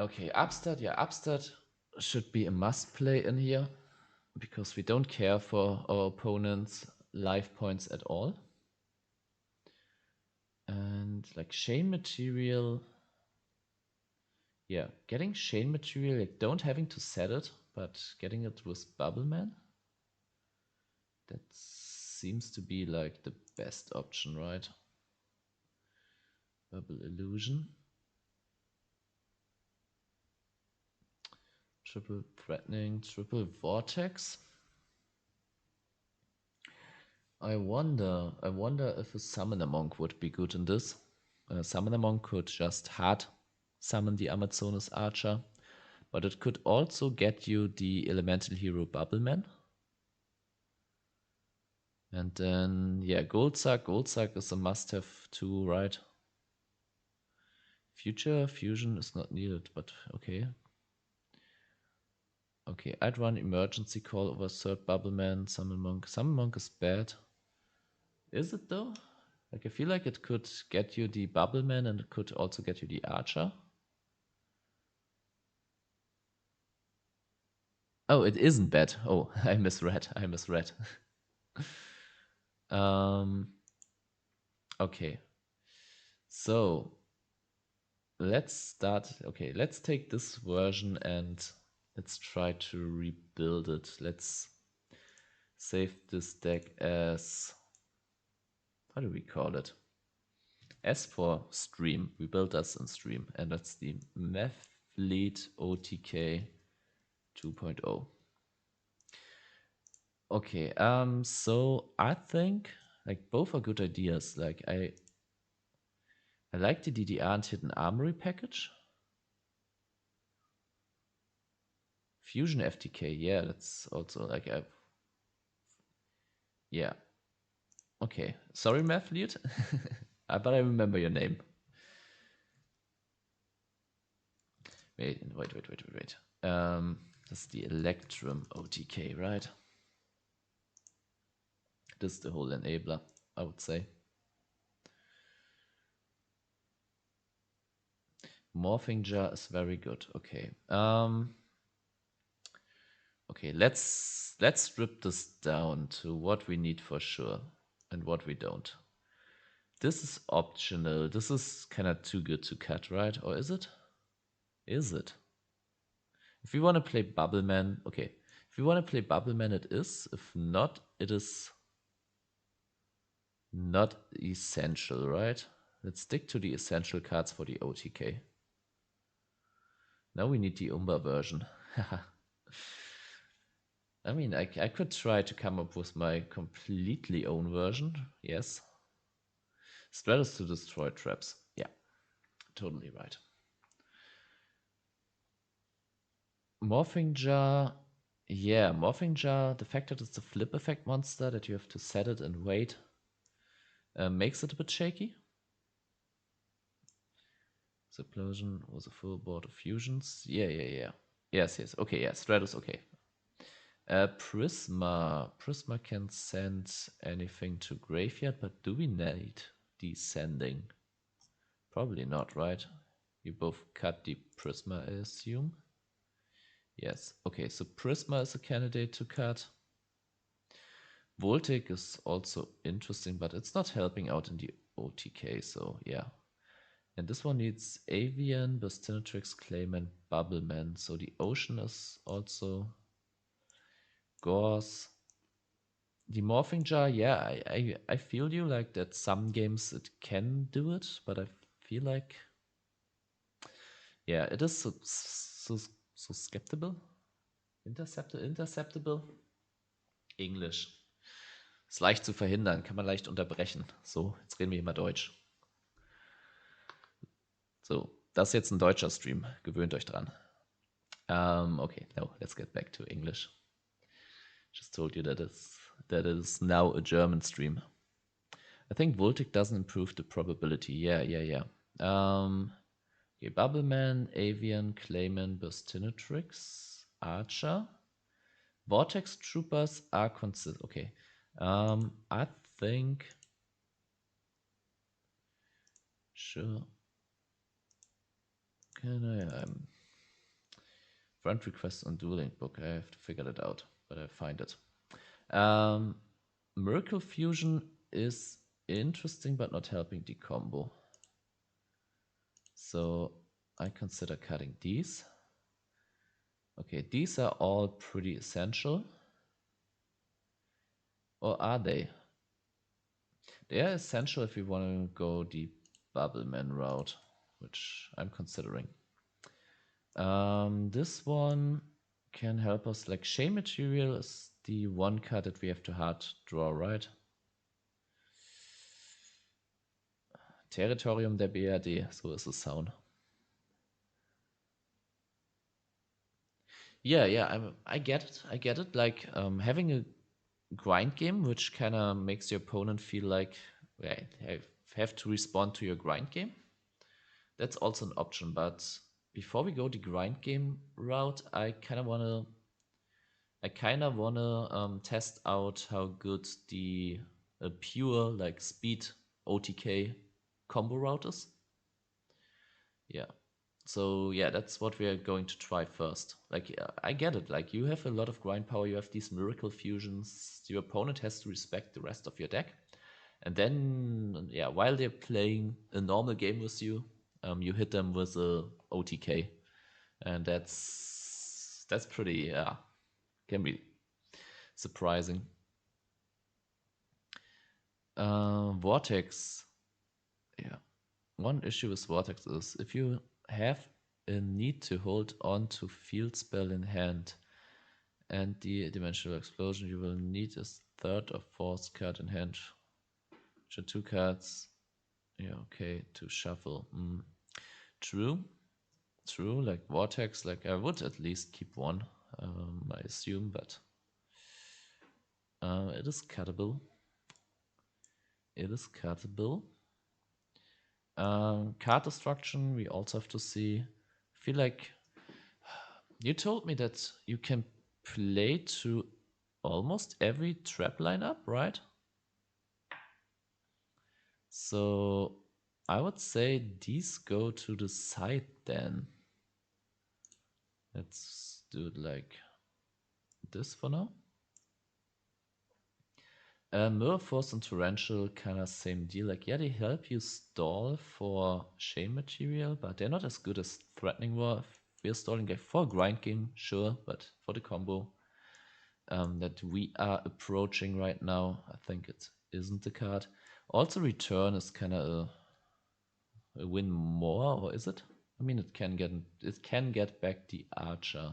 Okay, Upstart. Yeah, Upstart should be a must play in here because we don't care for our opponent's life points at all. And like Chain Material, yeah, getting Chain Material, like don't having to set it, but getting it with Bubble Man, that seems to be like the best option, right? Bubble Illusion. Triple Threatening, Triple Vortex. I wonder if a Summoner Monk would be good in this. Summoner Monk could just hard summon the Amazonas Archer, but it could also get you the Elemental Hero Bubbleman. And then, yeah, Goldsuck. Goldsuck is a must-have too, right? Future Fusion is not needed, but okay. Okay, I'd run Emergency Call over third Bubbleman, Summon Monk. Summon Monk is bad. Is it though? Like, I feel like it could get you the Bubbleman and it could also get you the Archer. Oh, it isn't bad. Oh, I misread. Okay. So, let's start. Okay, let's take this version and let's try to rebuild it. Let's save this deck as... How do we call it? S for stream. We built us in stream, and that's the Methlead OTK 2.0. Okay, so I think like both are good ideas. Like I like the DDR and Hidden Armory package. Fusion FTK, yeah, that's also like yeah. Okay, sorry, Methlead, but I remember your name. Wait. That's the Electrum OTK, right? This is the whole enabler, I would say. Morphing Jar is very good. Okay. Okay, let's strip this down to what we need for sure and what we don't. This is optional. This is kind of too good to cut, right? Or is it? Is it? If we want to play Bubbleman, okay. If we want to play Bubbleman, it is. If not, it is not essential, right? Let's stick to the essential cards for the OTK. Now we need the Umber version. I mean, I could try to come up with my completely own version. Yes. Stratus to destroy traps. Yeah, totally right. Morphing Jar. Yeah, Morphing Jar, the fact that it's a flip effect monster, that you have to set it and wait, makes it a bit shaky. Explosion was a full board of fusions. Yeah. Yes. Okay, yeah, Stratus, okay. Prisma. Prisma can send anything to graveyard, but do we need descending? Probably not, right? You both cut the Prisma, I assume. Yes. Okay, so Prisma is a candidate to cut. Voltic is also interesting, but it's not helping out in the OTK, so yeah. And this one needs Avian, Bastinatrix, Clayman, Bubbleman. So the Ocean is also Gauze. The Morphing Jar, yeah, I feel you, like that some games it can do it, but I feel like, yeah, it is so skeptical. Interceptable? Englisch. Ist leicht zu verhindern, kann man leicht unterbrechen. So, jetzt reden wir immer Deutsch. So, das ist jetzt ein deutscher Stream. Gewöhnt euch dran. Okay, no, let's get back to English. Just told you that it is now a German stream. I think Voltic doesn't improve the probability. Yeah. Okay, Bubbleman, Avian, Clayman, Burstinatrix, Archer. Vortex Troopers are consistent. Okay. I think. Sure. Can I? Front request on dueling book. I have to figure that out, but I find it. Miracle Fusion is interesting, but not helping the combo. So I consider cutting these. Okay, these are all pretty essential. Or are they? They are essential if we want to go the Bubbleman route, which I'm considering. This one can help us. Like Shea Material is the one card that we have to hard draw, right? Territorium der BRD, so is the sound. Yeah, I get it. Like having a grind game, which kind of makes your opponent feel like have to respond to your grind game. That's also an option, but before we go the grind game route, I kind of wanna test out how good the pure like speed OTK combo route is. Yeah. So yeah, that's what we are going to try first. Like I get it. Like you have a lot of grind power. You have these miracle fusions. Your opponent has to respect the rest of your deck. And then yeah, while they're playing a normal game with you, you hit them with a OTK, and that's pretty can be surprising. Vortex. Yeah. One issue with Vortex is if you have a need to hold on to field spell in hand and the dimensional explosion, you will need a third or fourth card in hand. Which are two cards. Yeah, okay, to shuffle. True. Like Vortex, like I would at least keep one, I assume, but it is cuttable. Card destruction, we also have to see. I feel like you told me that you can play to almost every trap lineup, right? So I would say these go to the side then. Let's do it like this for now. Mirror Force and Torrential kind of same deal. Like, yeah, they help you stall for chain material, but they're not as good as Threatening War. If we're stalling like for a grind game, sure, but for the combo that we are approaching right now, I think it isn't the card. Also, Return is kind of a win more, or is it? I mean, it can get back the Archer.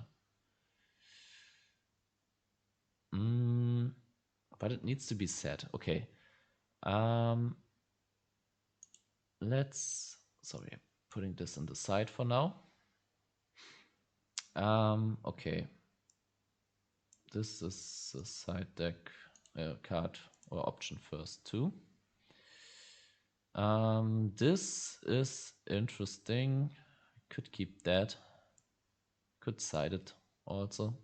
But it needs to be set. Okay. Sorry, putting this on the side for now. Okay. This is a side deck card or option first too. This is interesting. Could keep that. Could side it also.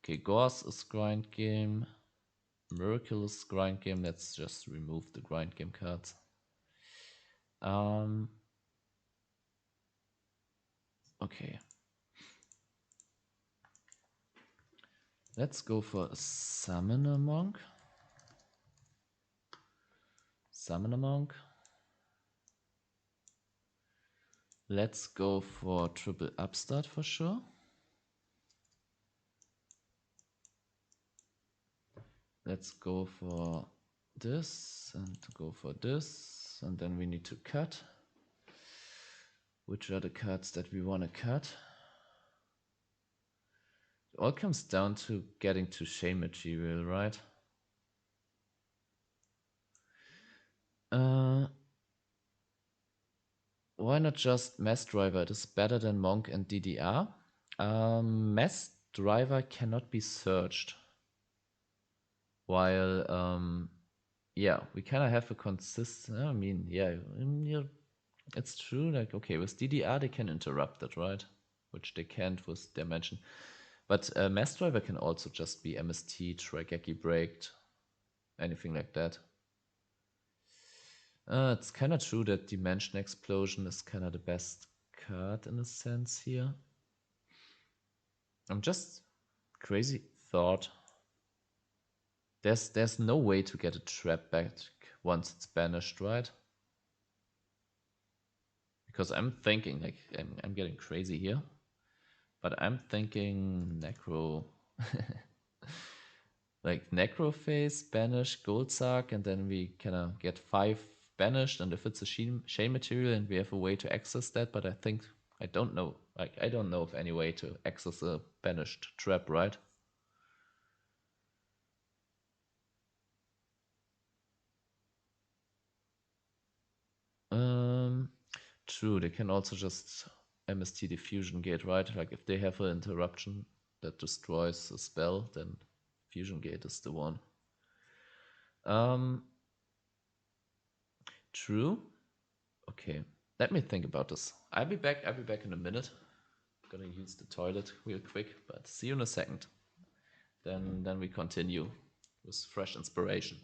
Okay, Gorse is grind game. Miracle is grind game. Let's just remove the grind game cards. Okay. Let's go for a Summoner Monk. Summoner Monk. Let's go for triple upstart for sure. Let's go for this and go for this. And then we need to cut. Which are the cards that we want to cut? It all comes down to getting to chain material, right? Why not just Mass Driver? It is better than Monk and DDR. Mass Driver cannot be searched. While, yeah, we kind of have a consistent, I mean, yeah, it's true. Like, okay, with DDR, they can interrupt it, right? Which they can't with Dimension. But Mass Driver can also just be MST, Trigeki Breaked, anything like that. It's kind of true that Dimension Explosion is kind of the best card in a sense here. I'm just crazy thought. There's no way to get a trap back once it's banished, right? Because I'm thinking, like, I'm getting crazy here. But I'm thinking Necro. Like Necro Phase, banish, Goldsack, and then we kind of get 5 banished, and if it's a chain material and we have a way to access that, but I don't know of any way to access a banished trap, right? True, they can also just MST the Fusion Gate, right? Like if they have an interruption that destroys a spell, then Fusion Gate is the one. True. Okay, let me think about this. I'll be back in a minute. I'm gonna use the toilet real quick, but see you in a second. Then we continue with fresh inspiration.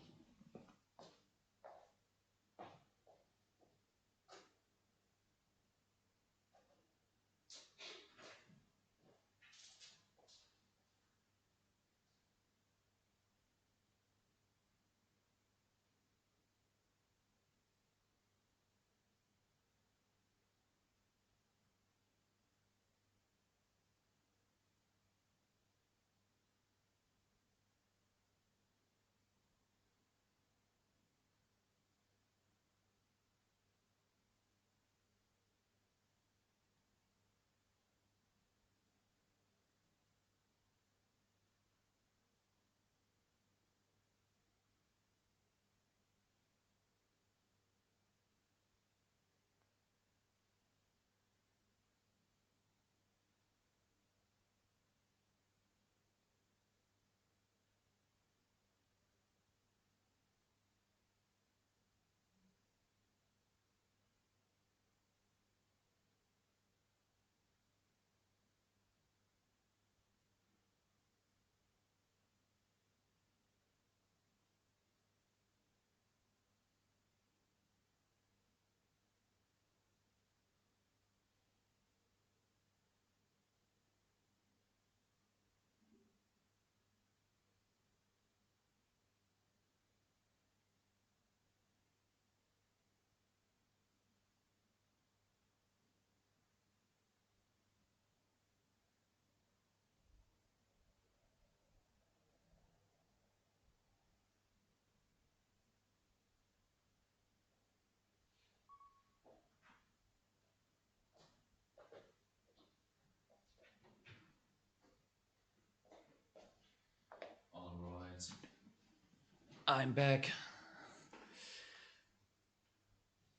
I'm back.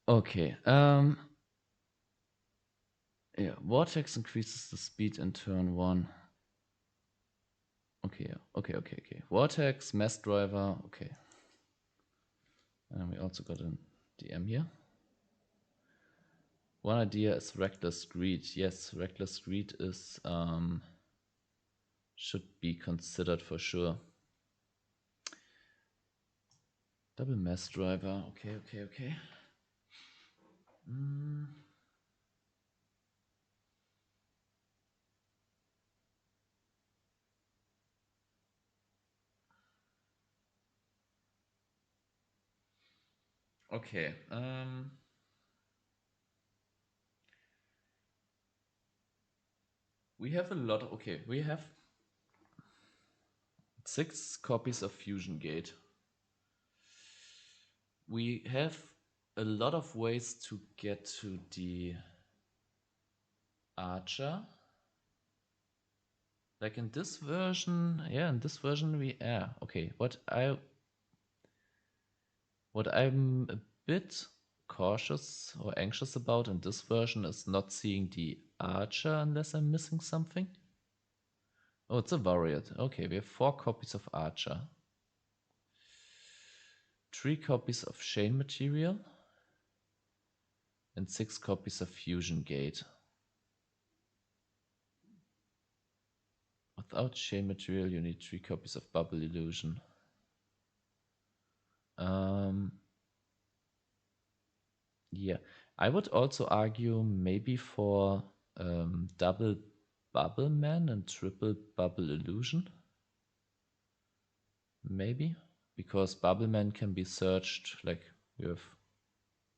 Okay. Yeah, Vortex increases the speed in turn 1. Okay, okay. Vortex, Mass Driver, okay. And we also got an DM here. One idea is Reckless Greed. Yes, Reckless Greed is should be considered for sure. Double Mass Driver, okay. Okay, we have a lot of, okay, we have 6 copies of Fusion Gate. We have a lot of ways to get to the Archer. Like in this version, yeah, in this version we, yeah, okay. What I'm a bit cautious or anxious about in this version is not seeing the Archer unless I'm missing something. Oh, it's a Warrior. Okay, we have 4 copies of Archer. 3 copies of Chain Material. And 6 copies of Fusion Gate. Without Chain Material, you need 3 copies of Bubble Illusion. Yeah, I would also argue maybe for double Bubble Man and triple Bubble Illusion. Maybe because Bubble Man can be searched, like you have,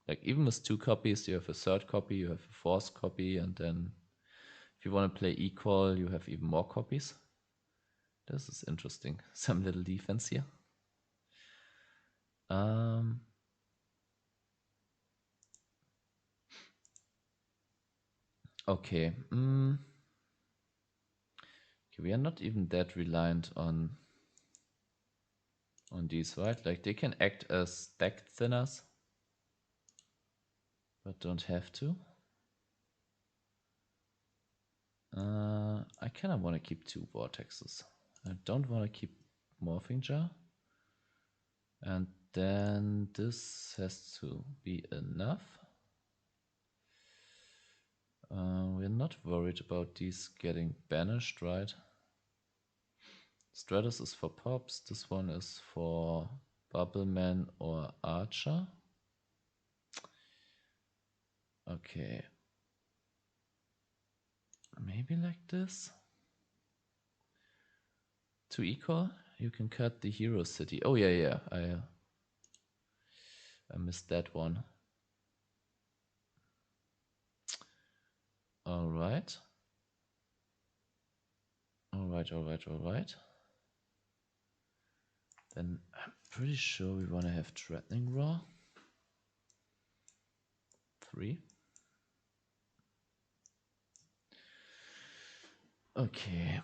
like even with 2 copies, you have a 3rd copy, you have a 4th copy, and then if you want to play equal, you have even more copies. This is interesting. Some little defense here. Okay. Okay, we are not even that reliant on these, right? Like they can act as deck thinners, but don't have to. I kind of want to keep 2 vortexes. I don't want to keep Morphing Jar. And then this has to be enough. We're not worried about these getting banished, right? Stratus is for pops. This one is for Bubbleman or Archer. Okay. Maybe like this. To equal, you can cut the hero city. Oh yeah. I missed that one. Alright. Then I'm pretty sure we want to have Threatening Raw. 3. Okay.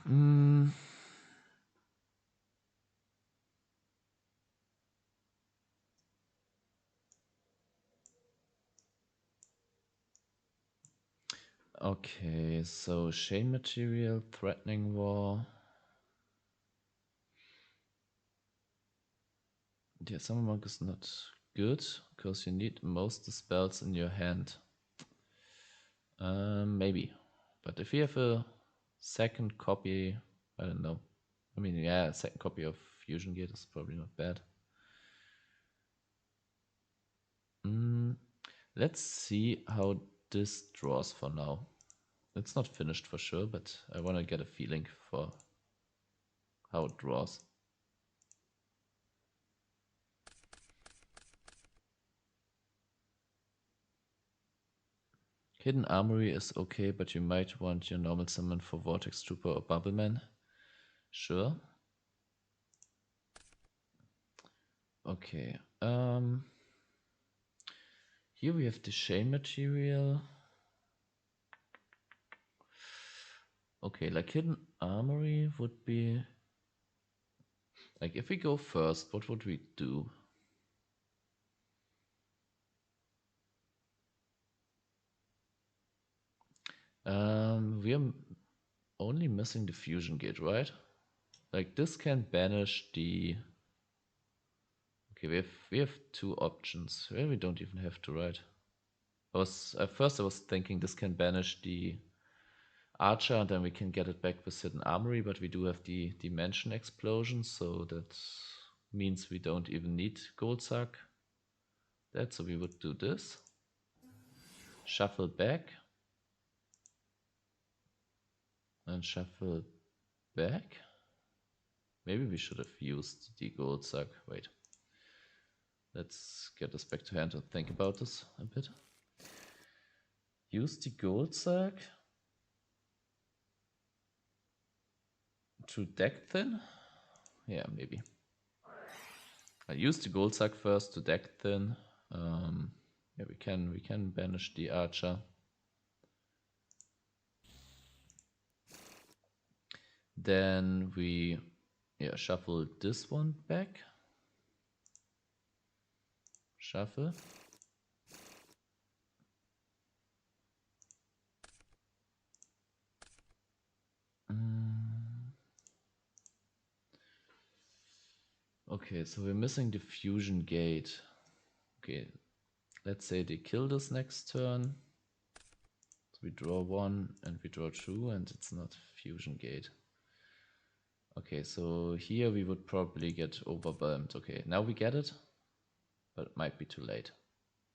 Okay, so Chain Material, Threatening War. Yeah, Summer Monk is not good because you need most of the spells in your hand. Maybe. But if you have a 2nd copy, I don't know. I mean, yeah, a 2nd copy of Fusion Gate is probably not bad. Let's see how this draws for now. It's not finished for sure, but I want to get a feeling for how it draws. Hidden Armory is okay, but you might want your normal summon for Vortex Trooper or Bubbleman. Sure. Okay. Here we have the Chain Material. Okay, like Hidden Armory would be Like if we go first, what would we do? We are only missing the fusion gate, right? Like this can banish the. Okay, we have two options. Well, we don't even have to, right? At first I was thinking this can banish the archer, and then we can get it back with hidden armory, but we do have the dimension explosion, so that means we don't even need gold suck. So we would do this. Shuffle back. And shuffle back. Maybe we should have used the gold suck. Wait. Let's get this back to hand and think about this a bit. Use the gold suck to deck thin? Yeah, maybe. I use the gold suck first to deck thin. Yeah, we can banish the archer. Then we shuffle this one back. Shuffle. Okay, so we're missing the fusion gate. Okay, let's say they kill this next turn. So we draw one and we draw two, and it's not fusion gate. Okay, so here we would probably get overwhelmed. Okay, now we get it, but it might be too late.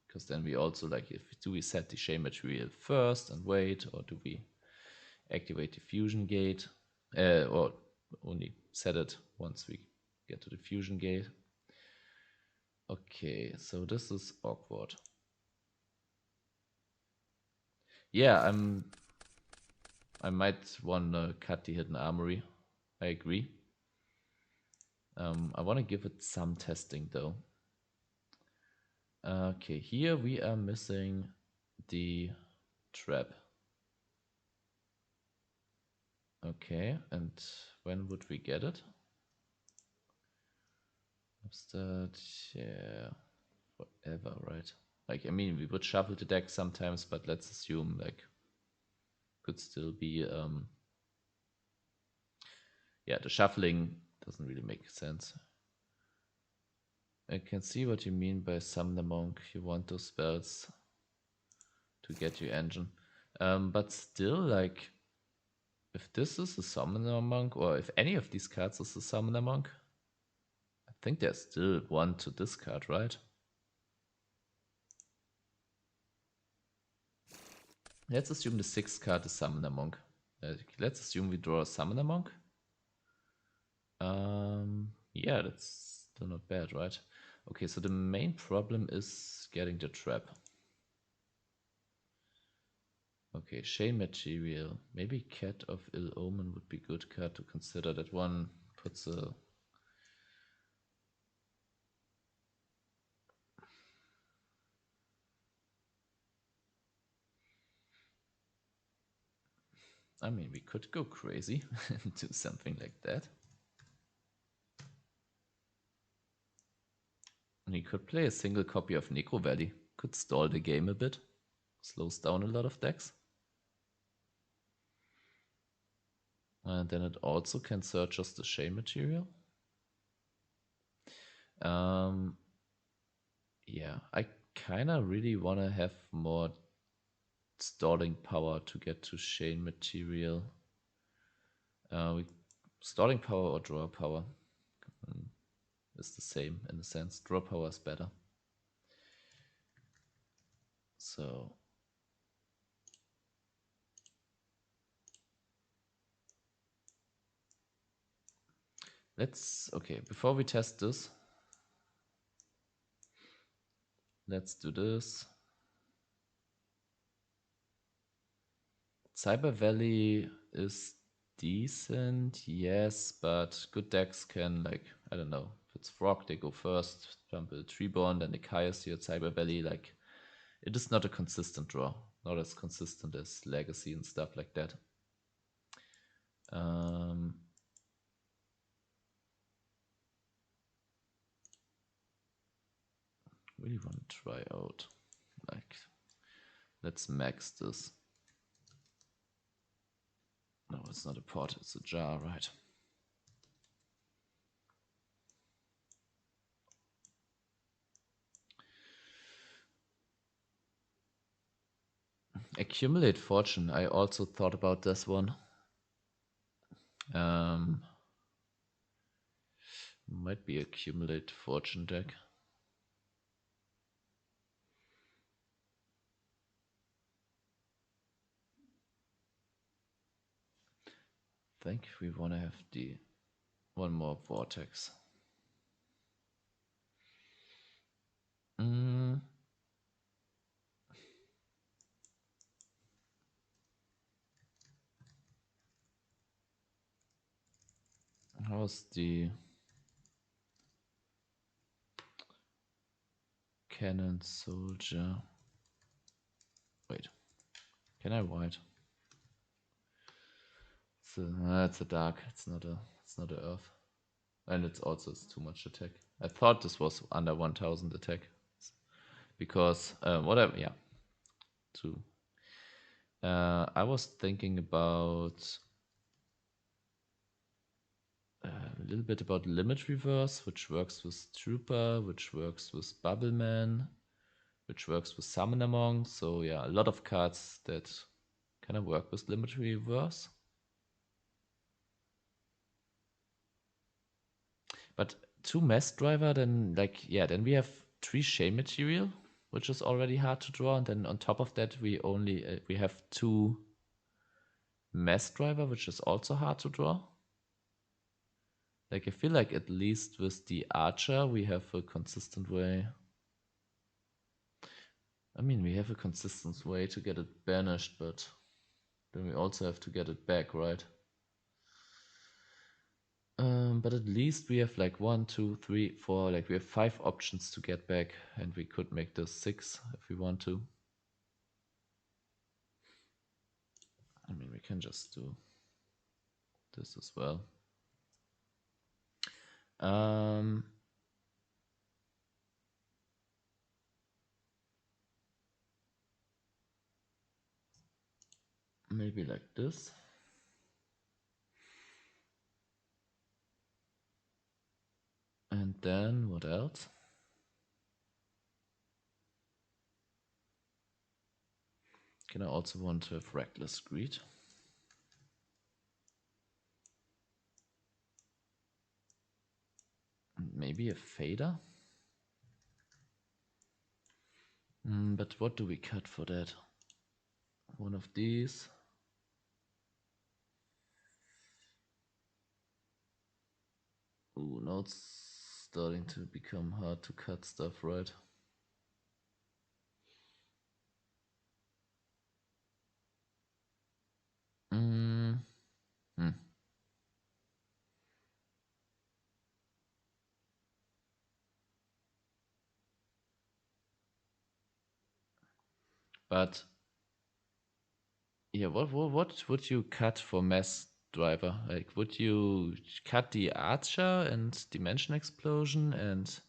Because then we also do we set the shame material first and wait, or do we activate the fusion gate? Or only set it once we get to the fusion gate. Okay, so this is awkward. Yeah, I might want to cut the hidden armory. I agree. I want to give it some testing though. Okay, here we are missing the trap. Okay, and when would we get it? Upstart, yeah, forever, right? Like, I mean, we would shuffle the deck sometimes, but let's assume, like, could still be, yeah, the shuffling doesn't really make sense. I can see what you mean by Summoner Monk. You want those spells to get you engine. But still, like, if this is a Summoner Monk, or if any of these cards is a Summoner Monk, I think there's still one to discard, right? Let's assume the 6th card is Summoner Monk. Let's assume we draw a Summoner Monk. Yeah, that's still not bad, right? Okay, so the main problem is getting the trap. Okay, Shane Material. Maybe Cat of Ill Omen would be a good card to consider. That one puts a... I mean, we could go crazy and do something like that. And he could play a single copy of Necro Valley. Could stall the game a bit. Slows down a lot of decks. And then it also can search as the Shame Material. Yeah, I kind of really want to have more stalling power to get to Shane Material. Stalling power or draw power is the same in a sense. Draw power is better. So okay, before we test this, let's do this. Cyber Valley is decent, yes, but good decks can, like, I don't know, if it's Frog, they go first, jump a Treeborn, then the Caius here at Cyber Valley, like, it is not a consistent draw, not as consistent as Legacy and stuff like that. really want to try out, like, let's max this. No, it's not a pot, it's a jar, right? Accumulate fortune. I also thought about this one. Might be accumulate fortune deck. I think we want to have the one more vortex. How's the cannon soldier? Wait, can I white? It's a dark. It's not a earth, and it's too much attack. I thought this was under 1000 attack because whatever. Yeah, two. I was thinking about a little bit about limit reverse, which works with trooper, which works with bubbleman, which works with summon among. So yeah, a lot of cards that kind of work with limit reverse. But 2 mass driver, then then we have 3 chain material, which is already hard to draw, and then on top of that we only we have 2 mass driver, which is also hard to draw. Like I feel like at least with the archer we have a consistent way. I mean, we have a consistent way to get it banished, but then we also have to get it back, right? But at least we have like 1, 2, 3, 4, like we have 5 options to get back, and we could make this 6 if we want to. I mean, we can just do this as well. Maybe like this. And then what else? Can I also want to have Reckless Greed? Maybe a fader? But what do we cut for that? One of these. Ooh, now it's starting to become hard to cut stuff, right? But yeah, what would you cut for mass driver? Like, would you cut the archer and dimension explosion and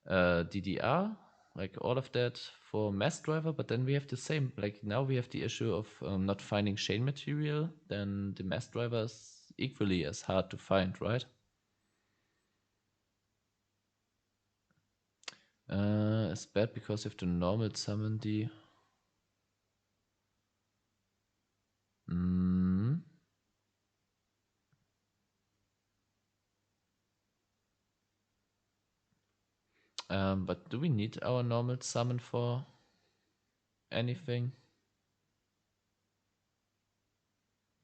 DDR, like all of that for mass driver? But then we have the same. Like now we have the issue of not finding chain material. Then the mass driver is equally as hard to find, right? It's bad because you have to normal summon the. But do we need our normal summon for anything?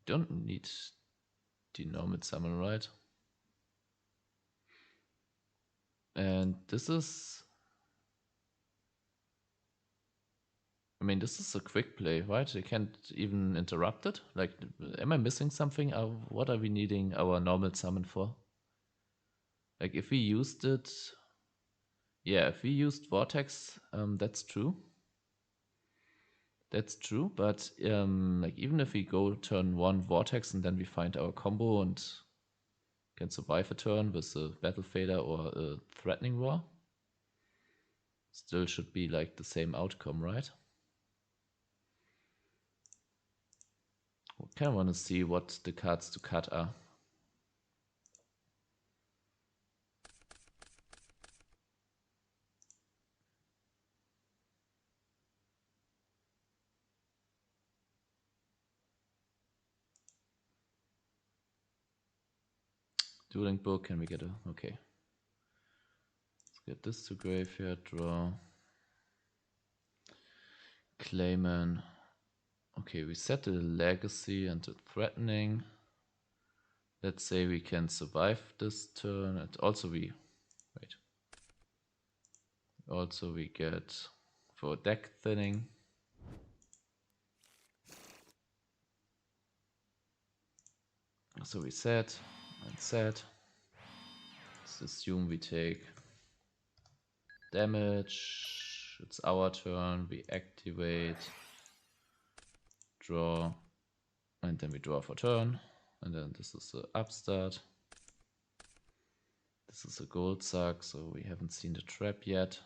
Don't need the normal summon, right? And this is. I mean, this is a quick play, right? You can't even interrupt it. Like, am I missing something? What are we needing our normal summon for? Like, if we used it. Yeah, if we used Vortex, that's true. That's true, but like even if we go turn 1 Vortex and then we find our combo and can survive a turn with a Battle Fader or a Threatening Roar, Still should be like the same outcome, right? I kind of want to see what the cards to cut are. Dueling book, can we get a... Okay. Let's get this to graveyard, draw. Clayman. Okay, we set the legacy and the threatening. Let's say we can survive this turn. And also we... Wait. Also we get for deck thinning. So we set and set. Let's assume we take damage. It's our turn. We activate, draw, and then we draw for turn. And then this is the upstart. This is a gold suck, so we haven't seen the trap yet.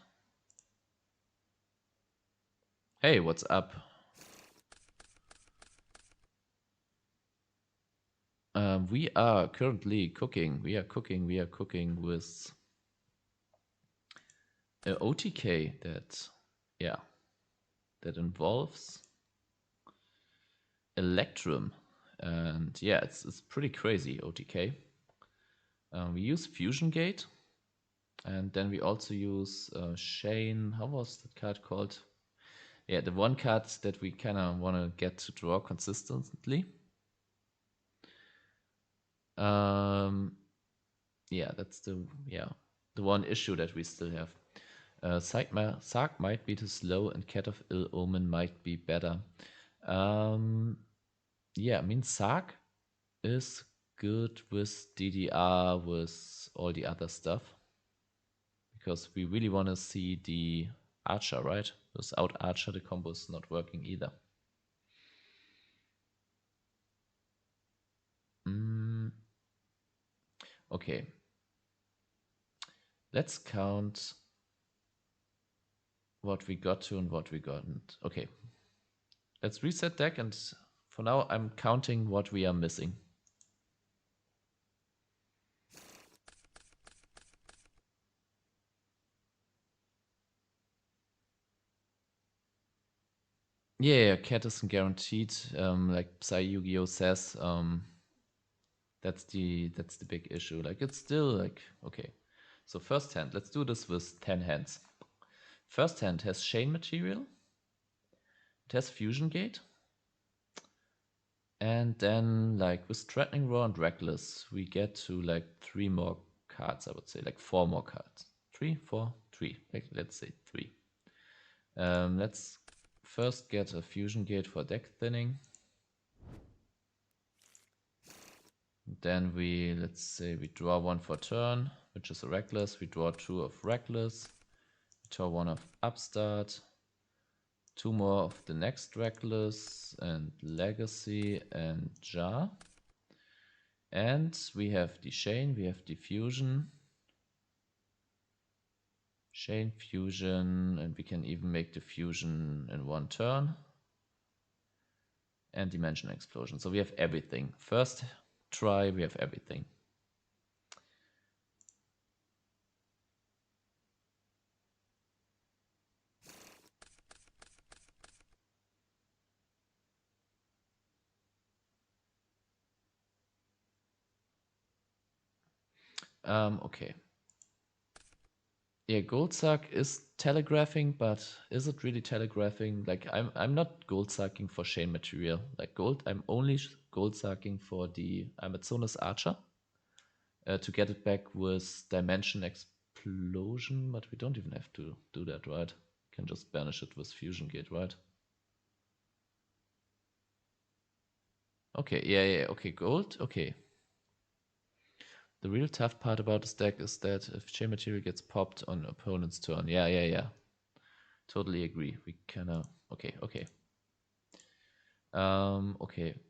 Hey, what's up? We are currently cooking. We are cooking with an OTK that, yeah, that involves Electrum. And yeah, it's pretty crazy, OTK. We use Fusion Gate. And then we also use Shane. How was that card called? Yeah, the one card that we kind of want to get to draw consistently. Yeah, that's the one issue that we still have. Sark might be too slow, and Cat of Ill Omen might be better. Yeah, I mean Sark is good with DDR, with all the other stuff, because we really want to see the Archer, right? Without Archer, the combo is not working either. Okay. Let's count what we got to and what we gotten. Okay. Let's reset deck, and for now I'm counting what we are missing. Yeah, cat isn't guaranteed. Like Psy Yu-Gi-Oh says, that's the big issue. Like it's still like okay. So first hand, let's do this with 10 hands. First hand has Shane material. It has Fusion Gate. And then like with Threatening Roar and Reckless, we get to like 3 more cards, I would say, like 4 more cards. 3, 4, 3. Like, let's say 3. Let's first get a Fusion Gate for deck thinning. Then let's say we draw 1 for turn, which is a Reckless. We draw 2 of Reckless. We draw 1 of Upstart. 2 more of the next Reckless and Legacy and Jar. And we have the Shane, we have the Fusion. Shane, Fusion, and we can even make the Fusion in 1 turn. And Dimension Explosion. So we have everything. First try, we have everything. Okay. Yeah, gold suck is telegraphing, but is it really telegraphing? Like I'm not gold sucking for Shane material. Like gold, I'm only gold sucking for the Amazonas Archer to get it back with Dimension Explosion, but we don't even have to do that, right? We can just banish it with Fusion Gate, right? Okay, yeah, okay, gold, okay. The real tough part about this deck is that if Chain Material gets popped on opponent's turn, yeah. Totally agree. We kinda okay. Okay.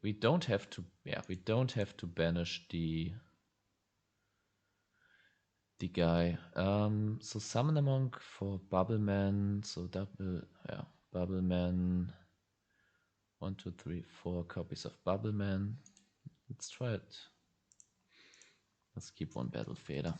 We don't have to banish the the guy. So summon a monk for Bubbleman. So double, yeah, Bubbleman. 1, 2, 3, 4 copies of Bubbleman. Let's try it. Let's keep one battle fader.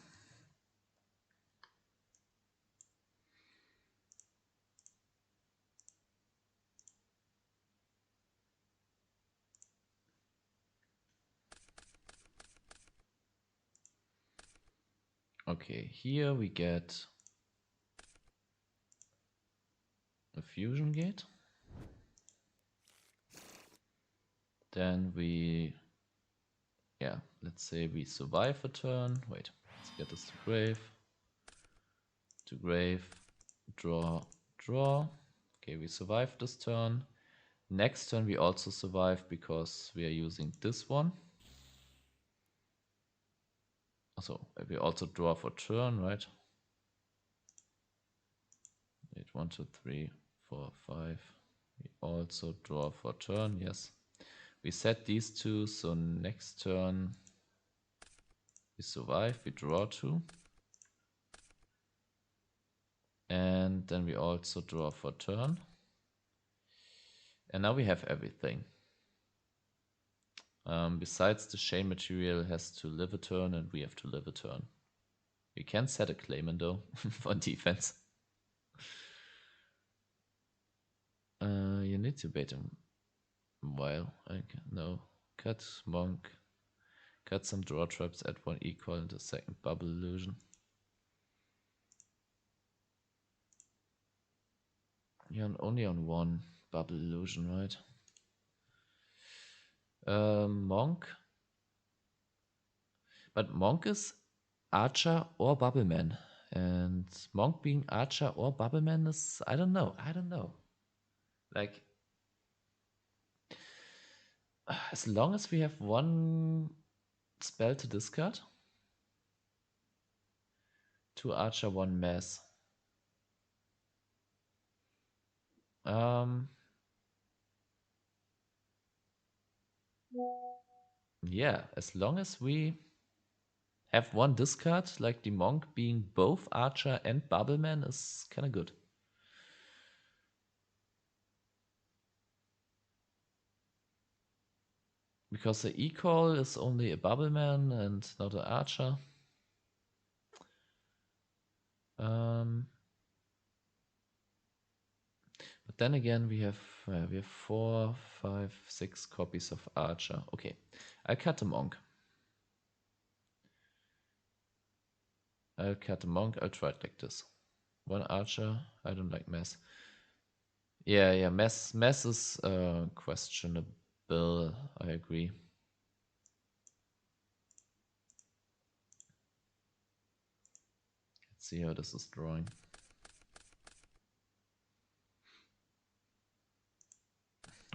Okay, here we get a fusion gate. Then we, yeah, let's say we survive a turn. Wait, let's get this to grave. To grave, draw, draw. Okay, we survive this turn. Next turn we also survive because we are using this one. So we also draw for turn, right? 8, 1, 2, 3, 4, 5. We also draw for turn, yes. We set these two, so next turn we survive, we draw 2. And then we also draw for turn. And now we have everything. Besides the Shane material has to live a turn and we have to live a turn. We can set a claimant though for defense. You need to bait him while. No. Cut monk. Cut some draw traps, add 1 equal and a second bubble illusion. You're only on 1 bubble illusion, right? Monk. But monk is archer or bubbleman. And monk being archer or bubbleman is, I don't know. Like, as long as we have 1 spell to discard, 2 archer, 1 mass. Yeah, as long as we have 1 discard, like the monk being both archer and bubbleman is kind of good. Because the equal is only a bubbleman and not an archer. But then again, we have 4, 5, 6 copies of archer. Okay, I'll cut the monk. I'll try it like this. 1 archer. I don't like mass. Yeah, mass is questionable. I agree. Let's see how this is drawing.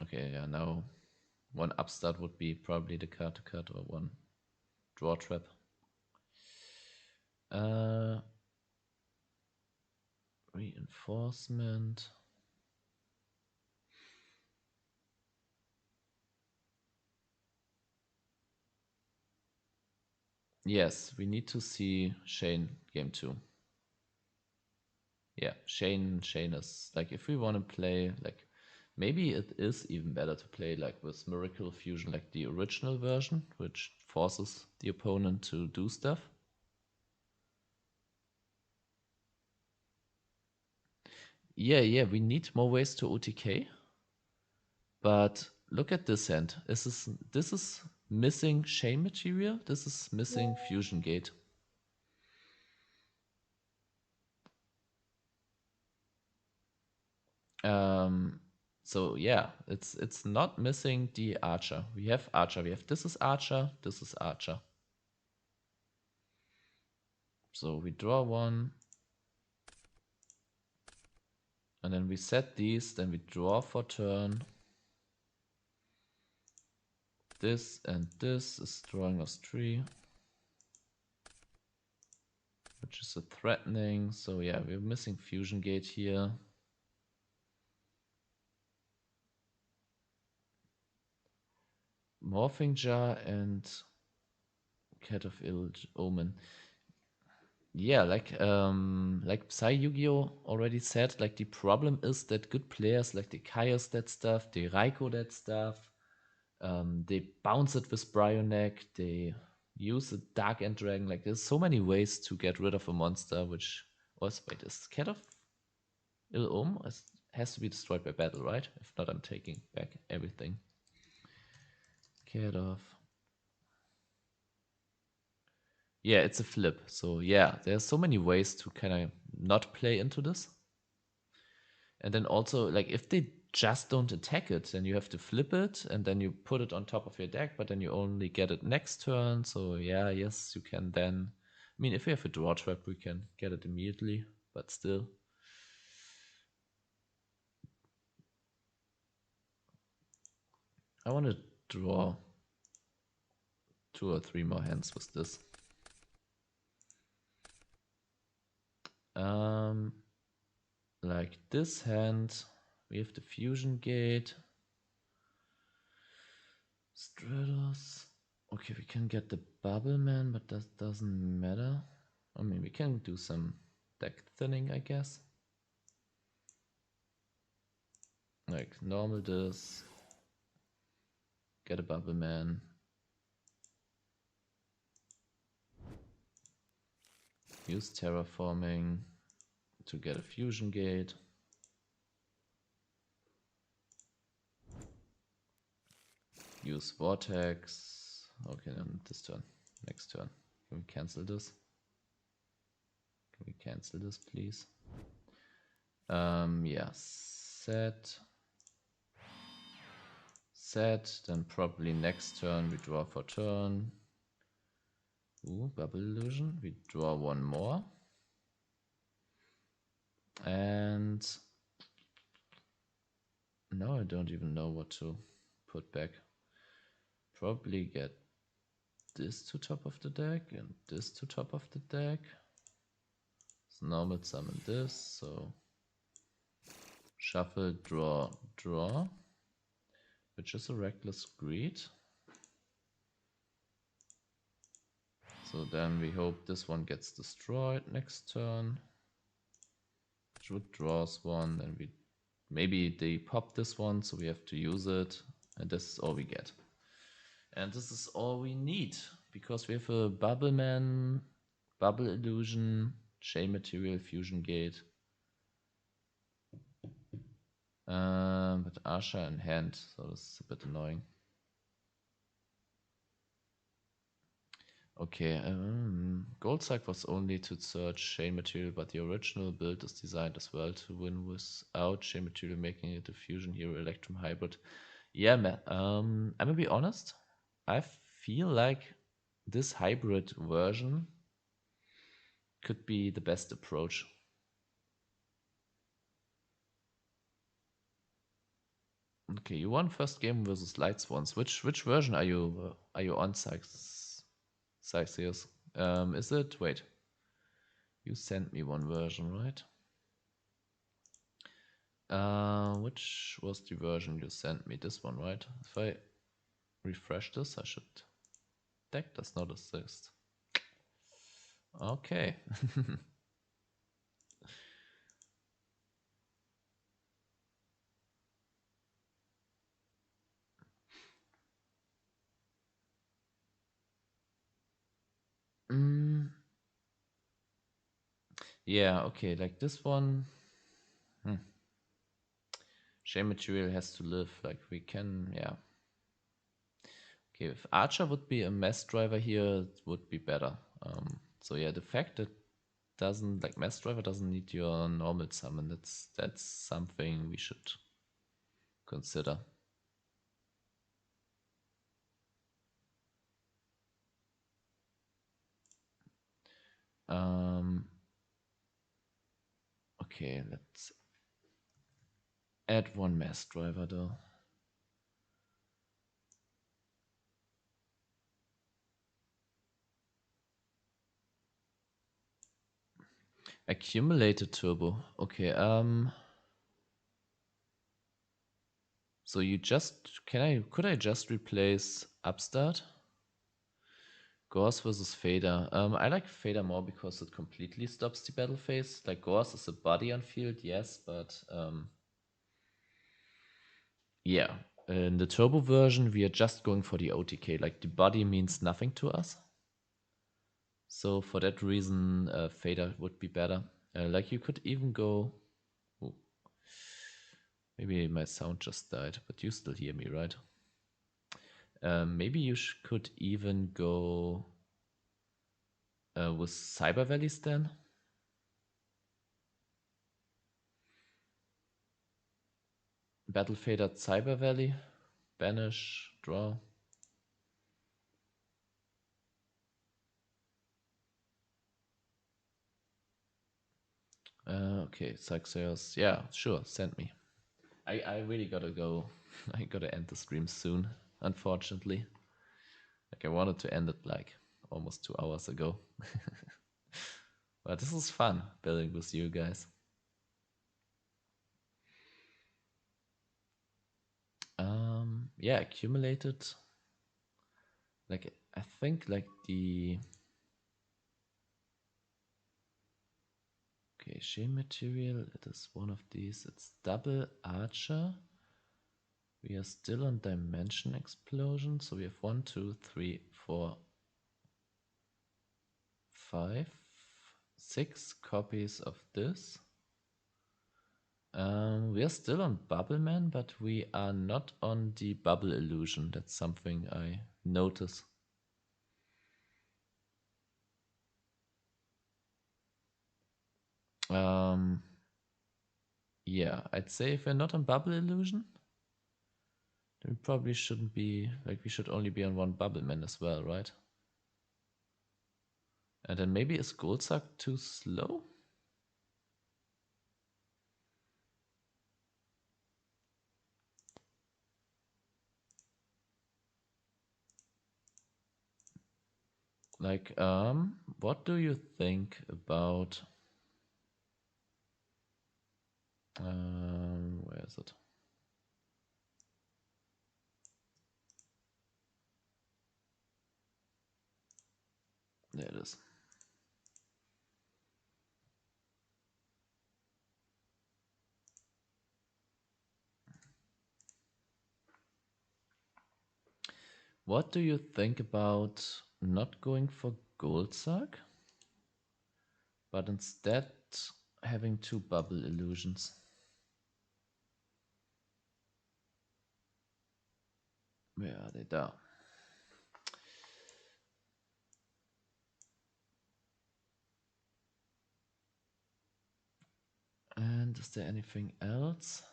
Okay, yeah, now 1 upstart would be probably the card to cut or 1 draw trap. Reinforcement. Yes, we need to see Shane game 2. Yeah, Shane is like, if we want to play, like, maybe it is even better to play like with Miracle Fusion, like the original version, which forces the opponent to do stuff. Yeah, we need more ways to OTK. But look at this hand. This is missing Shane material. This is missing Fusion Gate. So yeah, it's not missing the archer. We have archer. This is archer. This is archer. So we draw 1. And then we set these. Then we draw for turn. This and this is drawing us 3. Which is a threatening. So yeah, we're missing Fusion Gate here. Morphing Jar and Cat of Ill Omen. Yeah, like Psy Yu-Gi-Oh already said, like the problem is that good players like the Caius that stuff, the Ryko that stuff, they bounce it with Bryoneck, they use a Dark End Dragon. Like there's so many ways to get rid of a monster, which was wait, is Cat of Il has to be destroyed by battle, right? If not, I'm taking back everything. Cat of Yeah, it's a flip. So yeah, there's so many ways to kind of not play into this. And then also, like, if they just don't attack it, then you have to flip it, and then you put it on top of your deck, but then you only get it next turn. So yeah, yes, you can then. I mean, if we have a draw trap, we can get it immediately, but still. I want to draw 2 or 3 more hands with this. Like this hand, we have the fusion gate. Stratos. Okay, we can get the Bubble Man, but that doesn't matter. I mean, we can do some deck thinning, I guess. Like normal this. Get a Bubble Man. Use terraforming to get a fusion gate. Use vortex. Okay, then this turn. Next turn. Can we cancel this? Can we cancel this, please? Yeah. Set. Then probably next turn we draw for turn. Ooh, Bubble Illusion. We draw one more. And now I don't even know what to put back. Probably get this to top of the deck and this to top of the deck. So normal summon this, so shuffle, draw, draw, which is a reckless greed. So then we hope this one gets destroyed next turn. Should draws one, then we maybe they pop this one, so we have to use it, and this is all we get. And this is all we need, because we have a Bubble Man, Bubble Illusion, Chain Material, Fusion Gate. But Asha in hand, so this is a bit annoying. Okay, Goldsack was only to search Chain Material, but the original build is designed as well to win without Chain Material, making it a Fusion Hero Electrum hybrid. Yeah, man. I'm gonna be honest. I feel like this hybrid version could be the best approach. Okay, you won first game versus Lightsworns. Which version are you on, Sykes? Is it? Wait, you sent me one version, right? Which was the version you sent me? This one, right? If I refresh this, I should. Deck does not exist. Okay. Yeah, okay, like this one. Shame Material has to live. Like we can, yeah. Okay, if Archer would be a mess driver here, it would be better. So yeah, the fact that doesn't like mess driver doesn't need your normal summon. That's something we should consider. Okay, let's add one mess driver though. Accumulated turbo. Okay, so you just could I just replace Upstart? Gauss versus Fader. I like Fader more because it completely stops the battle phase. Like Gauss is a body on field, yes, but yeah. In the turbo version, we are just going for the OTK. Like the body means nothing to us. So for that reason, Fader would be better. Like you could even go. Oh, maybe my sound just died, but you still hear me, right? Maybe you could even go with Cyber Valleys then. Battle Fader Cyber Valley. Banish, draw. Okay, Saxeos. Yeah, sure, send me. I really gotta go. I gotta end the stream soon, unfortunately. Like I wanted to end it like almost 2 hours ago. But this is fun building with you guys. Yeah, accumulated. Like I think like the okay, shame material, it is one of these. It's double archer. We are still on dimension explosion, so we have 1, 2, 3, 4, 5, 6 copies of this. We are still on Bubbleman, but we are not on the bubble illusion. That's something I notice. Yeah, I'd say if we're not on bubble illusion, then we probably shouldn't be, like we should only be on one Bubbleman as well, right? And then maybe is Goldsuck too slow? Like, what do you think about where is it? There it is. What do you think about not going for Goldsuck, but instead having 2 bubble illusions? Where are they? There. And is there anything else?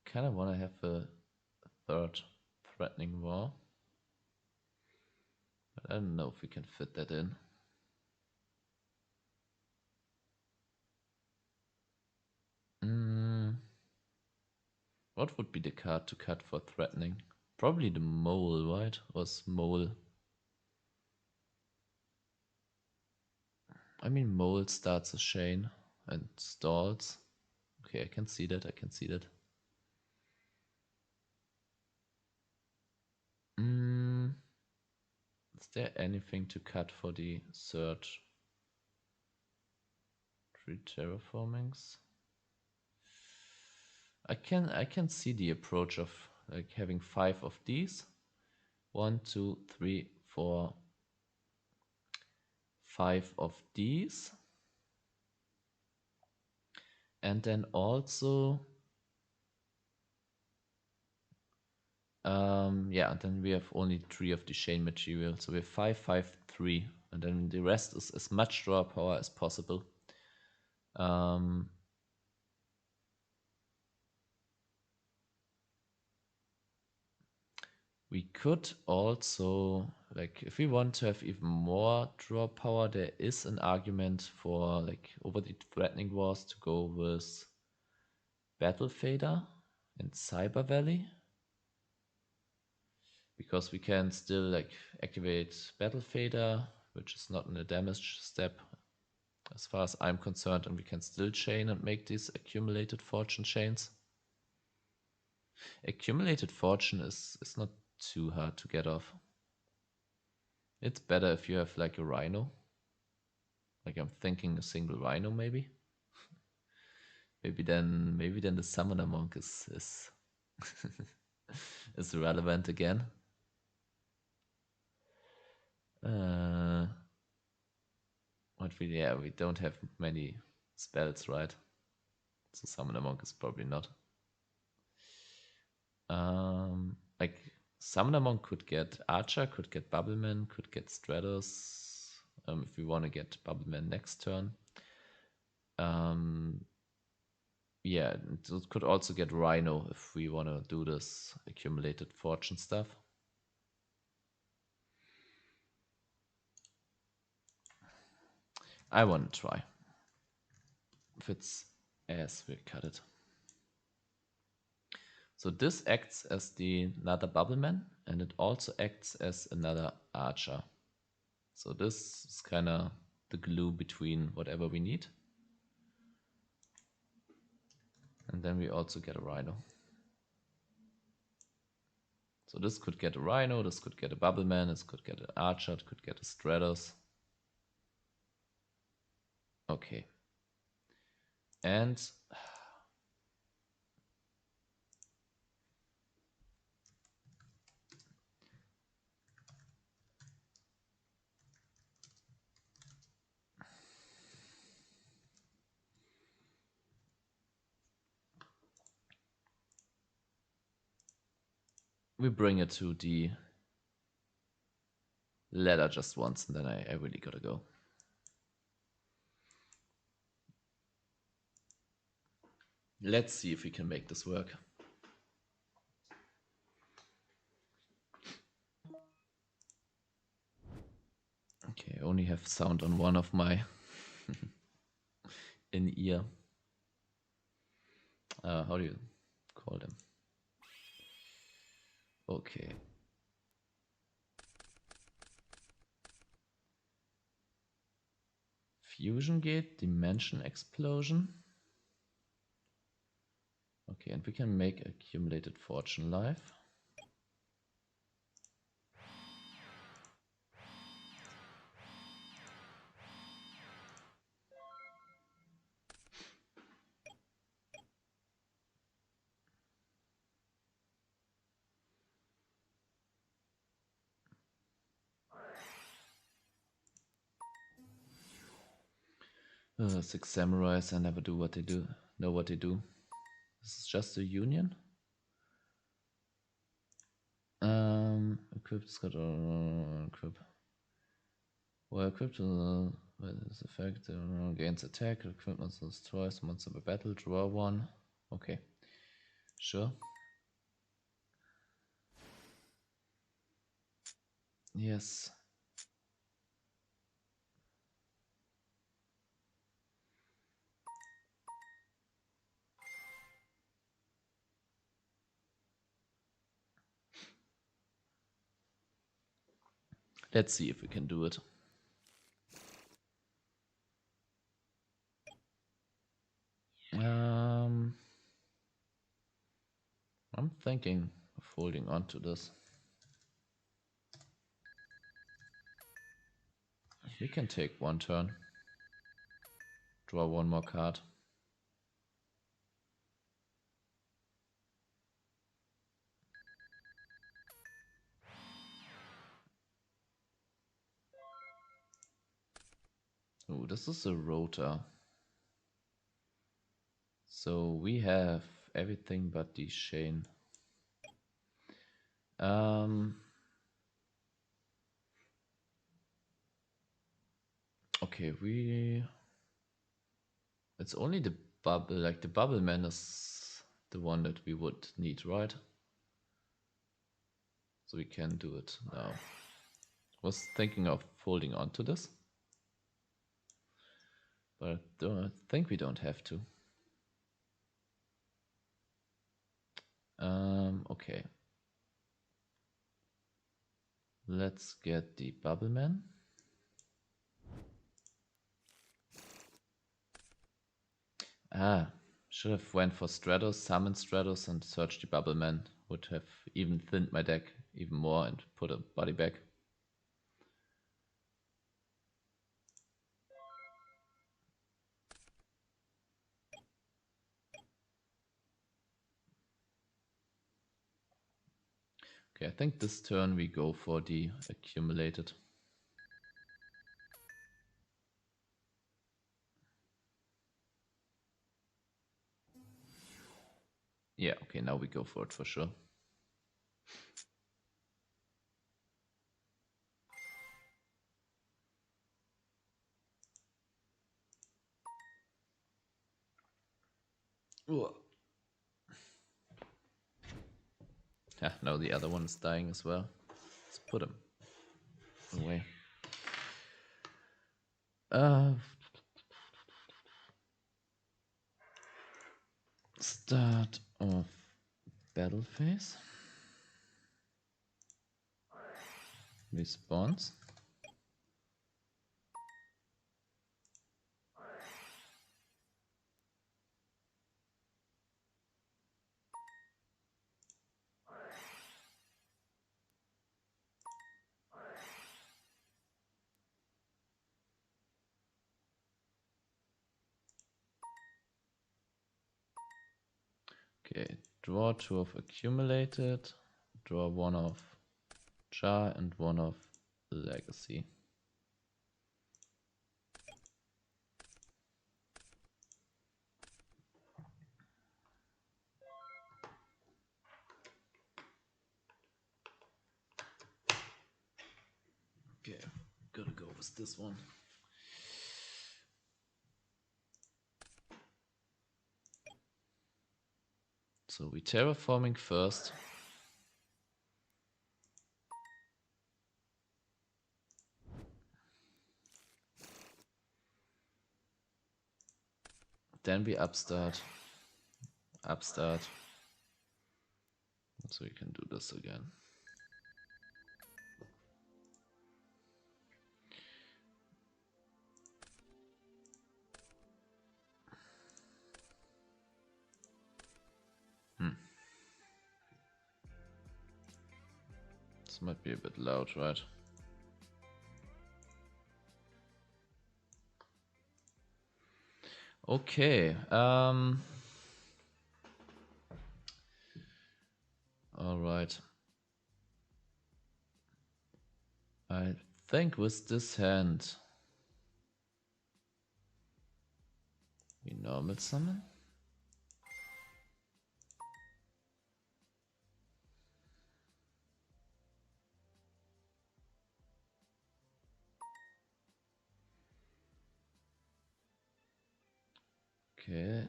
Kind of want to have a third threatening war. But I don't know if we can fit that in. What would be the card to cut for threatening? Probably the mole, right? Or mole. I mean, mole starts a chain and stalls. Okay, I can see that. I can see that. Is there anything to cut for the third 3 terraformings? I can see the approach of like having 5 of these. 1, 2, 3, 4, 5 of these. And then also yeah, and then we have only 3 of the chain material. So we have 5, 5, 3. And then the rest is as much draw power as possible. We could also, like, if we want to have even more draw power, there is an argument for, like, over the threatening wars to go with Battle Fader and Cyber Valley. Because we can still, like, activate Battle Fader, which is not in a damage step as far as I'm concerned, and we can still chain and make these accumulated fortune chains. Accumulated fortune is not too hard to get off. It's better if you have like a Rhino. Like I'm thinking a single Rhino maybe. Maybe then the Summoner Monk is is relevant again. But we don't have many spells, right? So Summoner Monk is probably not. Like Summoner Monk could get Archer, could get Bubbleman, could get Stratos. If we want to get Bubbleman next turn. Yeah, it could also get Rhino if we want to do this accumulated fortune stuff. I want to try. If it's ass, we cut it. So this acts as another Bubbleman, and it also acts as another Archer. So this is kind of the glue between whatever we need. And then we also get a Rhino. So this could get a Rhino, this could get a Bubbleman, this could get an Archer, it could get a Stratos. Okay. And we bring it to the ladder just once, and then I really gotta go. Let's see if we can make this work. Okay, I only have sound on one of my in-ear. How do you call them? Okay. Fusion Gate, Dimension Explosion. Okay, and we can make Accumulated Fortune live. Six Samurais, I never do what they do. Know what they do. This is just a union. Equipped Scott equip. Well, equipped with this effect gains attack, equip monster destroys monster by battle, draw one. Okay. Sure. Yes. Let's see if we can do it. I'm thinking of holding on to this. We can take one turn. Draw one more card. Oh, this is a rotor. So we have everything but the Shane. Okay, it's only the bubble, like the bubble man is the one that we would need, right? So we can do it now. Was thinking of holding on to this, but I think we don't have to. Okay. Let's get the bubble man. Should have went for Stratos, summoned Stratos, and searched the bubble man. Would have even thinned my deck even more and put a body back. Okay, I think this turn we go for the accumulated. Yeah, okay, now we go for it for sure. Ooh. Yeah, now the other one is dying as well. Let's put him away. Start of battle phase. Response. Okay, draw 2 of accumulated, draw 1 of jar and 1 of legacy. Okay, gotta go with this one. So we terraforming first. Then we upstart. So we can do this again. This might be a bit loud, right? Okay. All right. I think with this hand, we normal summon. Okay,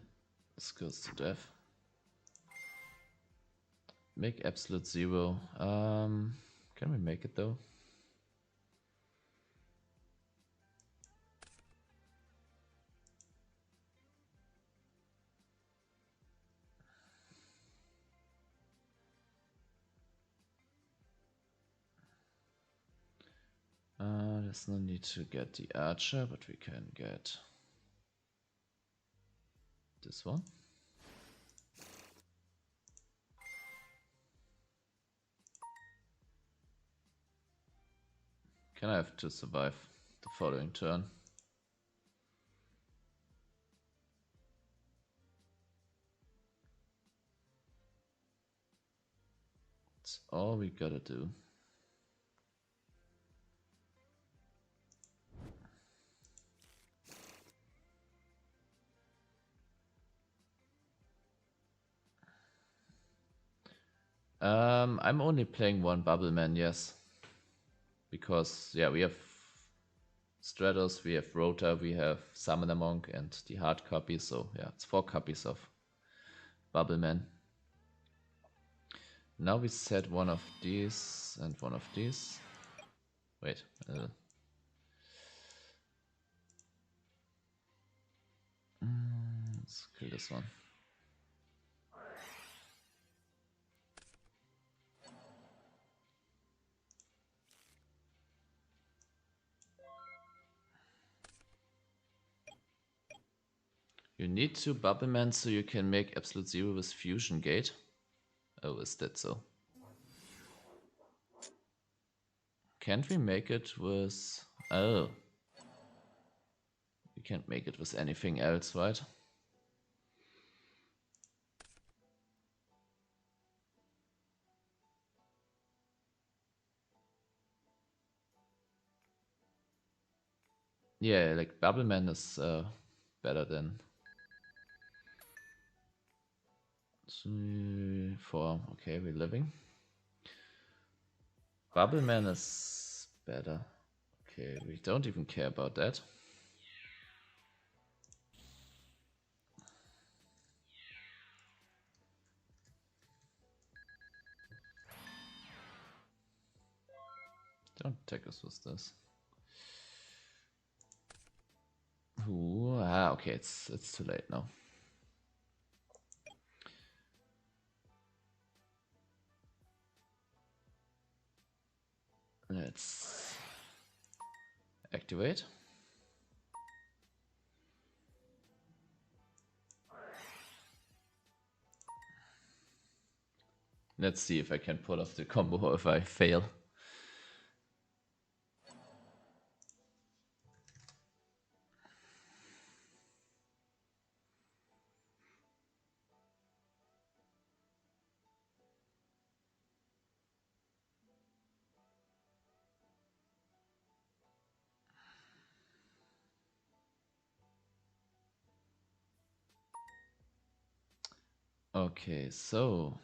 this goes to death. Make absolute 0. Can we make it though? There's no need to get the archer, but we can get this one. Can I have to survive the following turn? That's all we gotta do. I'm only playing one Bubble Man, yes. Because, yeah, we have Stratos, we have Rota, we have Summoner Monk, and the hard copy, so yeah, it's 4 copies of Bubble Man. Now we set one of these and one of these. Wait. Let's kill this one. You need to Bubble Man so you can make Absolute Zero with Fusion Gate. Oh, is that so? Can't we make it with... Oh. We can't make it with anything else, right? Yeah, like Bubbleman is better than 3, 4. Okay, we're living. Bubbleman is better. Okay, we don't even care about that. Don't attack us with this. Ooh, okay, it's too late now. Let's activate. Let's see if I can pull off the combo or if I fail. Okay, so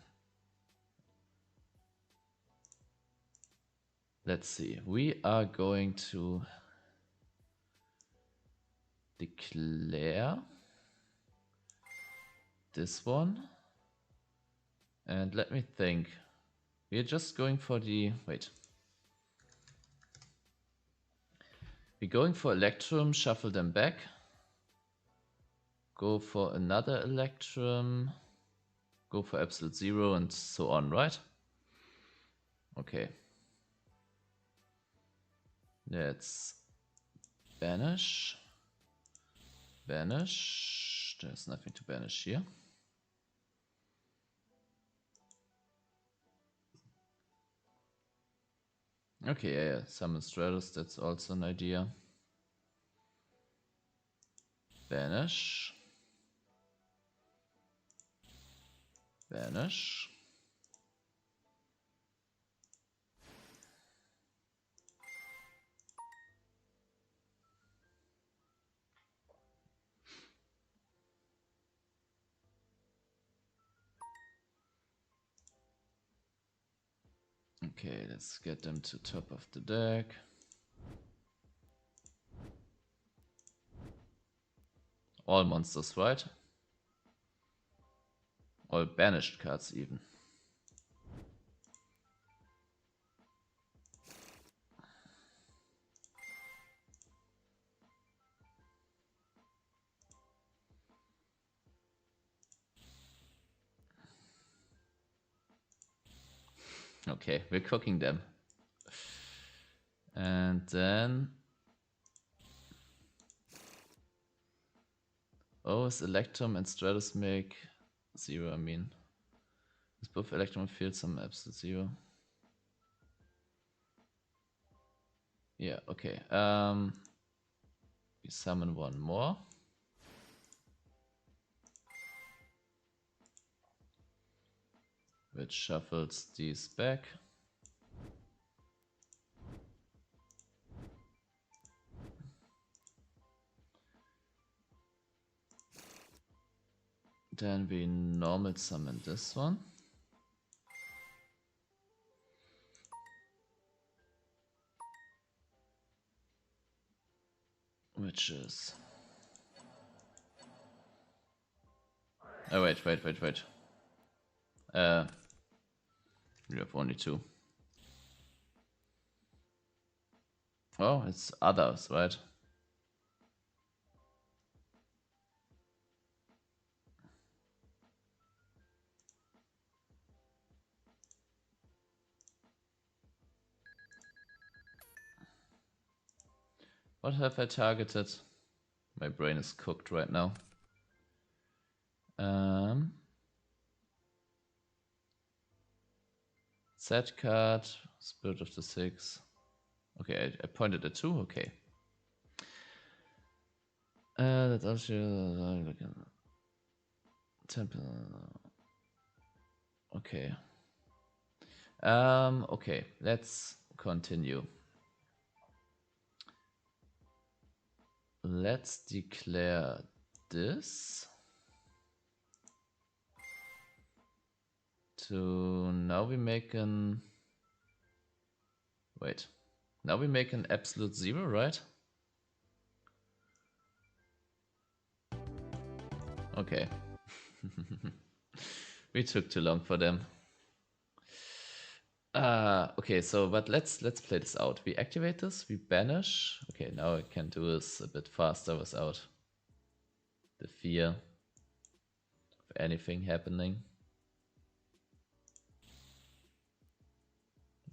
let's see. We are going to declare this one. And let me think. We're just going for the... Wait. We're going for Electrum, shuffle them back. Go for another Electrum. Go for Absolute Zero and so on, right? Okay. Let's banish. Banish. There's nothing to banish here. Okay, yeah. Summon Stratus, that's also an idea. Banish. Banish. Okay, let's get them to top of the deck. All monsters, right? All banished cards even. Okay, we're cooking them. And then... Oh, is Electrum and Stratus make 0, I mean. Is both Electrum and Field some absolute 0? Yeah, okay. We summon one more. Which shuffles these back. Then we normal summon this one. Which is... Oh, wait. We have only 2. Oh, it's others, right? What have I targeted? My brain is cooked right now. Set card, Spirit of the Six. Okay, I pointed at 2, okay. That's also temple. Okay. Okay, let's continue. let's declare this to now we make an now we make an absolute 0, right? Okay. We took too long for them. Okay, so but let's play this out. We activate this, we banish. Okay, now I can do this a bit faster without the fear of anything happening.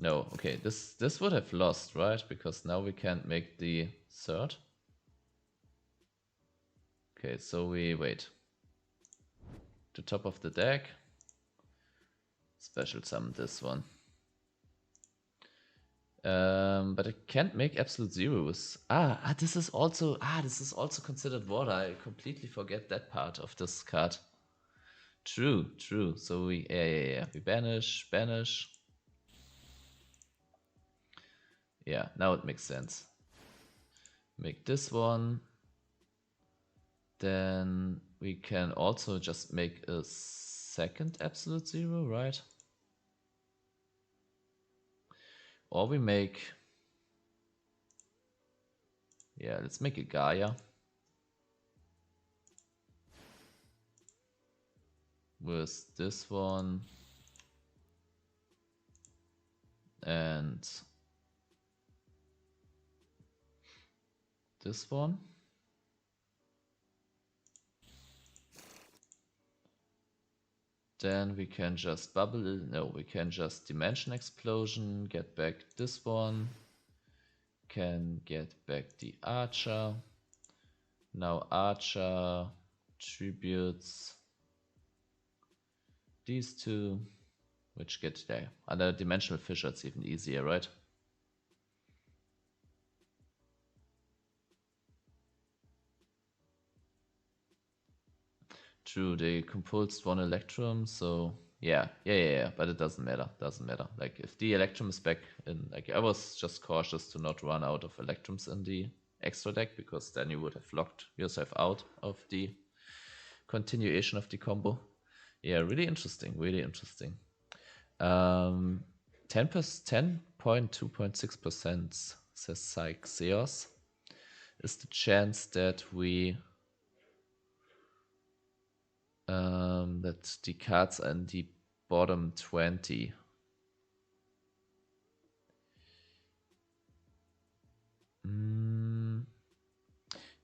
No, okay, this would have lost, right? Because now we can't make the third. Okay, so we wait. To top of the deck. Special summon this one. But I can't make absolute zeros. This is also considered water. I completely forget that part of this card. True. So we we banish. Yeah, now it makes sense. Make this one. Then we can also just make a second absolute 0, right? Or we make... Yeah, let's make a Gaia. With this one. And this one. Then we can just we can just Dimension Explosion, get back this one, can get back the Archer. Now Archer tributes these two, which get there. Under Dimensional Fissure, it's even easier, right? True, they compulsed one Electrum, so yeah, but it doesn't matter, Like, if the Electrum is back in, like, I was just cautious to not run out of Electrums in the extra deck, because then you would have locked yourself out of the continuation of the combo. Yeah, really interesting. 10.2.6% says Psych Zeos is the chance that we that the cards are in the bottom 20.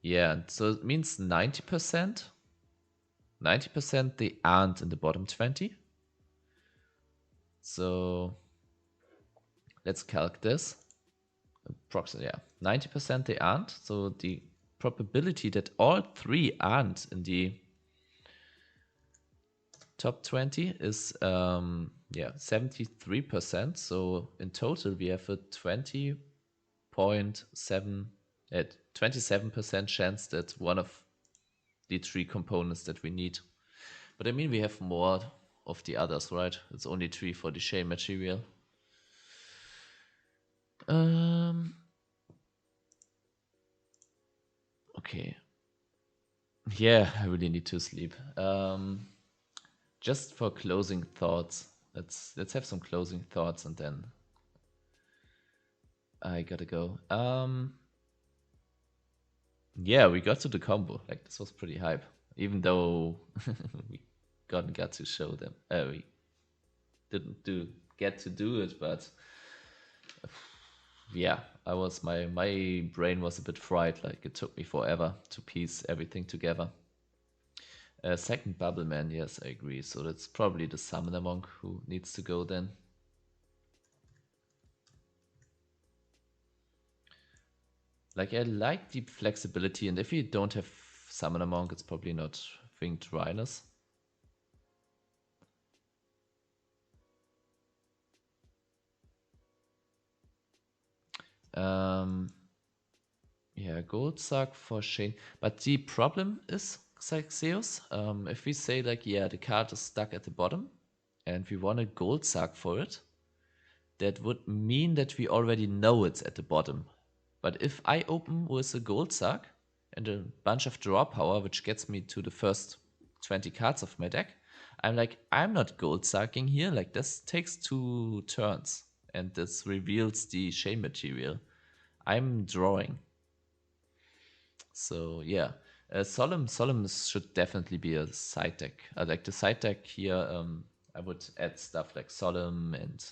Yeah, so it means 90%. 90% they aren't in the bottom 20. So let's calc this. Approximately, yeah. 90% they aren't. So the probability that all three aren't in the top 20 is 73%. So in total we have a 27% chance that one of the three components that we need. But I mean, we have more of the others, right? It's only 3 for the shade material. Okay. Yeah, I really need to sleep. Just for closing thoughts, let's have some closing thoughts, and then I gotta go. Yeah, we got to the combo. Like, this was pretty hype, even though we got to show them. We didn't get to do it, but yeah, my brain was a bit fried. Like, it took me forever to piece everything together. Second Bubble Man, yes, I agree. So that's probably the Summoner Monk who needs to go then. Like, I like the flexibility, and if you don't have Summoner Monk, it's probably not Winged Rhinus. Yeah, Gold Suck for Shane. But the problem is, Xeus, if we say, like, yeah, the card is stuck at the bottom, and we want a Gold Suck for it, that would mean that we already know it's at the bottom. But if I open with a Gold Suck, and a bunch of draw power, which gets me to the first 20 cards of my deck, I'm like, I'm not gold sucking here. Like, this takes 2 turns, and this reveals the shame material. I'm drawing. So yeah, Solemn should definitely be a side deck. Like the side deck here, I would add stuff like Solemn and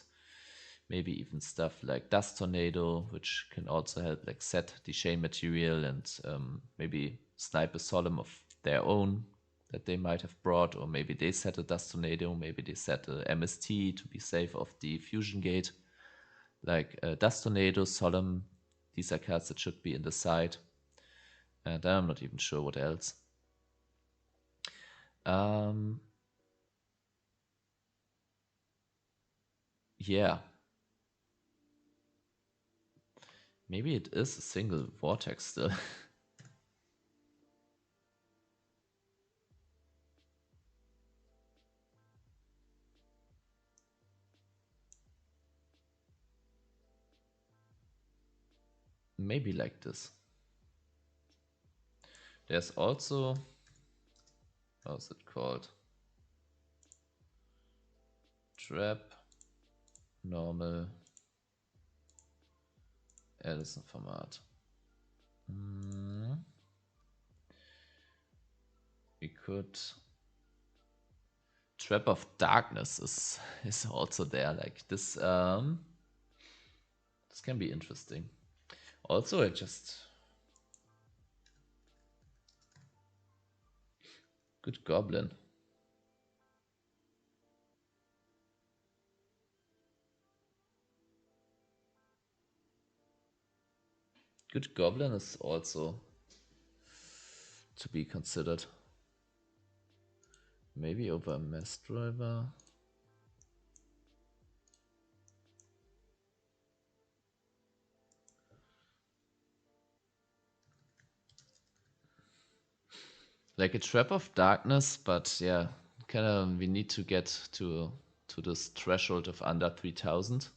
maybe even stuff like Dust Tornado, which can also help like set the chain material and maybe snipe a Solemn of their own that they might have brought, or maybe they set a Dust Tornado, maybe they set a MST to be safe of the Fusion Gate. Like Dust Tornado, Solemn, these are cards that should be in the side. And I'm not even sure what else. Yeah. Maybe it is a single vortex still. Maybe like this. There's also, how's it called? Trap, normal, Edison Format. We could, Trap of Darkness is also there. Like this, this can be interesting. Also, good Goblin. Good Goblin is also to be considered. Maybe over a Mass Driver. Like a Trap of Darkness, but yeah, kind of we need to get to this threshold of under 3000.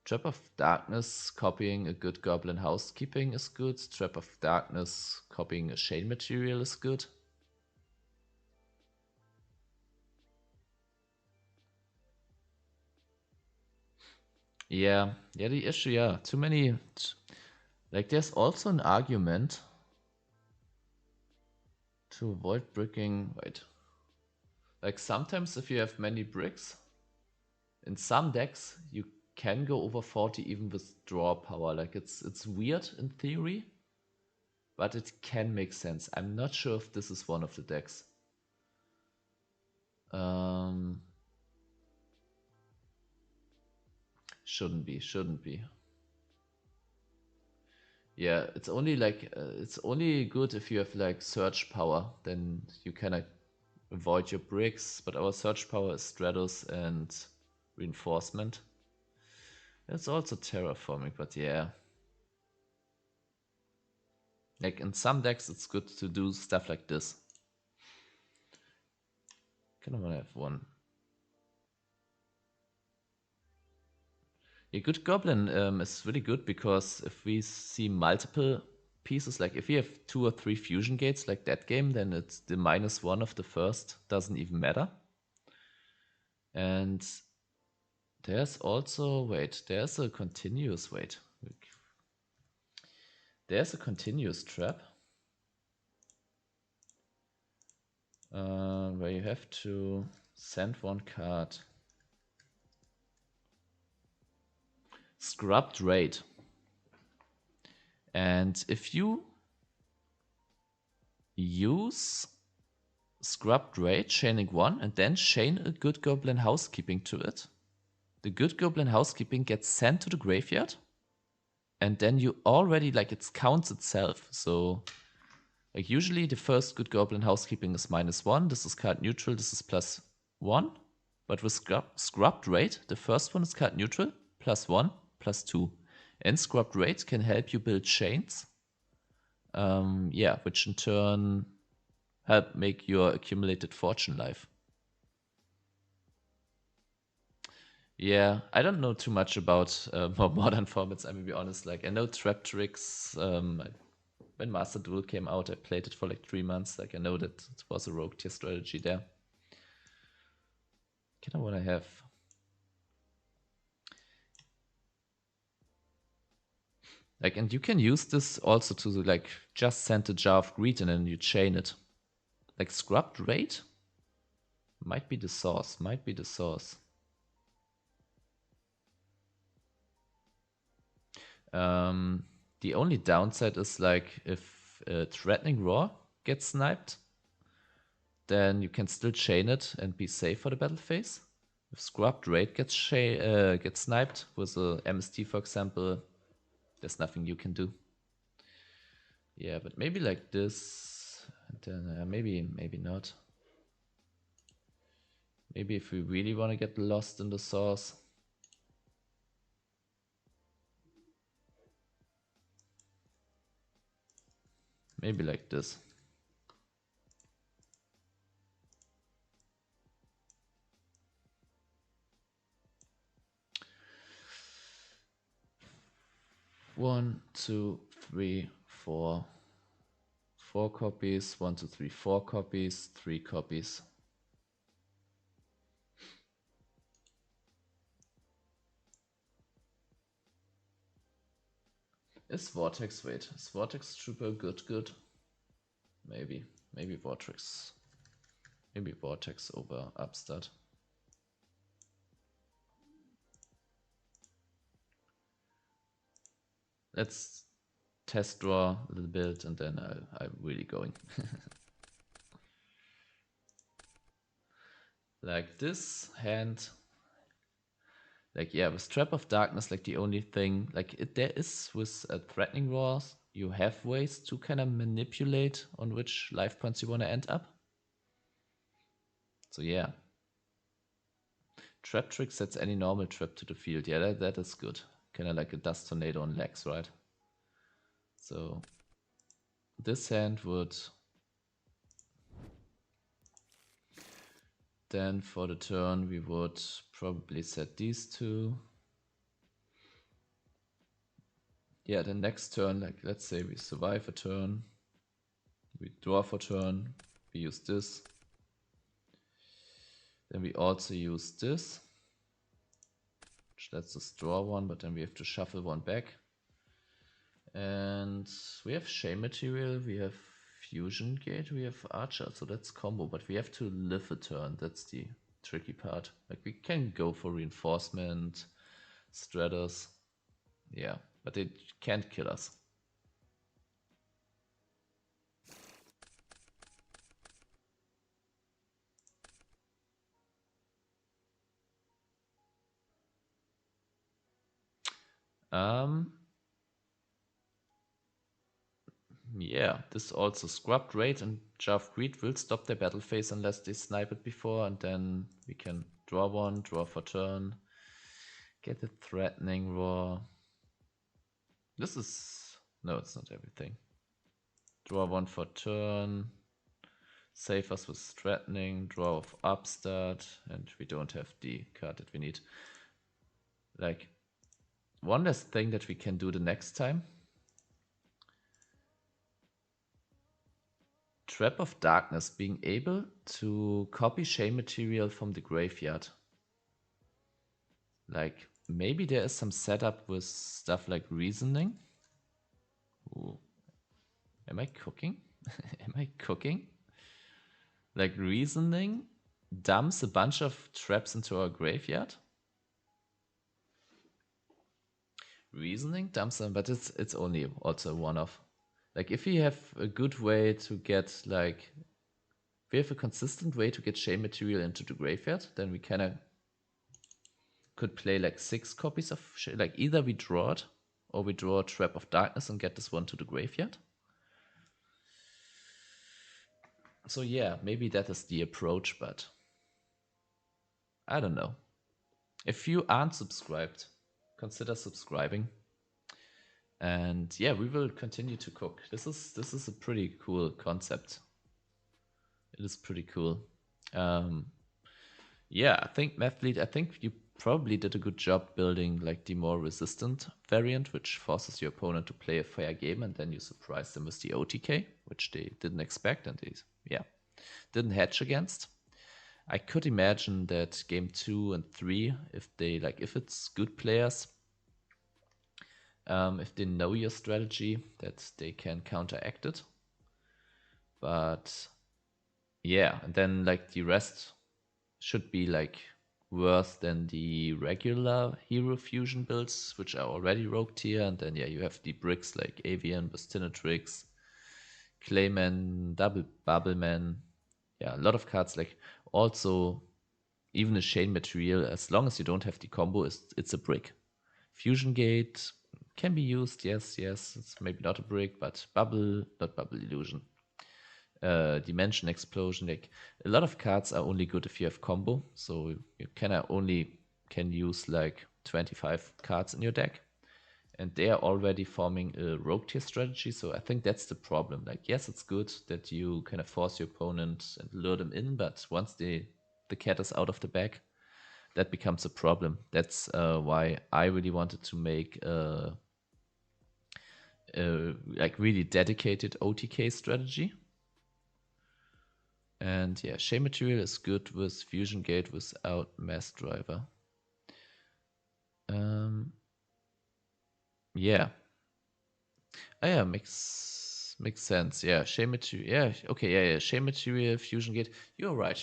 Trap of Darkness copying a good Goblin Housekeeping is good. Trap of Darkness copying a Chain Material is good. Yeah, the issue, yeah, too many. Like, there's also an argument to avoid bricking. Wait. Like, sometimes if you have many bricks, in some decks, you can go over 40 even with draw power. Like, it's weird in theory, but it can make sense. I'm not sure if this is one of the decks. Shouldn't be. Yeah, it's only like it's only good if you have like search power, then you can avoid your bricks. But our search power is Stratos and reinforcement. It's also terraforming, but yeah. Like in some decks, it's good to do stuff like this. Kind of want to have one. A good goblin is really good because if we see multiple pieces, like if you have 2 or 3 fusion gates like that game, then it's the -1 of the first doesn't even matter. And there's also, wait, there's a continuous, wait. There's a continuous trap where you have to send one card. Scrubbed Raid. And if you use Scrubbed Raid, chaining 1, and then chain a Good Goblin Housekeeping to it, the Good Goblin Housekeeping gets sent to the graveyard, and then you already, like, it counts itself. So, like, usually the first Good Goblin Housekeeping is -1. This is card neutral. This is +1. But with Scrubbed Raid, the first one is card neutral, +1, +2. And Scrubbed Raid can help you build chains. Yeah, which in turn help make your accumulated fortune life. Yeah, I don't know too much about more modern formats. I'm gonna be honest. Like, I know trap tricks. when Master Duel came out, I played it for like 3 months. Like I know that it was a rogue tier strategy there. Kind of what I have. Like, and you can use this also to like just send a jar of greed and then you chain it. Like scrubbed raid might be the source. Might be the source. The only downside is like if threatening roar gets sniped, then you can still chain it and be safe for the battle phase. If scrubbed raid gets sniped with a MST, for example, there's nothing you can do. Yeah, but maybe like this, and then maybe not. Maybe if we really want to get lost in the source. Maybe like this. One, two, three, four. 4 copies. 1, 2, 3, 4 copies. 3 copies. Is Vortex, wait, is Vortex Trooper good? Maybe Vortex. Maybe Vortex over Upstart. Let's test draw a little bit and then I'm really going. Like this hand. Like, yeah, with Trap of Darkness, like the only thing, like there is with Threatening Roars, you have ways to kind of manipulate on which life points you want to end up. So yeah. Trap trick sets any normal trap to the field. Yeah, that is good. Kind of like a Dust Tornado on legs, right? So this hand would then for the turn we would probably set these two. Yeah, the next turn, like let's say we survive a turn, we draw for turn, we use this. Then we also use this, which lets us draw one, but then we have to shuffle one back. And we have Shame Material, we have Fusion Gate, we have Archer, so that's combo, but we have to live a turn, that's the tricky part. Like we can go for Reinforcement, Stratus, yeah, but it can't kill us. Yeah, this also Scrubbed Raid and Jar of Greed will stop their battle phase unless they snipe it before, and then we can draw one, draw for turn, get a Threatening Roar. This is... no, it's not everything. Draw one for turn, save us with Threatening, draw of Upstart, and we don't have the card that we need. Like, one less thing that we can do the next time. Trap of Darkness, being able to copy Shame Material from the graveyard. Like, maybe there is some setup with stuff like Reasoning. Ooh. Am I cooking? Am I cooking? Like, Reasoning dumps a bunch of traps into our graveyard. Reasoning dumps them, but it's only also one-off. Like, if we have a good way to get, like, if we have a consistent way to get Shame Material into the graveyard, then we kind of could play like 6 copies of like either we draw it or we draw a Trap of Darkness and get this one to the graveyard. So yeah, maybe that is the approach, but I don't know. If you aren't subscribed, consider subscribing. And yeah, we will continue to cook. This is a pretty cool concept. It is pretty cool. Yeah, I think Mathlead, I think you probably did a good job building like the more resistant variant, which forces your opponent to play a fair game, and then you surprise them with the OTK, which they didn't expect, and they didn't hedge against. I could imagine that game 2 and 3, if it's good players, if they know your strategy, that they can counteract it. But yeah, and then like the rest should be like worse than the regular hero fusion builds, which are already rogue tier. And then you have the bricks like Avian, Bastinatrix, Clayman, Double Bubbleman. Yeah, a lot of cards. Like also even a chain material, as long as you don't have the combo, it's a brick. Fusion Gate can be used, yes. It's maybe not a brick, but not Bubble Illusion. Dimension Explosion, like a lot of cards are only good if you have combo, so you can use like 25 cards in your deck, and they are already forming a rogue tier strategy. So I think that's the problem. Like, yes, it's good that you kind of force your opponent and lure them in, but once the cat is out of the bag, that becomes a problem. That's why I really wanted to make like really dedicated OTK strategy. And yeah, Shea Material is good with Fusion Gate without Mass Driver. Yeah. Oh yeah, makes sense. Yeah, Shea Material. Yeah, okay, yeah. Shea Material, Fusion Gate. You're right.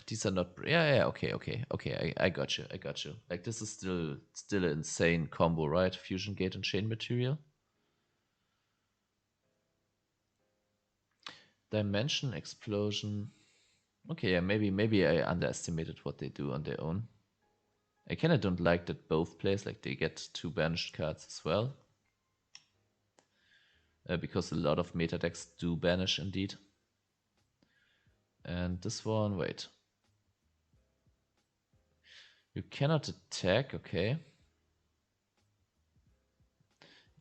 These are not. Yeah. Okay. I got you. Like this is still an insane combo, right? Fusion Gate and Chain Material. Dimension Explosion. Okay, yeah, maybe I underestimated what they do on their own. I kinda don't like that both plays, like they get 2 banished cards as well. Because a lot of meta decks do banish indeed. And this one, wait. You cannot attack, okay.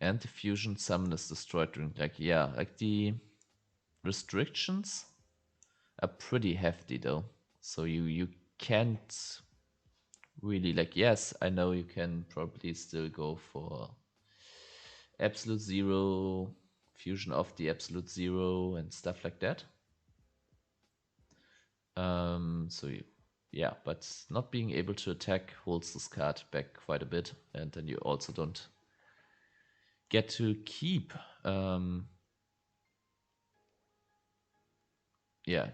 And the fusion summon is destroyed during, like the restrictions are pretty hefty though. So you can't really, like, yes, I know you can probably still go for absolute zero, fusion of the absolute zero and stuff like that. But not being able to attack holds this card back quite a bit, and then you also don't get to keep.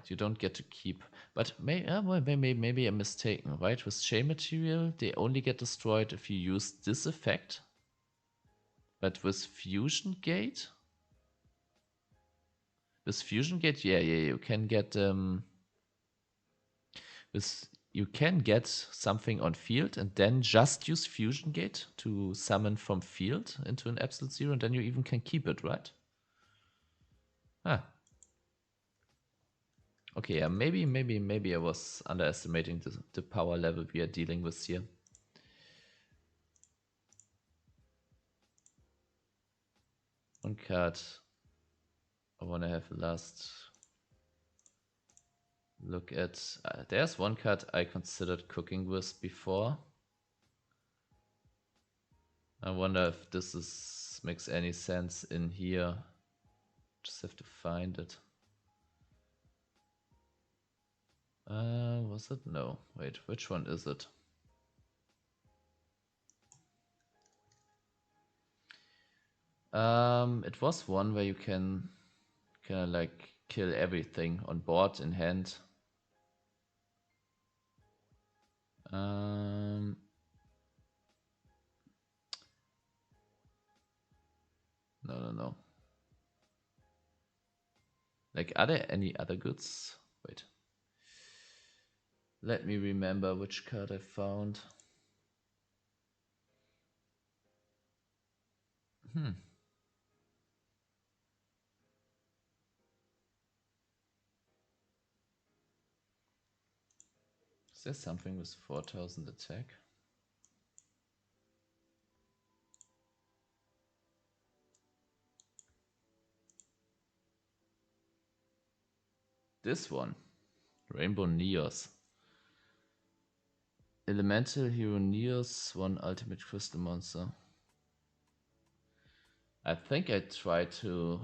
You don't get to keep. But maybe I'm mistaken, right? With Shea Material, they only get destroyed if you use this effect. But with Fusion Gate, you can get you can get something on field and then just use Fusion Gate to summon from field into an absolute zero, and then you even can keep it, right? Okay, yeah, maybe I was underestimating the power level we are dealing with here. One card I want to have a last look at. There's one card I considered cooking with before. I wonder if this makes any sense in here. Just have to find it. Was it? No. Wait, which one is it? It was one where you can kind of like kill everything on board in hand. No. Like, are there any other goods? Wait. Let me remember which card I found. Is there something with 4000 attack? This one. Rainbow Neos. Elemental Hero Neos, 1 Ultimate Crystal Monster. I think I tried to...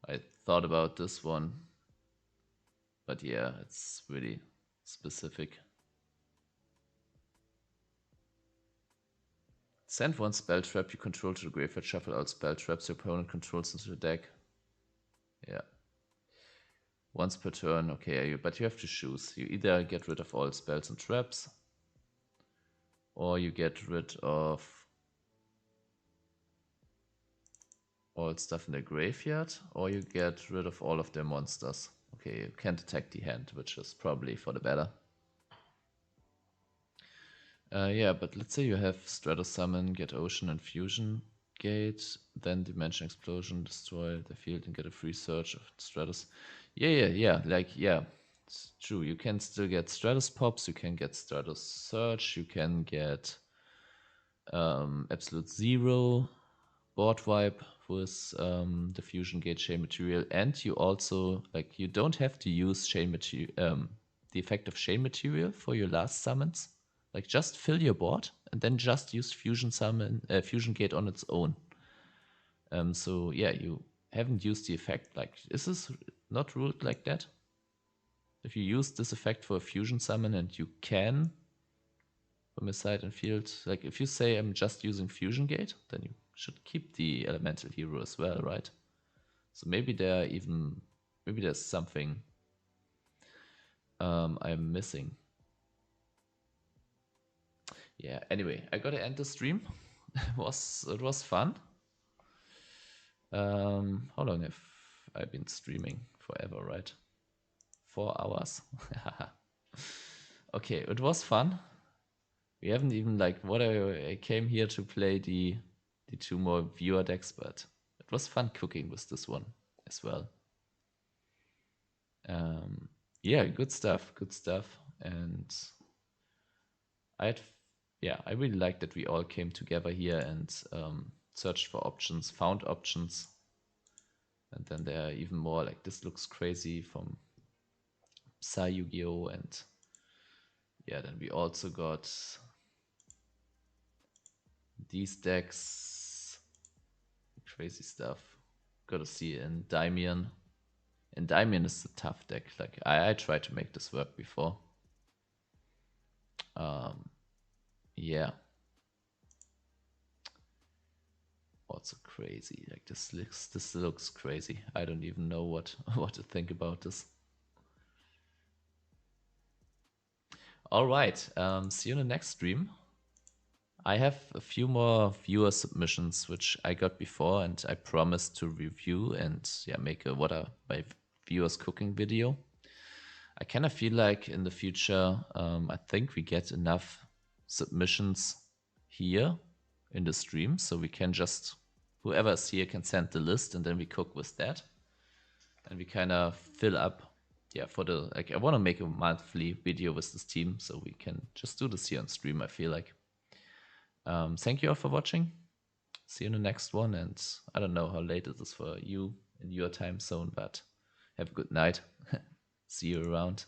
I thought about this one. But yeah, it's really specific. Send 1 spell trap you control to the graveyard, shuffle out spell traps your opponent controls into the deck. Yeah. Once per turn, okay, but you have to choose. You either get rid of all spells and traps, or you get rid of all stuff in the graveyard, or you get rid of all of their monsters. Okay, you can't attack the hand, which is probably for the better. Yeah, but let's say you have Stratos Summon, get Ocean and Fusion Gate, then Dimension Explosion, destroy the field and get a free search of Stratos. Yeah, it's true. You can still get Stratos Pops, you can get Stratos Search, you can get Absolute Zero board wipe with the Fusion Gate Chain Material, and you also, like, you don't have to use Chain Material, the effect of Chain Material for your last summons. Like, just fill your board and then just use Fusion Gate on its own. So yeah, you haven't used the effect. Like, is this not ruled like that? If you use this effect for a Fusion Summon and you can from your side and field, like if you say I'm just using Fusion Gate, then you should keep the Elemental Hero as well, right? So maybe there's something I'm missing. Yeah, anyway, I gotta end the stream. It was fun. How long have I been streaming? Forever, right? 4 hours. Okay, it was fun. We haven't even, like, I came here to play the 2 more viewer decks, but it was fun cooking with this one as well. Yeah, good stuff. And I really liked that we all came together here and searched for options, found options. And then there are even more, like, this looks crazy from Psy Yu-Gi-Oh! And yeah, then we also got these decks. Crazy stuff. Gotta see Endymion. Endymion is a tough deck. Like, I tried to make this work before. Yeah. Also crazy. Like, this looks crazy. I don't even know what to think about this. All right. See you in the next stream. I have a few more viewer submissions which I got before, and I promised to review and make a what are my viewers cooking video. I kind of feel like in the future, I think we get enough submissions here in the stream, so we can just, whoever is here can send the list, and then we cook with that, and we kind of fill up. For the, like, I want to make a monthly video with this team, so we can just do this here on stream. I feel like. Thank you all for watching. See you in the next one, and I don't know how late it is for you in your time zone, but have a good night. See you around.